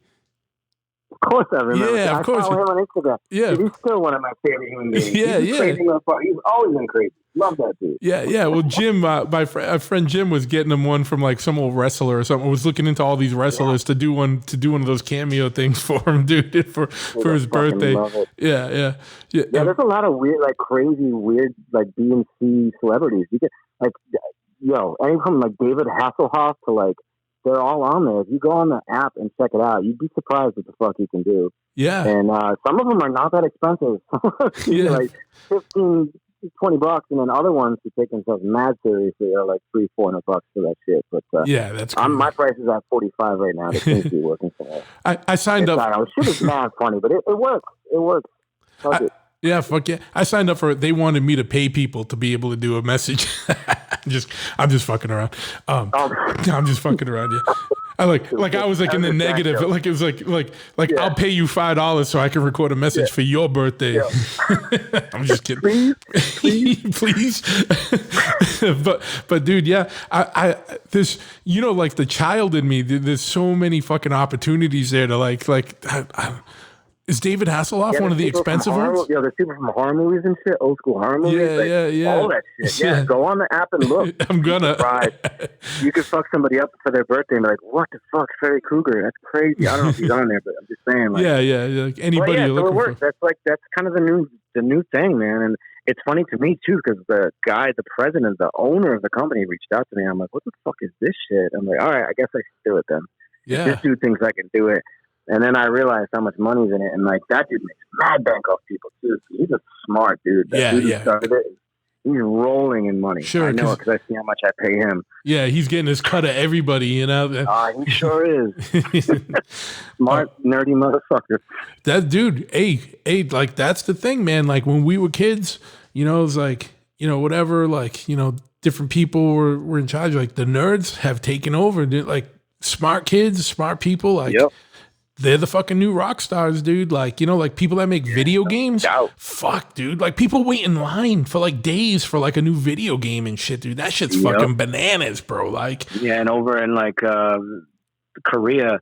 Of course I remember. Yeah, of course. I follow him on Instagram. Yeah. Dude, he's still one of my favorite human beings. Yeah, he's yeah. Crazy motherfucker. He's always been crazy. Love that dude. Yeah. Well, Jim, my friend Jim was getting him one from like some old wrestler or something. Was looking into all these wrestlers to do one of those cameo things for him, dude, for his birthday. Love it. Yeah. There's a lot of weird, like crazy, weird, like B and C celebrities. You get like, anything from like David Hasselhoff to like, they're all on there. If you go on the app and check it out, you'd be surprised what the fuck you can do. Yeah. And some of them are not that expensive. Like 15, $20, and then other ones who take themselves mad seriously are like $300-400 for that shit. But that's cool. My price is at $45 right now. It seems to be working for me. I signed up. Shit is mad funny, but it works. It works. Fuck it. Yeah, fuck yeah. I signed up for it. They wanted me to pay people to be able to do a message. I'm just fucking around. I'm just fucking around. Yeah. I I was like in the negative. Like it was like I'll pay you $5 so I can record a message for your birthday. Yeah. I'm just kidding. Please. but dude, yeah. I this like the child in me. There's so many fucking opportunities there to is David Hasselhoff one of the expensive ones? Yeah, there's people from horror movies and shit, old school horror movies. Yeah. All that shit. Yeah, go on the app and look. I'm gonna. You could fuck somebody up for their birthday and be like, what the fuck, Freddy Krueger? That's crazy. I don't know if he's on there, but I'm just saying. Like, yeah. Like anybody you're looking so it works. for. That's kind of the new thing, man. And it's funny to me too, because the president, the owner of the company reached out to me. I'm like, what the fuck is this shit? I'm like, all right, I guess I should do it then. Yeah. This dude thinks I can do it. And then I realized how much money's in it, and like that dude makes mad bank off people too. He's a smart dude. That dude who started it, he's rolling in in money. Sure, I know because I see how much I pay him. Yeah, he's getting his cut of everybody, you know. He sure is. Smart, nerdy motherfucker. That dude, hey, like that's the thing, man. Like when we were kids, you know, it was like, you know, whatever, like, you know, different people were in charge. Like the nerds have taken over. Like smart kids, smart people, like they're the fucking new rock stars, dude. Like, you know, like people that make video games. Fuck, dude. Like people wait in line for like days for like a new video game and shit, dude. That shit's fucking bananas, bro. Like, yeah, and over in like Korea,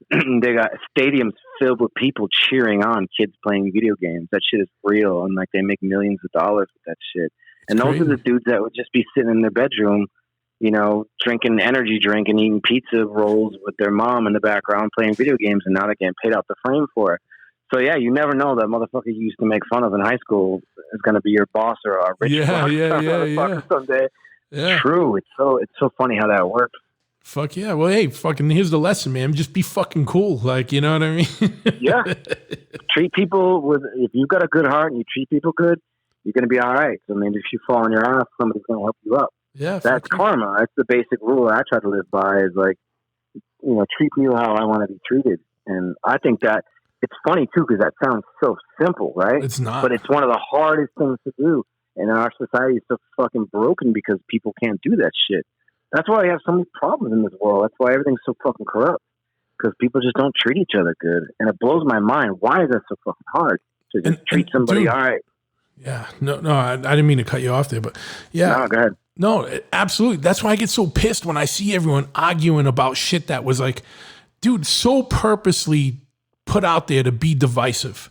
they got stadiums filled with people cheering on kids playing video games. That shit is real, and like they make millions of dollars with that shit. And those are the dudes that would just be sitting in their bedroom, you know, drinking energy drink and eating pizza rolls with their mom in the background playing video games, and now they're getting paid out the frame for it. So yeah, you never know that motherfucker you used to make fun of in high school is going to be your boss or a rich boss someday. Yeah. True. It's so funny how that works. Fuck yeah. Well, hey, fucking here's the lesson, man. Just be fucking cool. Like, you know what I mean? Yeah. Treat people if you've got a good heart and you treat people good, you're going to be all right. So, I mean, if you fall on your ass, somebody's going to help you up. Yeah. That's karma. That's the basic rule I try to live by is like, you know, treat me how I want to be treated. And I think that it's funny too, because that sounds so simple, right? It's not. But it's one of the hardest things to do. And our society is so fucking broken because people can't do that shit. That's why we have so many problems in this world. That's why everything's so fucking corrupt. Because people just don't treat each other good. And it blows my mind. Why is that so fucking hard? To just treat somebody all right. Yeah. No, I didn't mean to cut you off there, but yeah. No, go ahead. No, absolutely. That's why I get so pissed when I see everyone arguing about shit that was like, dude, so purposely put out there to be divisive.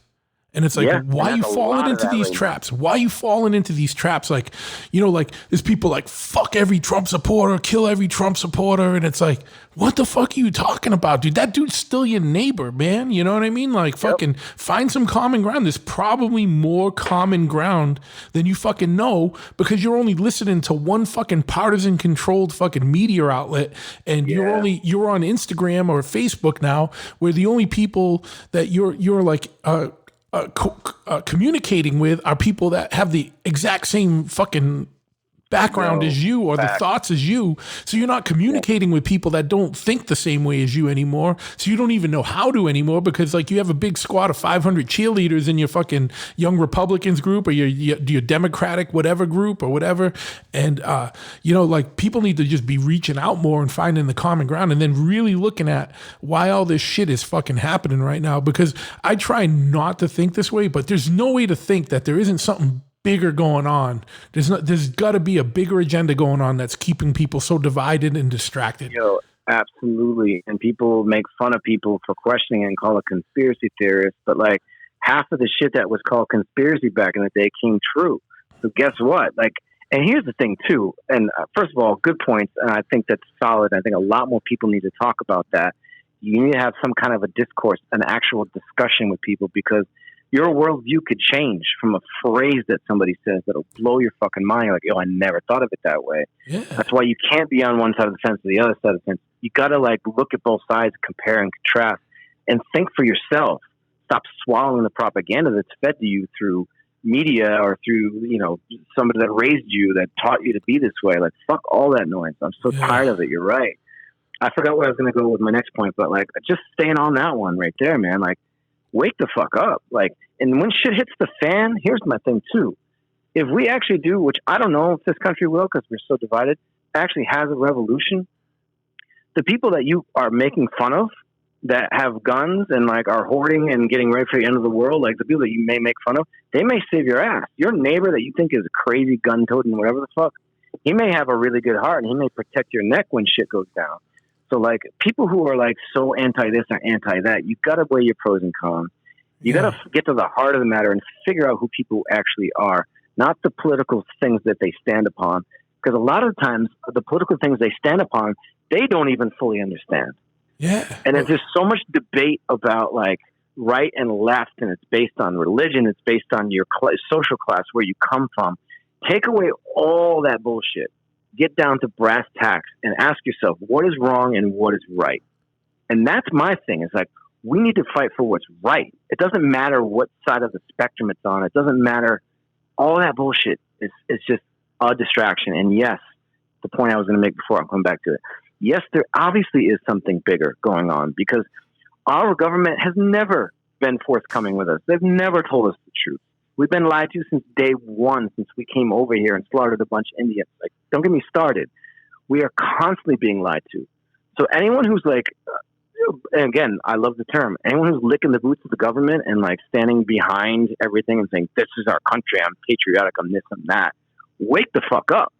And it's like, why are you falling into these traps? Why are you falling into these traps? Like, you know, like there's people like, fuck every Trump supporter, kill every Trump supporter. And it's like, what the fuck are you talking about, dude? That dude's still your neighbor, man. You know what I mean? Like fucking find some common ground. There's probably more common ground than you fucking know because you're only listening to one fucking partisan controlled fucking media outlet. And you're on Instagram or Facebook now where the only people that you're like, communicating with are people that have the exact same fucking background as you or the thoughts as you. So you're not communicating with people that don't think the same way as you anymore. So you don't even know how to anymore because like you have a big squad of 500 cheerleaders in your fucking Young Republicans group or your Democratic whatever group or whatever. And, you know, like people need to just be reaching out more and finding the common ground and then really looking at why all this shit is fucking happening right now. Because I try not to think this way, but there's no way to think that there isn't something bigger going on. There's got to be a bigger agenda going on that's keeping people so divided and distracted. Yo, Absolutely. And people make fun of people for questioning and call it conspiracy theorists. But like half of the shit that was called conspiracy back in the day came true. So guess what? Like, and here's the thing too. And first of all, good points. And I think that's solid. I think a lot more people need to talk about that. You need to have some kind of a discourse, an actual discussion with people, because your worldview could change from a phrase that somebody says that'll blow your fucking mind. You're like, yo, I never thought of it that way. Yeah. That's why you can't be on one side of the fence or the other side of the fence. You got to like look at both sides, compare and contrast, and think for yourself. Stop swallowing the propaganda that's fed to you through media or through, you know, somebody that raised you, that taught you to be this way. Like, fuck all that noise. I'm so tired of it. You're right. I forgot where I was going to go with my next point, but like, just staying on that one right there, man. Like, wake the fuck up. Like, and when shit hits the fan, here's my thing too. If we actually do, which I don't know if this country will, because we're so divided, actually has a revolution, the people that you are making fun of that have guns and like are hoarding and getting ready for the end of the world, like the people that you may make fun of, they may save your ass. Your neighbor that you think is crazy, gun-toting, whatever the fuck, he may have a really good heart and he may protect your neck when shit goes down. So like people who are like so anti this or anti that, you got to weigh your pros and cons. You got to get to the heart of the matter and figure out who people actually are, not the political things that they stand upon. Because a lot of times the political things they stand upon, they don't even fully understand. Yeah. And there's just so much debate about like right and left, and it's based on religion, it's based on your social class, where you come from. Take away all that bullshit. Get down to brass tacks and ask yourself what is wrong and what is right. And that's my thing. It's like, we need to fight for what's right. It doesn't matter what side of the spectrum it's on. It doesn't matter. All that bullshit is just a distraction. And yes, the point I was going to make before, I'm coming back to it. Yes, there obviously is something bigger going on, because our government has never been forthcoming with us. They've never told us the truth. We've been lied to since day one, since we came over here and slaughtered a bunch of Indians. Like, don't get me started. We are constantly being lied to. So anyone who's like, and again, I love the term, anyone who's licking the boots of the government and like standing behind everything and saying, this is our country, I'm patriotic, I'm this, I'm that, wake the fuck up.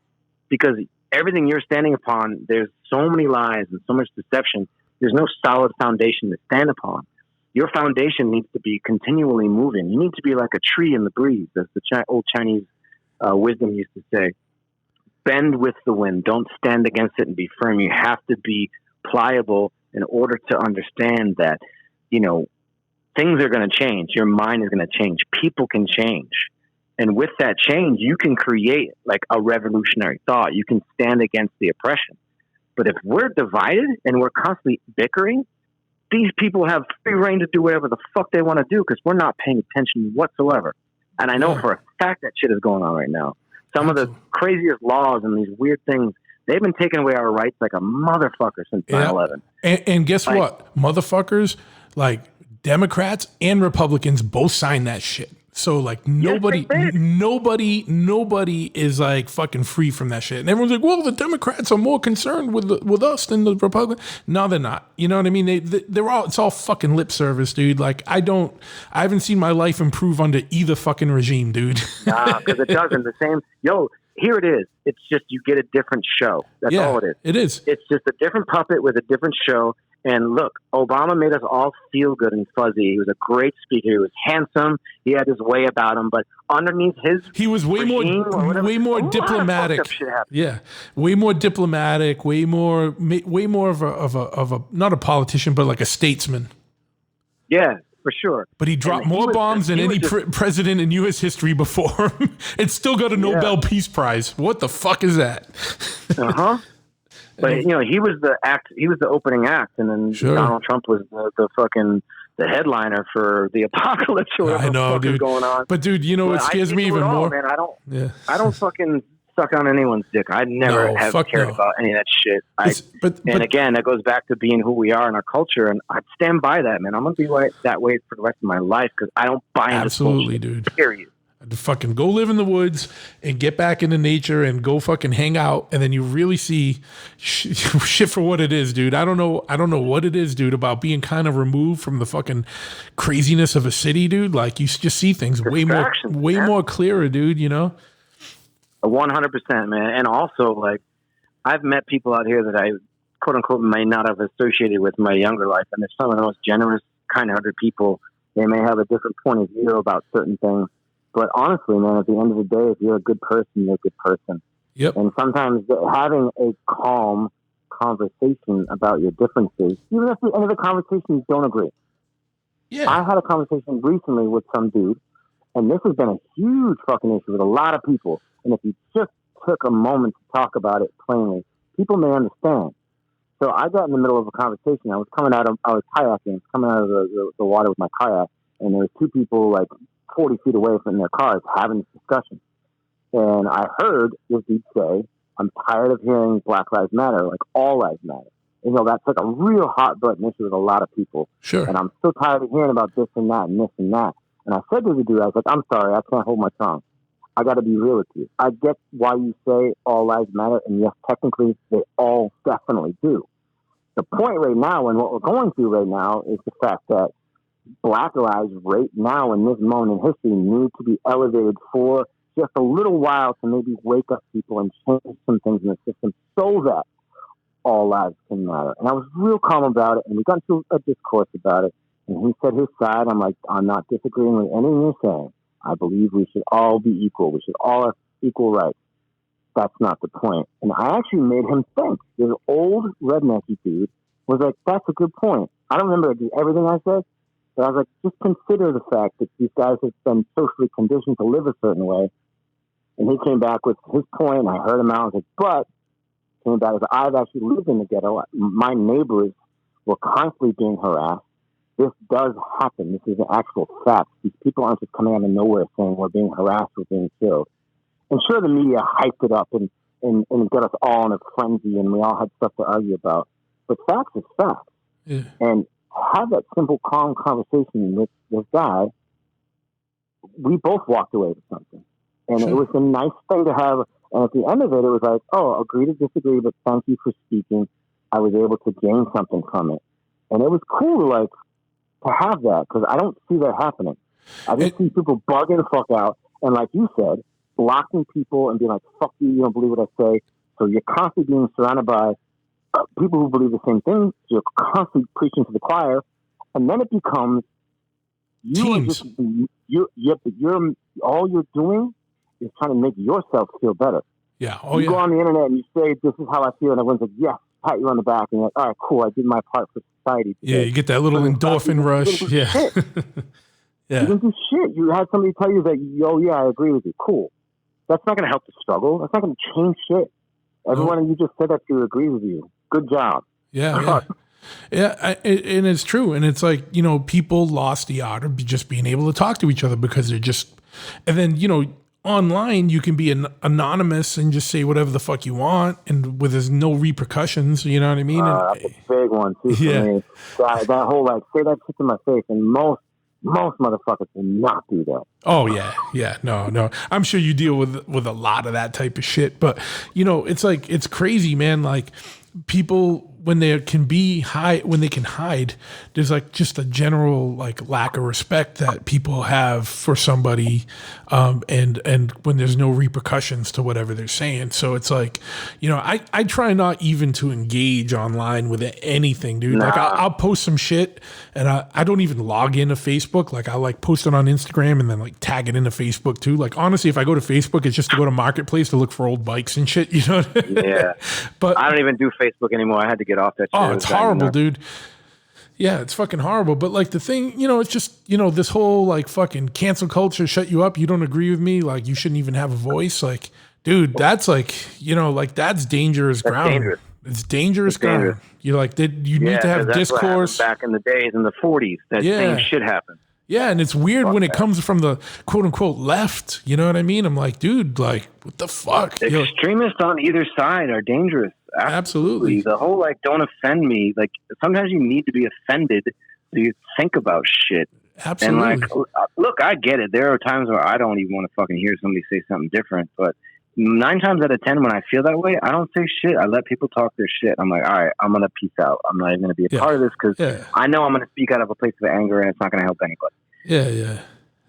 Because everything you're standing upon, there's so many lies and so much deception. There's no solid foundation to stand upon. Your foundation needs to be continually moving. You need to be like a tree in the breeze, as the old Chinese wisdom used to say. Bend with the wind. Don't stand against it and be firm. You have to be pliable in order to understand that, you know, things are going to change. Your mind is going to change. People can change. And with that change, you can create like a revolutionary thought. You can stand against the oppression. But if we're divided and we're constantly bickering, these people have free reign to do whatever the fuck they want to do, because we're not paying attention whatsoever. And I know for a fact that shit is going on right now. Some of the craziest laws and these weird things, they've been taking away our rights like a motherfucker since 9/11. And guess what? Motherfuckers, like Democrats and Republicans both signed that shit. So like nobody is like fucking free from that shit. And everyone's like, well, the Democrats are more concerned with us than the Republicans. No, they're not. You know what I mean? They're all, it's all fucking lip service, dude. Like I haven't seen my life improve under either fucking regime, dude. Nah, because it doesn't. The same, here it is. It's just you get a different show. That's all it is. It is. It's just a different puppet with a different show. And look, Obama made us all feel good and fuzzy. He was a great speaker. He was handsome. He had his way about him. But underneath he was way more diplomatic. Yeah, way more diplomatic. Way more of a not a politician, but like a statesman. Yeah, for sure. But he dropped more bombs than any president in U.S. history before him. It's still got a Nobel Peace Prize. What the fuck is that? But he was the opening act, and then Donald Trump was the headliner for the apocalypse or whatever the fuck is going on. But dude, what scares me even more? Man, I don't fucking suck on anyone's dick. I never have cared about any of that shit. And again, that goes back to being who we are in our culture, and I stand by that, man. I'm gonna be that way for the rest of my life, because I don't buy into bullshit, dude. Period. To fucking go live in the woods and get back into nature and go fucking hang out, and then you really see shit for what it is, dude. I don't know what it is, dude, about being kind of removed from the fucking craziness of a city, dude. Like you just see things way more clearer, dude. 100%, man. And also, like, I've met people out here that I quote unquote might not have associated with my younger life. And they're some of the most generous, kind-hearted people. They may have a different point of view about certain things. But honestly, man, at the end of the day, if you're a good person, you're a good person. Yep. And sometimes having a calm conversation about your differences, even if at the end of the conversation you don't agree. Yeah. I had a conversation recently with some dude, and this has been a huge fucking issue with a lot of people. And if you just took a moment to talk about it plainly, people may understand. So I got in the middle of a conversation. I was coming out of, I was kayaking, I was coming out of the water with my kayak, and there were two people like 40 feet away from their cars having this discussion. And I heard this dude say, I'm tired of hearing Black Lives Matter, like all lives matter. You know, that's like a real hot button issue with a lot of people. Sure. And I'm so tired of hearing about this and that and this and that. And I said to the dude, I was like, I'm sorry, I can't hold my tongue. I got to be real with you. I get why you say all lives matter, and yes, technically, they all definitely do. The point right now, and what we're going through right now, is the fact that Black lives right now in this moment in history need to be elevated for just a little while to maybe wake up people and change some things in the system so that all lives can matter. And I was real calm about it, and we got into a discourse about it, and he said his side. I'm like, I'm not disagreeing with anything you're saying. I believe we should all be equal. We should all have equal rights. That's not the point. And I actually made him think. This old rednecky dude was like, that's a good point. I don't remember everything I said, but I was like, just consider the fact that these guys have been socially conditioned to live a certain way. And he came back with his point, and I heard him out. I was like, but came back with, I've actually lived in the ghetto. My neighbors were constantly being harassed. This does happen. This is an actual fact. These people aren't just coming out of nowhere saying we're being harassed, we're being killed. And sure, the media hyped it up and got us all in a frenzy, and we all had stuff to argue about. But facts is facts. Yeah. And have that simple, calm conversation with this guy. We both walked away with something. And Sure. It was a nice thing to have. And at the end of it, it was like, oh, agree to disagree, but thank you for speaking. I was able to gain something from it. And it was cool to have that, because I don't see that happening. I just see people bugging the fuck out, and like you said, blocking people and being like, fuck you, you don't believe what I say. So you're constantly being surrounded by people who believe the same thing. So you're constantly preaching to the choir, and then it becomes teams. But all you're doing is trying to make yourself feel better. Yeah. You go on the internet and you say, this is how I feel, and everyone's like, yes, pat you on the back, and you're like, all right, cool, I did my part for society today. Yeah, you get that little endorphin rush. Yeah. Yeah. You didn't do shit. You had somebody tell you that, oh yeah, I agree with you. Cool. That's not going to help the struggle. That's not going to change shit. Everyone of you just said that to agree with you. Good job. Yeah. And it's true. And it's like, people lost the art of just being able to talk to each other because they're just, and then, online you can be anonymous and just say whatever the fuck you want, and there's no repercussions, you know what I mean? That's a big one too for me. That whole say that shit to my face, and most motherfuckers will not do that. Oh yeah, no. I'm sure you deal with a lot of that type of shit, but it's like, it's crazy, man. Like, people, when they can hide, there's like just a general like lack of respect that people have for somebody, and when there's no repercussions to whatever they're saying. So it's like, I try not even to engage online with anything, dude. Nah. Like I'll post some shit, and I don't even log into Facebook. Like I like post it on Instagram and then like tag it into Facebook too. Like honestly, if I go to Facebook, it's just to go to Marketplace to look for old bikes and shit. Yeah. But I don't even do Facebook anymore. I had to get off that shit. Oh, it's horrible, dude. Yeah, it's fucking horrible. But like the thing, it's just, this whole like fucking cancel culture, shut you up. You don't agree with me. Like you shouldn't even have a voice. Like, dude, that's like, like that's dangerous ground. Dangerous. It's dangerous ground. Dangerous. You're like, you need to have discourse. Back in the days in the 40s, that same shit happened. Yeah, and it's weird when it comes from the quote unquote left. You know what I mean? I'm like, dude, like, what the fuck? Extremists on either side are dangerous. Absolutely. The whole don't offend me. Like sometimes you need to be offended so you think about shit. Absolutely. And look, I get it. There are times where I don't even want to fucking hear somebody say something different. But 9 times out of 10, when I feel that way, I don't say shit. I let people talk their shit. I'm like, all right, I'm gonna peace out. I'm not even gonna be a part of this because I know I'm gonna speak out of a place of anger and it's not gonna help anybody.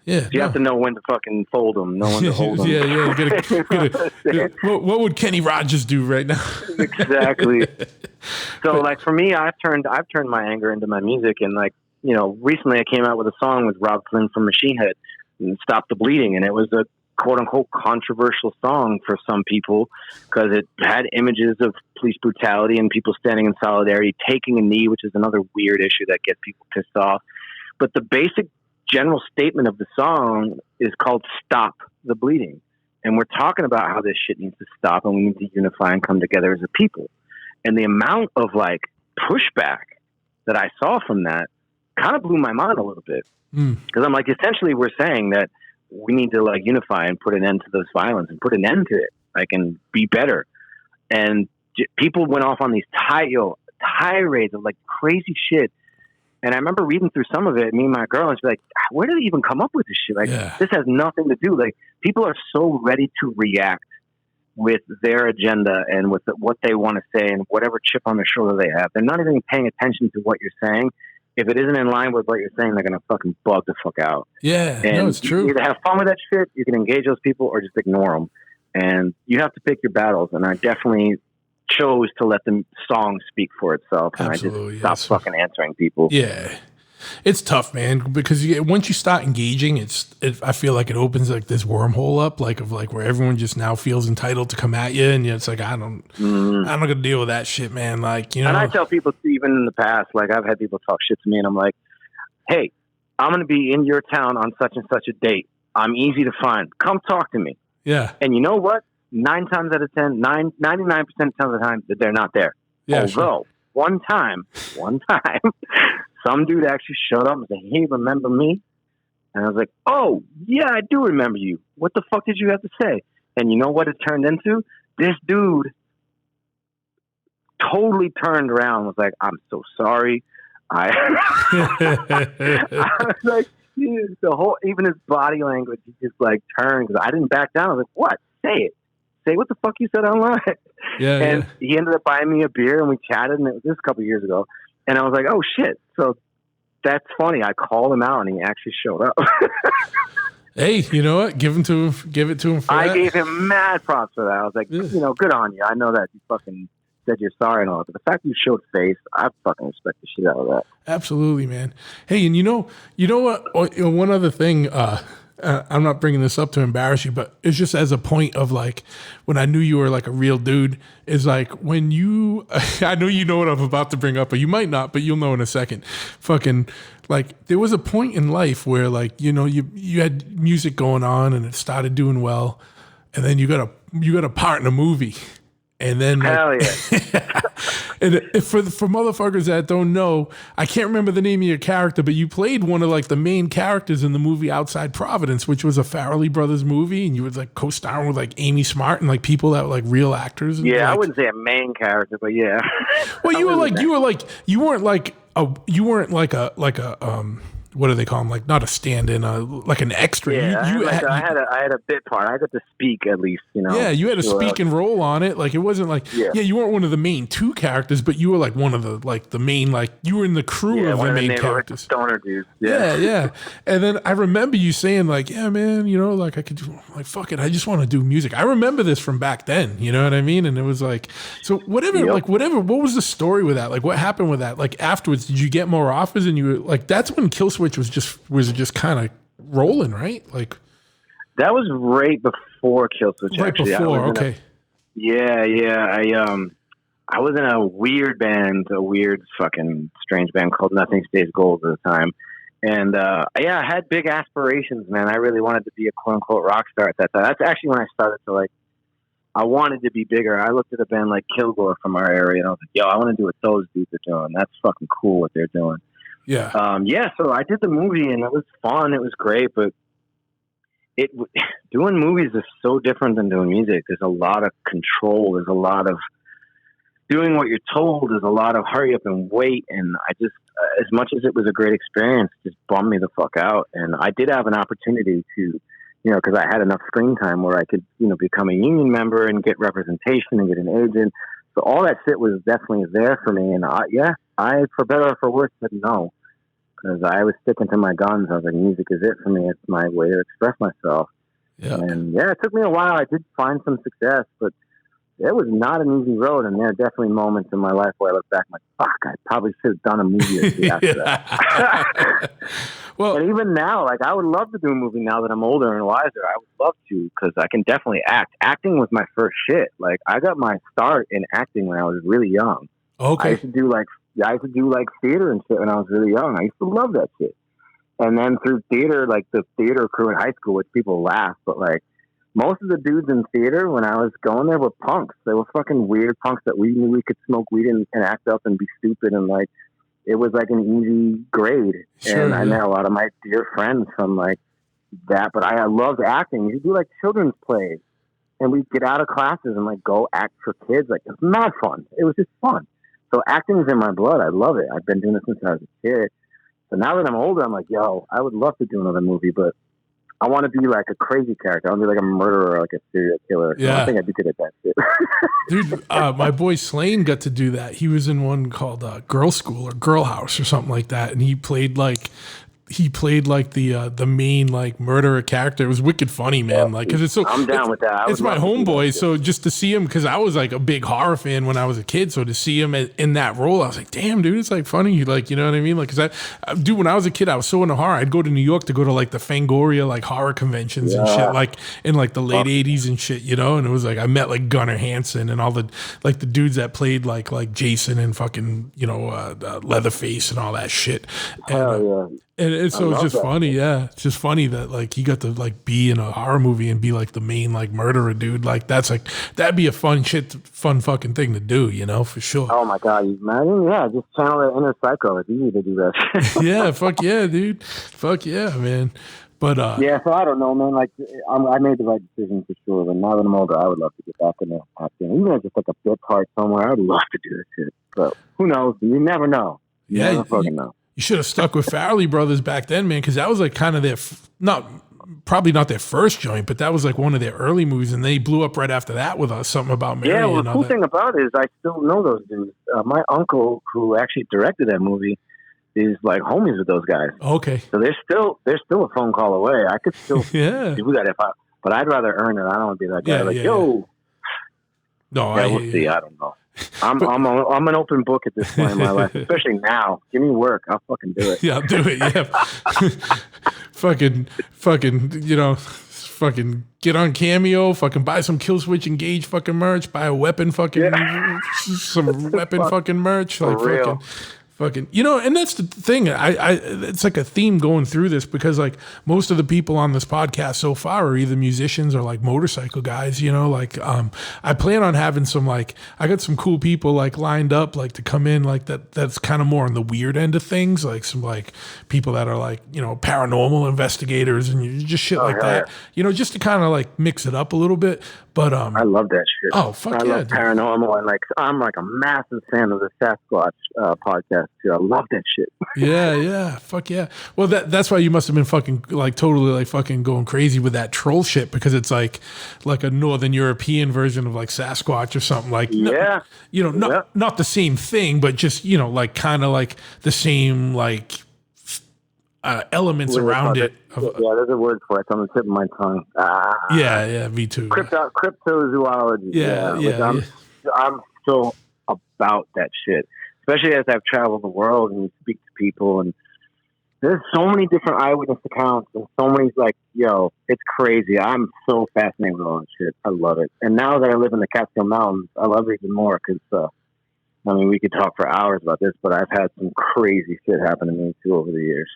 Yeah, So you have to know when to fucking fold them, know when to hold them. yeah. What would Kenny Rogers do right now? Exactly. So, like for me, I've turned my anger into my music, and like recently I came out with a song with Rob Flynn from Machine Head, "Stop the Bleeding," and it was a quote unquote controversial song for some people because it had images of police brutality and people standing in solidarity, taking a knee, which is another weird issue that gets people pissed off. But the basic general statement of the song is called "Stop the Bleeding." And we're talking about how this shit needs to stop and we need to unify and come together as a people. And the amount of like pushback that I saw from that kind of blew my mind a little bit. Because I'm like, essentially we're saying that we need to like unify and put an end to this violence and put an end to it, like, and be better. And people went off on these tirades of like crazy shit. And I remember reading through some of it, me and my girl, and she's like, where did they even come up with this shit? Like, This has nothing to do. Like, people are so ready to react with their agenda and with what they want to say and whatever chip on their shoulder they have. They're not even paying attention to what you're saying. If it isn't in line with what you're saying, they're going to fucking bug the fuck out. Yeah, and no, it's true. You either have fun with that shit, you can engage those people, or just ignore them. And you have to pick your battles. And I definitely chose to let the song speak for itself, and Absolutely, I just stopped fucking answering people. Yeah, it's tough, man, because once you start engaging, I feel like it opens like this wormhole up, like where everyone just now feels entitled to come at you, and it's like I'm not gonna deal with that shit, man. Like And I tell people even in the past, like I've had people talk shit to me, and I'm like, hey, I'm gonna be in your town on such and such a date. I'm easy to find. Come talk to me. Yeah. And you know what? 99% of the time that they're not there. Yeah, Although one time, some dude actually showed up and said, "Hey, remember me?" And I was like, "Oh, yeah, I do remember you. What the fuck did you have to say?" And you know what it turned into? This dude totally turned around and was like, "I'm so sorry." I was like, even his body language, he just like turned, because I didn't back down. I was like, "What? Say it. Say what the fuck you said online." And he ended up buying me a beer and we chatted, and it was just a couple of years ago. And I was like, oh shit. So that's funny. I called him out and he actually showed up. Hey, you know what? Give it to him for I that. gave him mad props for that. I was like, good on you. I know that you fucking said you're sorry and all that, but the fact you showed face, I fucking respect the shit out of that. Absolutely, man. Hey, and you know what? One other thing, I'm not bringing this up to embarrass you, but it's just as a point of like when I knew you were like a real dude, is like when you, I know you know what I'm about to bring up, but you might not, but you'll know in a second. Fucking like there was a point in life where like, you had music going on and it started doing well, and then you got a part in a movie. And then, hell yeah. And for motherfuckers that don't know, I can't remember the name of your character, but you played one of like the main characters in the movie Outside Providence, which was a Farrelly Brothers movie, and you were like co-starring with like Amy Smart and like people that were like real actors. Yeah, like, I wouldn't say a main character, but yeah. Well, you weren't like a what do they call them? Like not a stand-in, like an extra. Yeah, I had a bit part. I got to speak at least, Yeah, you had a speaking role on it. Like it wasn't like you weren't one of the main two characters, but you were like one of the main, like you were in the crew of the main characters. Stoner dudes. Yeah. And then I remember you saying like, yeah, man, like I could do, like fuck it, I just want to do music. I remember this from back then. You know what I mean? And it was like, so whatever. What was the story with that? Like what happened with that? Like afterwards, did you get more offers? And you were like, that's when Killswitch was just kind of rolling, right? Like that was right before Killswitch. Right actually. before, okay. I was in a weird fucking strange band called Nothing Stays Gold at the time, and I had big aspirations, man. I really wanted to be a quote unquote rock star at that time. That's actually when I started to like. I wanted to be bigger. I looked at a band like Kilgore from our area, and I was like, "Yo, I want to do what those dudes are doing. That's fucking cool what they're doing." Yeah. So I did the movie and it was fun. It was great, but doing movies is so different than doing music. There's a lot of control. There's a lot of doing what you're told. There's a lot of hurry up and wait. And I just, as much as it was a great experience, just bummed me the fuck out. And I did have an opportunity to, cause I had enough screen time where I could, become a union member and get representation and get an agent. So all that shit was definitely there for me. And I, for better or for worse, said no. because I was sticking to my guns. I was like, music is it for me. It's my way to express myself. Yeah. And it took me a while. I did find some success, but it was not an easy road. And there are definitely moments in my life where I look back and I'm like, fuck, I probably should have done a movie or two after that. Well, and even now, like, I would love to do a movie now that I'm older and wiser. I would love to, because I can definitely act. Acting was my first shit. Like, I got my start in acting when I was really young. okay. I used to do like theater and shit when I was really young. I used to love that shit. And then through theater, like the theater crew in high school, which people laugh, but like most of the dudes in theater when I was going there were punks. They were fucking weird punks that we knew we could smoke weed and act up and be stupid, and like it was like an easy grade. Sure, and I met a lot of my dear friends from like that. But I loved acting. You do like children's plays, and we'd get out of classes and like go act for kids. Like, it's mad fun. It was just fun. So acting's in my blood. I love it. I've been doing it since I was a kid. So now that I'm older, I'm like, yo, I would love to do another movie, but I want to be like a crazy character. I want to be like a murderer, or like a serial killer. Yeah. I think I'd be good at that shit. Dude, my boy Slane got to do that. He was in one called Girl School or Girl House or something like that, and he played like the main like murderer character. It was wicked funny, man. Like, cause it's so I'm down with that. It's my homeboy. So just to see him, cause I was like a big horror fan when I was a kid. So to see him in that role, I was like, damn, dude, it's like funny. Like, you know what I mean? Like, cause dude, when I was a kid, I was so into horror. I'd go to New York to go to like the Fangoria, like horror conventions and shit, like in like the late 80s and shit, you know? And it was like, I met like Gunnar Hansen and all the, like the dudes that played like Jason and fucking, you know, Leatherface and all that shit. Hell yeah. And so it's just funny, yeah. It's just funny that like he got to like be in a horror movie and be like the main like murderer dude. Like that'd be a fun fucking thing to do, you know, for sure. Oh my god, you imagine? Yeah, just channel the inner psycho. It's easy to do that. Yeah, fuck yeah, dude. Fuck yeah, man. But yeah, so I don't know, man. Like, I made the right decision for sure. But now that I'm older, I would love to get back in there acting, even if just like a bit part somewhere. I would love to do this shit. But who knows? You never know. You never fucking know. You should have stuck with Farrelly Brothers back then, man, because that was like kind of their probably not their first joint, but that was like one of their early movies, and they blew up right after that with Something About Mary. Yeah, well, the cool thing about it is I still know those dudes. My uncle, who actually directed that movie, is like homies with those guys. Okay, so they're still a phone call away. I could still do that but I'd rather earn it. I don't want to be that guy. Yo. No, we'll see. I don't know. I'm an open book at this point in my life, especially now. Give me work, I'll fucking do it. Yeah, I'll do it. Yeah, fucking, you know, fucking get on Cameo. Fucking buy some Killswitch Engage fucking merch. Buy a weapon fucking some weapon fucking merch. Like fucking, you know, and that's the thing. It's like a theme going through this, because like most of the people on this podcast so far are either musicians or like motorcycle guys, you know, like, I plan on having some, like, I got some cool people like lined up, like to come in like that's kind of more on the weird end of things, like some like people that are like, you know, paranormal investigators and just shit like that, you know, just to kind of like mix it up a little bit. But I love that shit. Oh, fuck I love paranormal, and like I'm like a massive fan of the Sasquatch podcast too. I love that shit. Yeah, fuck yeah. Well, that's why you must have been fucking like totally like fucking going crazy with that troll shit, because it's like a Northern European version of like Sasquatch or something, like you know, not the same thing, but just, you know, like kind of like the same like elements around it. There's a word for it. It's on the tip of my tongue. Yeah, me too. Cryptozoology. Yeah. I'm so about that shit, especially as I've traveled the world and speak to people, and there's so many different eyewitness accounts and so many, like, yo, it's crazy. I'm so fascinated with all this shit. I love it. And now that I live in the Catskill Mountains, I love it even more, because I mean, we could talk for hours about this, but I've had some crazy shit happen to me too over the years.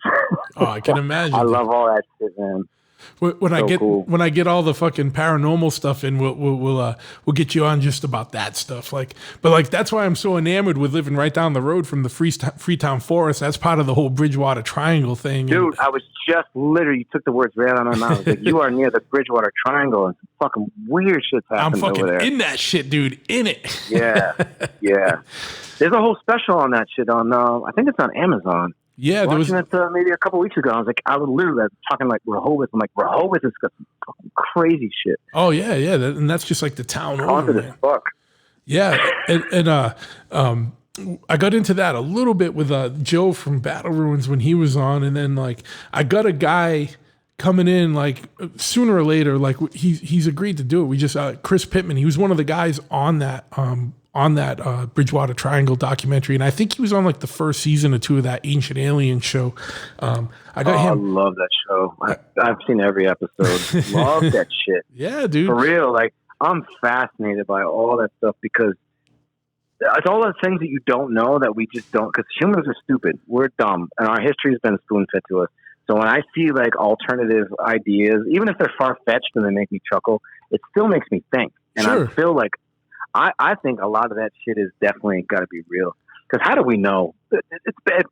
Oh, I can imagine. I love all that shit, man. When I get all the fucking paranormal stuff in, we'll get you on just about that stuff. Like, but like that's why I'm so enamored with living right down the road from the Freetown Forest. That's part of the whole Bridgewater Triangle thing. Dude, I was just literally, you took the words right out of my mouth. Like, you are near the Bridgewater Triangle, and some fucking weird shit's happening over there. I'm fucking in that shit, dude. In it. Yeah. There's a whole special on that shit on. I think it's on Amazon. Yeah, there was it maybe a couple weeks ago. I was literally talking like Rehoboth. I'm like, Rehoboth has got some fucking crazy shit. Oh yeah, and that's just like the town haunted as fuck. Yeah, and I got into that a little bit with Joe from Battle Ruins when he was on, and then like I got a guy coming in like sooner or later, like he's agreed to do it. We just Chris Pittman, he was one of the guys on that Bridgewater Triangle documentary, and I think he was on like the first season or two of that Ancient Alien show. I got him. I love that show. I've seen every episode. Love that shit. Yeah, dude. For real, like I'm fascinated by all that stuff because it's all those things that you don't know that we just don't, because humans are stupid. We're dumb, and our history has been spoon-fed to us. So when I see like alternative ideas, even if they're far-fetched and they make me chuckle, it still makes me think. And I feel like I think a lot of that shit is definitely got to be real. Because how do we know? It's bad.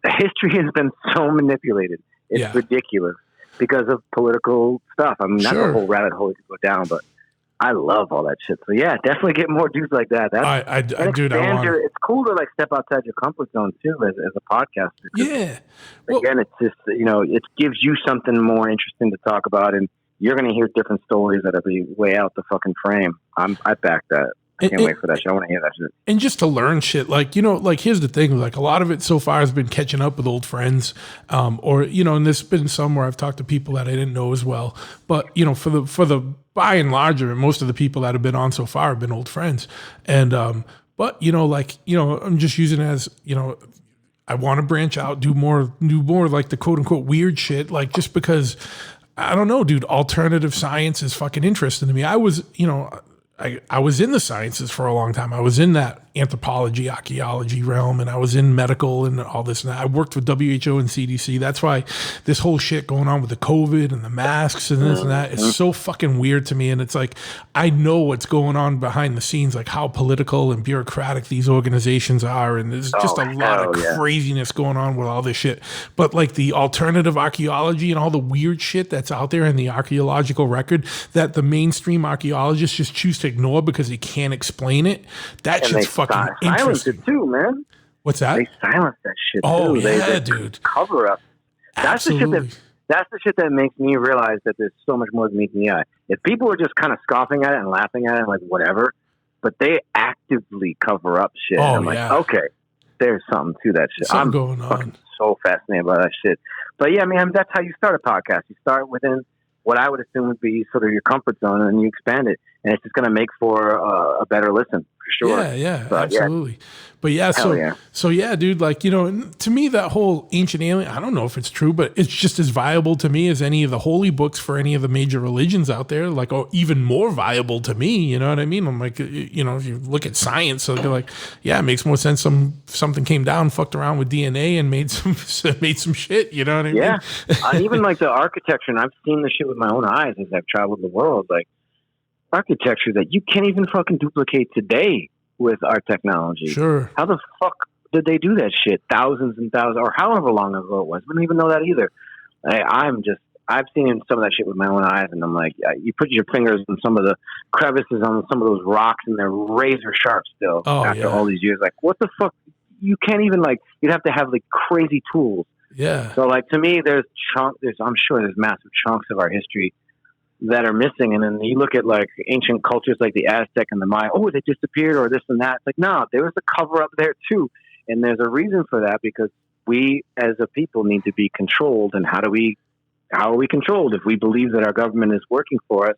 History has been so manipulated. It's ridiculous because of political stuff. I mean, that's a whole rabbit hole to go down, but I love all that shit. So yeah, definitely get more dudes like that. It's cool to like step outside your comfort zone too as a podcaster. Yeah. Well, again, it's just, it gives you something more interesting to talk about, and you're going to hear different stories that'll be way out the fucking frame. I back that. I can't wait for that shit. I want to hear that shit. And just to learn shit, like, like here's the thing, like a lot of it so far has been catching up with old friends, or, and there's been some where I've talked to people that I didn't know as well. But, for the by and large, most of the people that have been on so far have been old friends. And, but, I'm just using it as, I want to branch out, do more like the quote unquote weird shit, like just because I don't know, dude, alternative science is fucking interesting to me. I was in the sciences for a long time. I was in that anthropology, archaeology realm, and I was in medical and all this and that. I worked with WHO and CDC. That's why this whole shit going on with the COVID and the masks and this and that is so fucking weird to me. And it's like, I know what's going on behind the scenes, like how political and bureaucratic these organizations are. And there's just a lot of craziness going on with all this shit. But like the alternative archaeology and all the weird shit that's out there in the archaeological record that the mainstream archaeologists just choose to ignore because they can't explain it. That shit's fucking silence it too, man. What's that? They silence that shit too. Oh, yeah, they dude. Cover up. That's the shit that makes me realize that there's so much more than meets the eye. If people are just kind of scoffing at it and laughing at it, like whatever, but they actively cover up shit. I'm like, okay, there's something to that shit. I'm going on. So fascinated by that shit. But yeah, man, that's how you start a podcast. You start within what I would assume would be sort of your comfort zone, and you expand it, and it's just going to make for a better listen for sure. Yeah, absolutely. Yeah. But yeah, so yeah, dude, like, to me, that whole Ancient Alien, I don't know if it's true, but it's just as viable to me as any of the holy books for any of the major religions out there, like, or even more viable to me, you know what I mean? I'm like, if you look at science, so they're like, yeah, it makes more sense something came down, fucked around with DNA and made some shit, you know what I mean? Yeah, even like the architecture, and I've seen the shit with my own eyes as I've traveled the world, like architecture that you can't even fucking duplicate today with our technology. Sure. How the fuck did they do that shit? Thousands and thousands, or however long ago it was. We don't even know that either. I've seen some of that shit with my own eyes, and I'm like, you put your fingers in some of the crevices on some of those rocks, and they're razor sharp still after all these years. Like, what the fuck? You can't even, like, you'd have to have like crazy tools. Yeah. So like, to me, I'm sure there's massive chunks of our history that are missing. And then you look at like ancient cultures like the Aztec and the Maya, they disappeared or this and that. It's like, no, there was a cover up there too. And there's a reason for that, because we as a people need to be controlled. And how are we controlled? If we believe that our government is working for us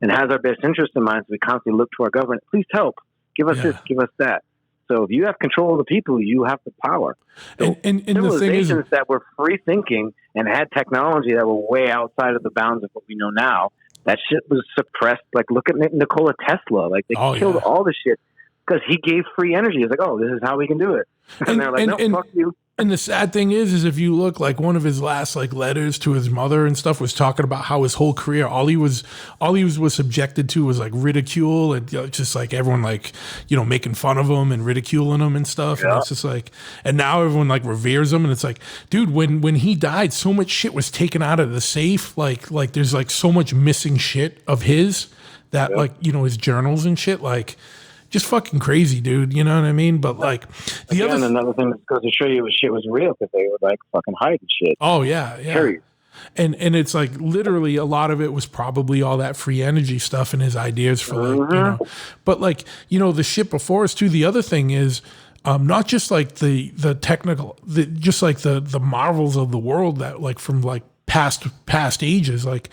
and has our best interest in mind, so we constantly look to our government, please help, give us this, give us that. So if you have control of the people, you have the power. So and the thing is that were free thinking and had technology that were way outside of the bounds of what we know now, that shit was suppressed. Like, look at Nikola Tesla. Like, they killed all the shit because he gave free energy. It's like, this is how we can do it. And they're like, no, fuck you. And the sad thing is if you look, like, one of his last like letters to his mother and stuff was talking about how his whole career, all he was subjected to was like ridicule and just like everyone like, making fun of him and ridiculing him and stuff. Yeah. And it's just like, and now everyone like reveres him. And it's like, dude, when he died, so much shit was taken out of the safe. Like there's like so much missing shit of his that like, his journals and shit, like, just fucking crazy, dude. You know what I mean? But like another thing that goes to show you shit was real, because they were like fucking hiding shit. Oh yeah. Period. And it's like literally a lot of it was probably all that free energy stuff and his ideas for like, you know, but like, you know, the shit before us too. The other thing is not just like the technical, just like the marvels of the world that like from like past ages, like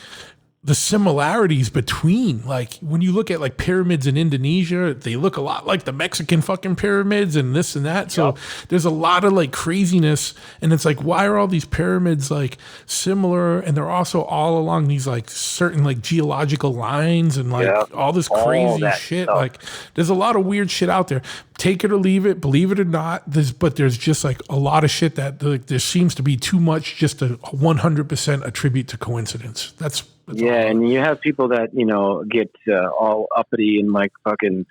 the similarities between, like when you look at like pyramids in Indonesia, they look a lot like the Mexican fucking pyramids and this and that. So there's a lot of like craziness, and it's like, why are all these pyramids like similar? And they're also all along these like certain like geological lines and like all this crazy shit. Stuff. Like there's a lot of weird shit out there. Take it or leave it, believe it or not. But there's just like a lot of shit that like, there seems to be too much just to 100% attribute to coincidence. That's and you have people that, you know, get all uppity and like fucking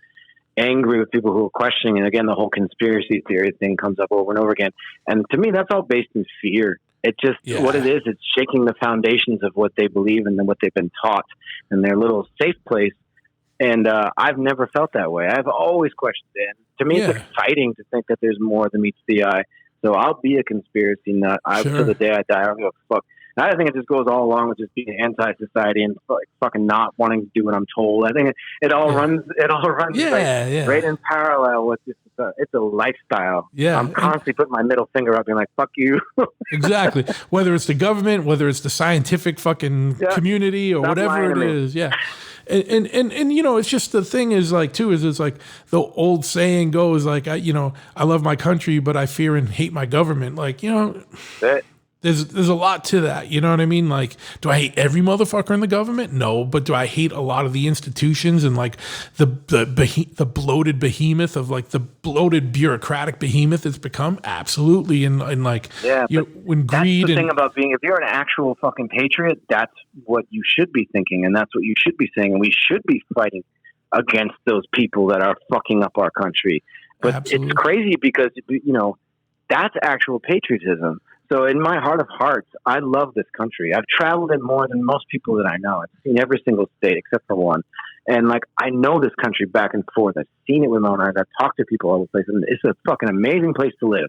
angry with people who are questioning. And again, the whole conspiracy theory thing comes up over and over again. And to me, that's all based in fear. It just, what it is, it's shaking the foundations of what they believe and then what they've been taught in their little safe place. And I've never felt that way. I've always questioned it. And to me, it's exciting to think that there's more than meets the eye. So I'll be a conspiracy nut. Till the day I die, I don't give a fuck. I think it just goes all along with just being anti-society and like fucking not wanting to do what I'm told. I think it all runs. It all runs right in parallel with this. It's a lifestyle. Yeah, I'm constantly putting my middle finger up, being like, "Fuck you." Exactly. Whether it's the government, whether it's the scientific fucking community, or whatever it is. Yeah. And you know, it's just the thing is like too is it's like the old saying goes like, I love my country, but I fear and hate my government. Like, you know. There's a lot to that, you know what I mean? Like, do I hate every motherfucker in the government? No, but do I hate a lot of the institutions and like the bloated behemoth of like the bloated bureaucratic behemoth it's become? Absolutely, and like when greed. That's the thing about being, if you're an actual fucking patriot, that's what you should be thinking, and that's what you should be saying, and we should be fighting against those people that are fucking up our country. But it's crazy because you know that's actual patriotism. So in my heart of hearts, I love this country. I've traveled it more than most people that I know. I've seen every single state except for one. And like, I know this country back and forth. I've seen it with my own eyes. I've talked to people all over the place. And it's a fucking amazing place to live.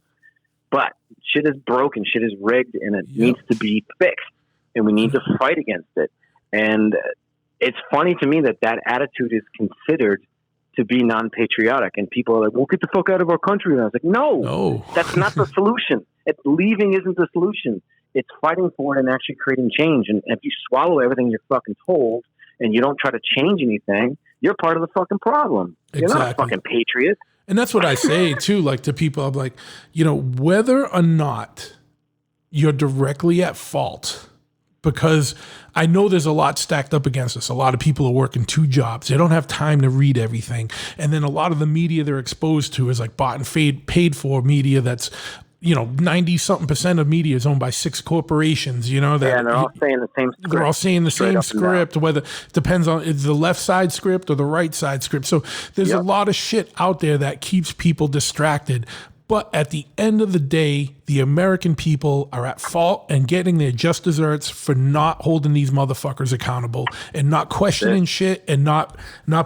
But shit is broken. Shit is rigged and it needs to be fixed. And we need to fight against it. And it's funny to me that that attitude is considered to be non-patriotic. And people are like, well, get the fuck out of our country. And I was like, no. That's not the solution. Leaving isn't the solution. It's fighting for it and actually creating change. And if you swallow everything you're fucking told and you don't try to change anything, you're part of the fucking problem. You're not a fucking patriot. And that's what I say too, like to people, I'm like, you know, whether or not you're directly at fault, because I know there's a lot stacked up against us. A lot of people are working 2 jobs. They don't have time to read everything. And then a lot of the media they're exposed to is like bought and paid for media that's, you know, 90-something% of media is owned by 6 corporations, you know. And they're all saying the same script. They're all saying the same script, whether it depends on it's the left side script or the right side script. So there's a lot of shit out there that keeps people distracted. But at the end of the day, the American people are at fault and getting their just desserts for not holding these motherfuckers accountable and not questioning shit and not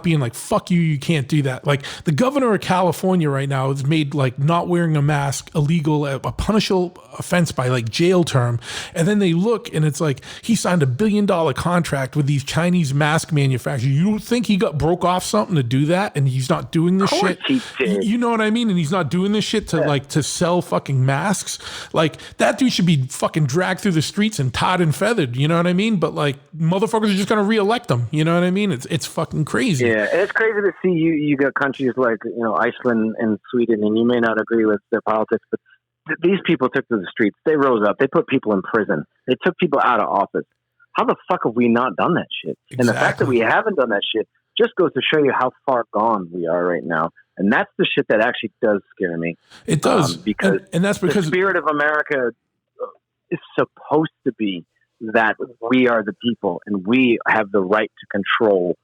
being like, fuck you, you can't do that. Like the governor of California right now has made like not wearing a mask illegal, a punishable offense by like jail term. And then they look and it's like he signed $1 billion contract with these Chinese mask manufacturers. You think he broke off something to do that and he's not doing this shit? You know what I mean? And he's not doing this shit to like to sell fucking masks. Like that dude should be fucking dragged through the streets and tarred and feathered, you know what I mean? But like motherfuckers are just gonna reelect him, you know what I mean? It's fucking crazy. Yeah, and it's crazy to see you got countries like, you know, Iceland and Sweden, and you may not agree with their politics, but these people took to the streets. They rose up. They put people in prison. They took people out of office. How the fuck have we not done that shit? Exactly. And the fact that we haven't done that shit just goes to show you how far gone we are right now. And that's the shit that actually does scare me. It does. Because and that's because the spirit of America is supposed to be that we are the people and we have the right to control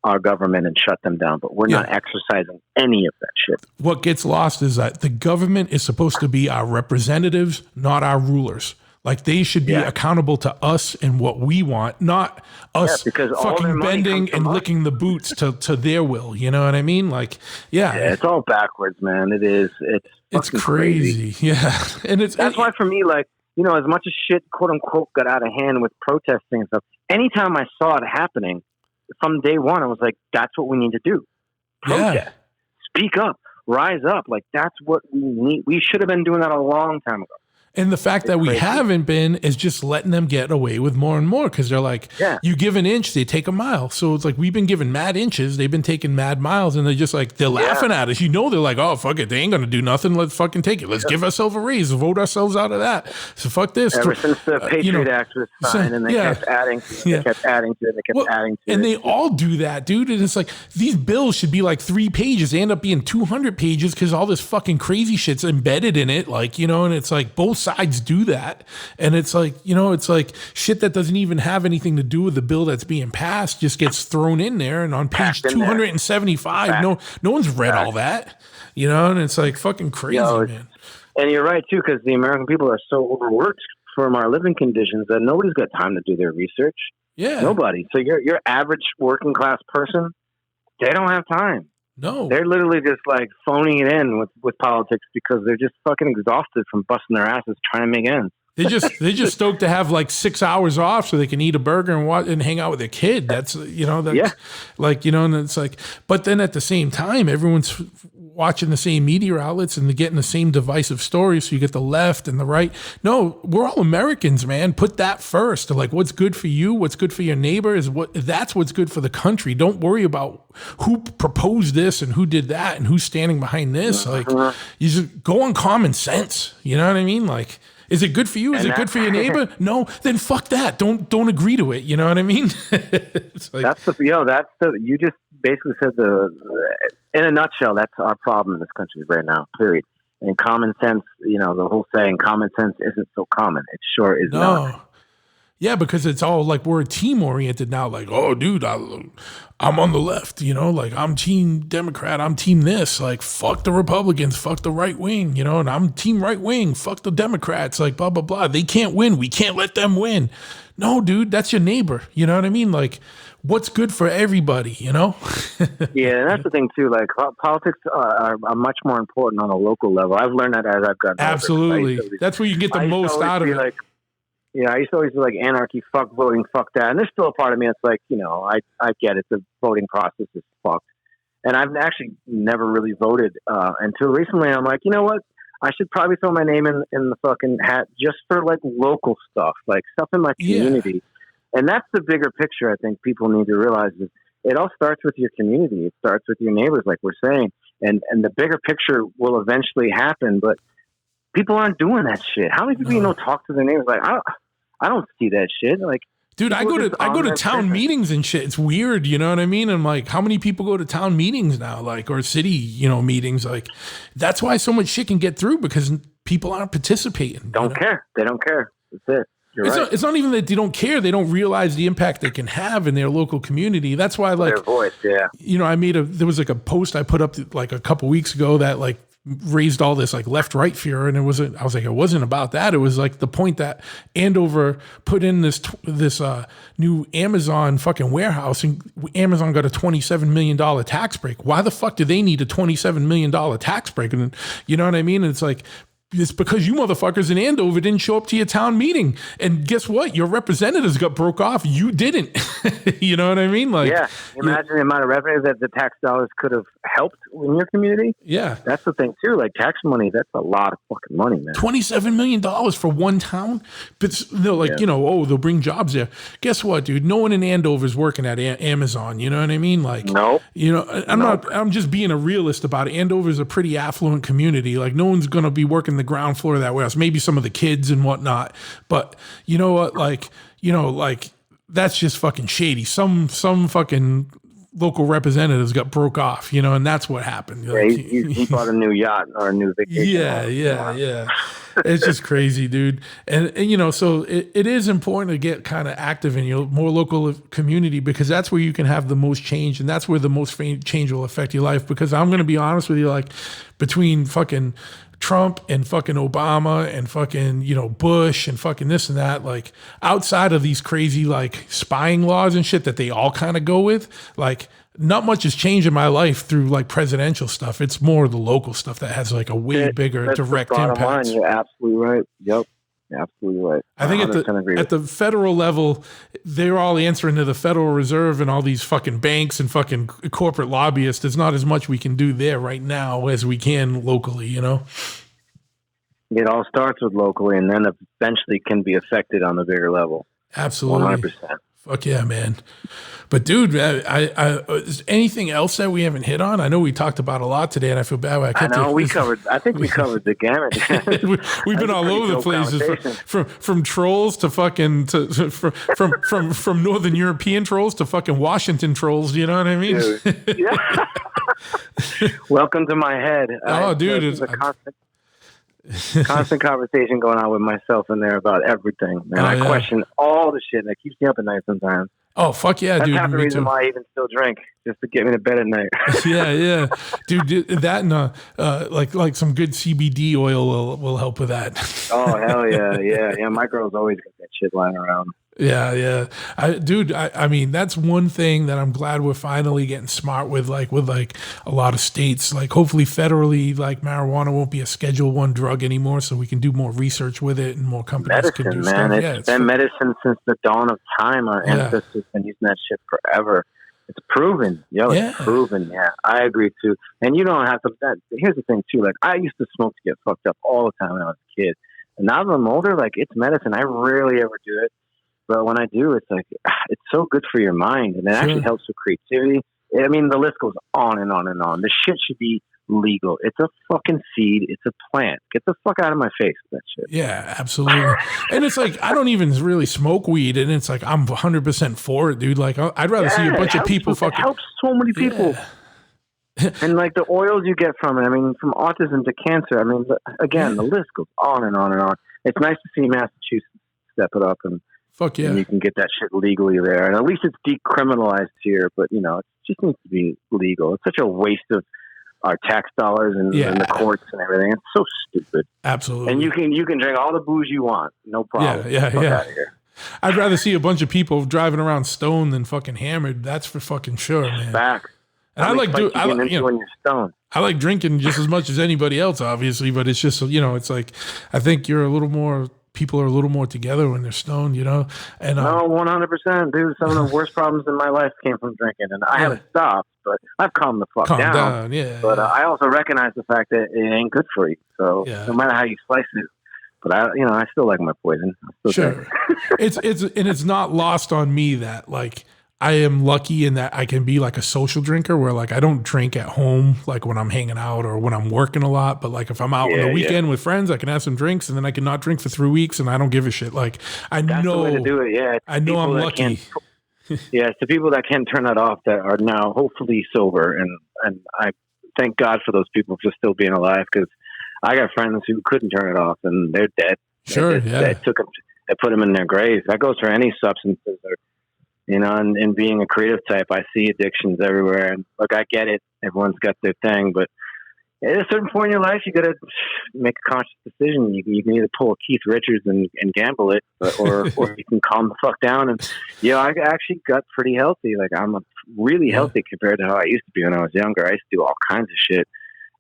our government and shut them down. But we're not exercising any of that shit. What gets lost is that the government is supposed to be our representatives, not our rulers. Like they should be accountable to us and what we want, not us fucking bending and licking the boots to their will. You know what I mean? Like, it's all backwards, man. It is. It's crazy. Yeah. And that's why for me, like, you know, as much as shit, quote unquote, got out of hand with protesting and stuff, anytime I saw it happening from day one, I was like, that's what we need to do. Protest, speak up, rise up. Like, that's what we need. We should have been doing that a long time ago. And the fact that we haven't been is just letting them get away with more and more, because they're like, you give an inch, they take a mile. So it's like, we've been given mad inches, they've been taking mad miles, and they're just like, they're laughing at us. You know, they're like, oh, fuck it, they ain't going to do nothing. Let's fucking take it. Let's give ourselves a raise, vote ourselves out of that. So fuck this. Ever since the Patriot Act was signed, and they kept adding to it, they kept adding to it, they kept adding to it. And they all do that, dude. And it's like, these bills should be like 3 pages. They end up being 200 pages because all this fucking crazy shit's embedded in it. Like, you know, and it's like both sides do that. And it's like, you know, it's like shit that doesn't even have anything to do with the bill that's being passed just gets thrown in there. And on page 275, no one's read all that, you know, and it's like fucking crazy, man. And you're right too, because the American people are so overworked from our living conditions that nobody's got time to do their research. Yeah. Nobody. So your average working class person, they don't have time. No. They're literally just like phoning it in with politics because they're just fucking exhausted from busting their asses trying to make ends. They're just stoked to have like 6 hours off so they can eat a burger and hang out with their kid. That's, you know, that's like, you know, and it's like, but then at the same time, everyone's watching the same media outlets and they're getting the same divisive stories. So you get the left and the right. No, we're all Americans, man. Put that first. Like, what's good for you, what's good for your neighbor that's what's good for the country. Don't worry about who proposed this and who did that and who's standing behind this. Like, you just go on common sense. You know what I mean? Like, is it good for you? Is it good for your neighbor? No, then fuck that. Don't agree to it. You know what I mean? It's like, you just basically said in a nutshell, that's our problem in this country right now, period. And common sense, you know, the whole saying, common sense isn't so common. It sure is not. Yeah, because it's all like we're team oriented now. Like, oh, dude, I'm on the left, you know, like I'm team Democrat, I'm team this, like fuck the Republicans, fuck the right wing, you know, and I'm team right wing, fuck the Democrats, like blah, blah, blah. They can't win. We can't let them win. No, dude, that's your neighbor. You know what I mean? Like, what's good for everybody, you know? Yeah, and that's the thing too. Like, politics are much more important on a local level. I've learned that as I've gotten older. Absolutely. That's where you get the most out of it. Like, yeah, I used to always be like anarchy, fuck voting, fuck that. And there's still a part of me that's like, you know, I get it. The voting process is fucked. And I've actually never really voted until recently. I'm like, you know what? I should probably throw my name in the fucking hat just for like local stuff, like stuff in my community. Yeah. And that's the bigger picture I think people need to realize is it all starts with your community. It starts with your neighbors, like we're saying. And the bigger picture will eventually happen, but people aren't doing that shit. How many people you know talk to their neighbors? Like, I don't see that shit. Like, dude, I go to town meetings and shit. It's weird, you know what I mean? And like, how many people go to town meetings now, like, or city, you know, meetings? Like, that's why so much shit can get through because people aren't participating. Don't care. They don't care. That's it. It's not even that they don't care. They don't realize the impact they can have in their local community. That's why, like, their voice, you know, there was like a post I put up like a couple weeks ago that like raised all this like left-right fear, and I was like, it wasn't about that. It was like the point that Andover put in this new Amazon fucking warehouse, and Amazon got a $27 million tax break. Why the fuck do they need a $27 million tax break? And you know what I mean? And it's like, it's because you motherfuckers in Andover didn't show up to your town meeting. And guess what? Your representatives got broke off. You didn't. You know what I mean? Like, yeah. Imagine the amount of revenue that the tax dollars could have helped in your community. Yeah. That's the thing too. Like, tax money, that's a lot of fucking money, man. $27 million for one town. But they're like, you know, oh, they'll bring jobs there. Guess what, dude? No one in Andover is working at Amazon. You know what I mean? Like, nope. You know, I'm just being a realist about it. Andover is a pretty affluent community. Like, no one's going to be working the ground floor of that warehouse. Maybe some of the kids and whatnot. But you know what? Like, you know, like, that's just fucking shady. Some fucking local representatives got broke off, you know, and that's what happened. Yeah, like, he bought a new yacht or a new vacation. Yeah. It's just crazy, dude. And you know, so it is important to get kind of active in your more local community because that's where you can have the most change, and that's where the most change will affect your life. Because I'm going to be honest with you, like, between fucking Trump and fucking Obama and fucking, you know, Bush and fucking this and that, like, outside of these crazy like spying laws and shit that they all kind of go with, like, not much has changed in my life through like presidential stuff. It's more the local stuff that has like a way bigger direct impact. You're absolutely right. Yep. You're absolutely right. I think 100% agree at the federal level, they're all answering to the Federal Reserve and all these fucking banks and fucking corporate lobbyists. There's not as much we can do there right now as we can locally, you know? It all starts with locally and then eventually can be affected on the bigger level. Absolutely. 100%. Fuck yeah, man. But dude, is anything else that we haven't hit on? I know we talked about a lot today, and I feel bad. I think we covered the gamut. We've been all over the places, from trolls to fucking from Northern European trolls to fucking Washington trolls. You know what I mean? Yeah. Welcome to my head. Dude, it's a constant conversation going on with myself in there about everything. And I question all the shit that keeps me up at night sometimes. Oh, fuck yeah, dude. That's half the reason why I even still drink, just to get me to bed at night. yeah. Dude, that and like some good CBD oil will help with that. Oh, hell yeah. Yeah, my girl's always got that shit lying around. Yeah. I mean, that's one thing that I'm glad we're finally getting smart with a lot of states. Like, hopefully federally, like, marijuana won't be a Schedule I drug anymore, so we can do more research with it and more companies can do man. stuff. It's been medicine since the dawn of time. Our ancestors been using that shit forever. It's proven. It's proven. Yeah, I agree too. And you don't have to. Here's the thing too. Like, I used to smoke to get fucked up all the time when I was a kid. And now that I'm older, like, it's medicine. I rarely ever do it. But when I do, it's like, it's so good for your mind. And it actually helps with creativity. I mean, the list goes on and on and on. This shit should be legal. It's a fucking seed. It's a plant. Get the fuck out of my face with that shit. Yeah, absolutely. And it's like, I don't even really smoke weed. And it's like, I'm 100% for it, dude. Like, I'd rather see a bunch of people fucking. It helps so many people. Yeah. And like the oils you get from it. I mean, from autism to cancer. I mean, again, the list goes on and on and on. It's nice to see Massachusetts step it up and. Fuck yeah. And you can get that shit legally there. And at least it's decriminalized here, but it just needs to be legal. It's such a waste of our tax dollars and the courts and everything. It's so stupid. Absolutely. And you can drink all the booze you want. No problem. Yeah. Out of here. I'd rather see a bunch of people driving around stoned than fucking hammered. That's for fucking sure, man. Back. And I like when you're stoned. I like drinking just as much as anybody else, obviously, but it's just, it's like, I think people are a little more together when they're stoned, And no, 100%, dude. Some of the worst problems in my life came from drinking, and I haven't stopped, but I've calmed the fuck down. But I also recognize the fact that it ain't good for you. So no matter how you slice it, but I still like my poison. Sure, it's not lost on me that like. I am lucky in that I can be like a social drinker where like I don't drink at home like when I'm hanging out or when I'm working a lot. But like if I'm out on the weekend with friends, I can have some drinks and then I can not drink for 3 weeks and I don't give a shit. Like That's the way to do it. Yeah, I know I'm lucky. It's the people that can't turn that off that are now hopefully sober, and I thank God for those people for still being alive because I got friends who couldn't turn it off and they're dead. Sure, they put them in their graves. That goes for any substances or. And being a creative type, I see addictions everywhere. And look, I get it. Everyone's got their thing. But at a certain point in your life, you got to make a conscious decision. You can either pull a Keith Richards and gamble it, or you can calm the fuck down. And, I actually got pretty healthy. Like, I'm really healthy compared to how I used to be when I was younger. I used to do all kinds of shit.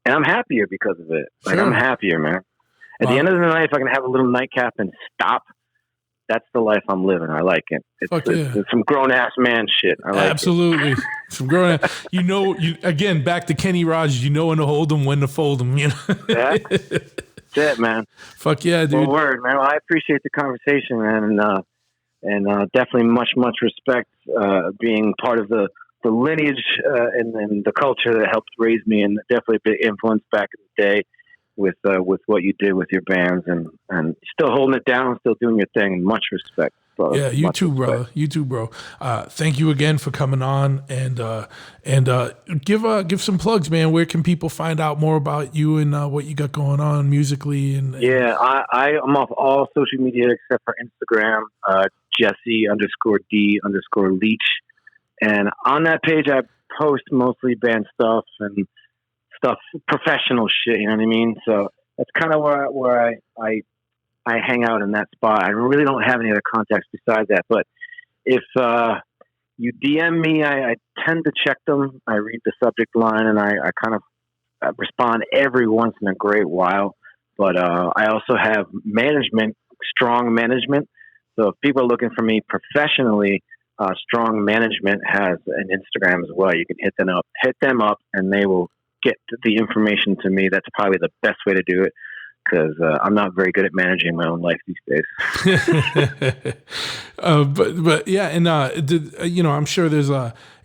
And I'm happier because of it. Like, I'm happier, man. At the end of the night, if I can have a little nightcap and stop, that's the life I'm living. I like it. It's some grown ass man shit. I like Absolutely. Some grown ass. Again, back to Kenny Rogers, when to hold them, when to fold them, That's it, man. Fuck yeah, dude. Well, word, man. Well, I appreciate the conversation, man. And definitely much respect being part of the lineage and the culture that helped raise me, and definitely a big influence back in the day. With what you did with your bands and still holding it down, still doing your thing. Much respect. Brother. Yeah, you too, brother. You too, bro. Thank you again for coming on and give some plugs, man. Where can people find out more about you and what you got going on musically? I'm off all social media except for Instagram. Jesse_D_Leach, and on that page I post mostly band stuff and. Stuff, professional shit, you know what I mean? So that's kind of where I hang out in that spot. I really don't have any other contacts besides that. But if you DM me, I tend to check them. I read the subject line and I kind of respond every once in a great while. But I also have management Strong Management. So if people are looking for me professionally, Strong Management has an Instagram as well. You can hit them up, and they will get the information to me. That's probably the best way to do it, because I'm not very good at managing my own life these days. But yeah, and I'm sure there's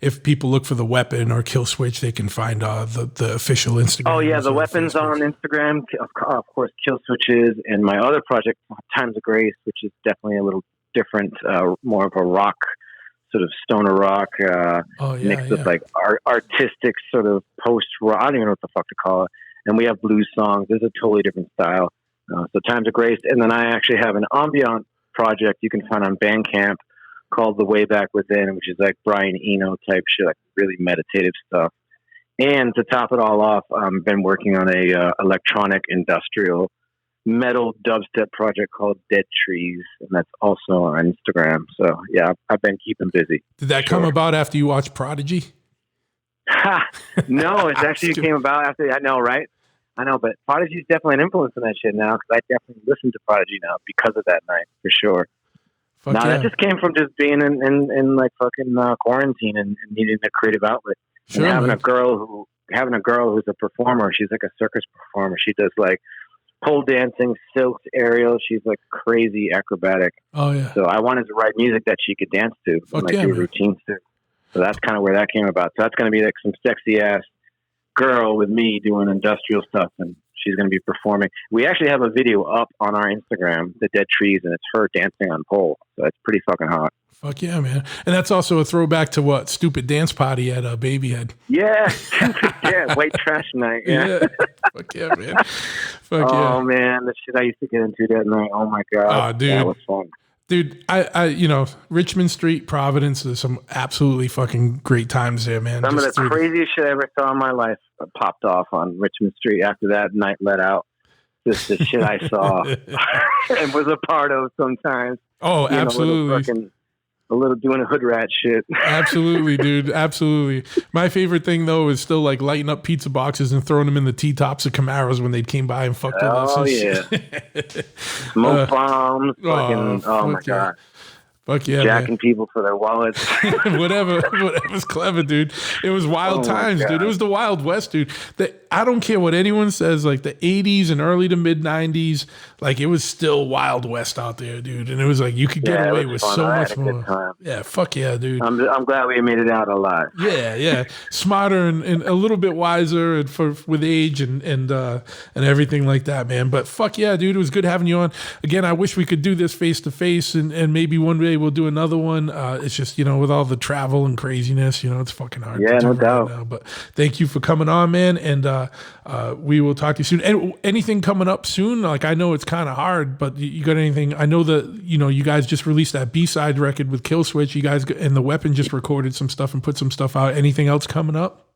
if people look for The Weapon or Killswitch, they can find the official Instagram. Oh yeah, The Weapon's on Instagram. Of course, Killswitch is, and my other project, Times of Grace, which is definitely a little different, more of a rock, sort of stoner rock, mixed with like artistic sort of post rock. I don't even know what the fuck to call it. And we have blues songs. There's a totally different style. So Times of Grace. And then I actually have an ambient project you can find on Bandcamp called The Way Back Within, which is like Brian Eno type shit, like really meditative stuff. And to top it all off, I've been working on a electronic industrial metal dubstep project called Dead Trees, and that's also on Instagram. So yeah, I've been keeping busy. Did that come about after you watched Prodigy? No, it actually came about after. I know, right? I know, but Prodigy's definitely an influence on that shit now, because I definitely listen to Prodigy now because of that night, for sure. That just came from just being in like fucking quarantine and needing a creative outlet. Sure, and having a girl who's a performer. She's like a circus performer. She does like pole dancing, silks, aerial. She's like crazy acrobatic. Oh yeah. So I wanted to write music that she could dance to, and like do routines to. So that's kind of where that came about. So that's going to be like some sexy ass girl with me doing industrial stuff, and she's going to be performing. We actually have a video up on our Instagram, The Dead Trees, and it's her dancing on pole. So it's pretty fucking hot. Fuck yeah, man. And that's also a throwback to what Stupid Dance Party at Babyhead. Yeah. Yeah, White Trash Night. Yeah. Fuck yeah, man. Fuck oh, man. The shit I used to get into that night. Oh, my God. Oh, dude. That was fun. Dude, I Richmond Street, Providence, there's some absolutely fucking great times there, man. Some of the craziest shit I ever saw in my life popped off on Richmond Street after that night let out. Just the shit I saw and was a part of sometimes. Oh, absolutely. A little doing a hood rat shit. Absolutely, dude. Absolutely. My favorite thing, though, is still like lighting up pizza boxes and throwing them in the T-tops of Camaros when they came by and fucked with us. Oh, yeah. Smoke bombs. Oh my God. Fuck yeah, jacking people for their wallets. Whatever's clever, dude. It was wild times, dude. It was the Wild West, dude. I don't care what anyone says, like the 80s and early to mid 90s, like it was still Wild West out there, dude. And it was like you could get away with so much more. Yeah, fuck yeah, dude. I'm glad we made it out alive. Yeah. Smarter and a little bit wiser and with age and everything like that, man. But fuck yeah, dude. It was good having you on. Again, I wish we could do this face to face and maybe one day we'll do another one. It's just, with all the travel and craziness, it's fucking hard. Yeah, no doubt. Right now. But thank you for coming on, man. And we will talk to you soon. And anything coming up soon? Like, I know it's kind of hard, but you got anything? I know that, you guys just released that B-side record with Killswitch. You guys and The Weapon just recorded some stuff and put some stuff out. Anything else coming up?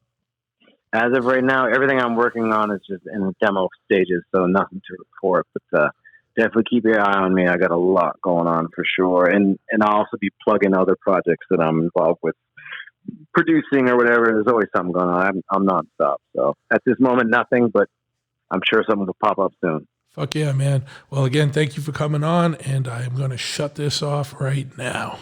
As of right now, everything I'm working on is just in demo stages, so nothing to report. But definitely keep your eye on me. I got a lot going on for sure. And I'll also be plugging other projects that I'm involved with, producing or whatever. There's always something going on. I'm nonstop. So at this moment, nothing, but I'm sure something will pop up soon. Fuck yeah, man. Well, again, thank you for coming on, and I'm going to shut this off right now.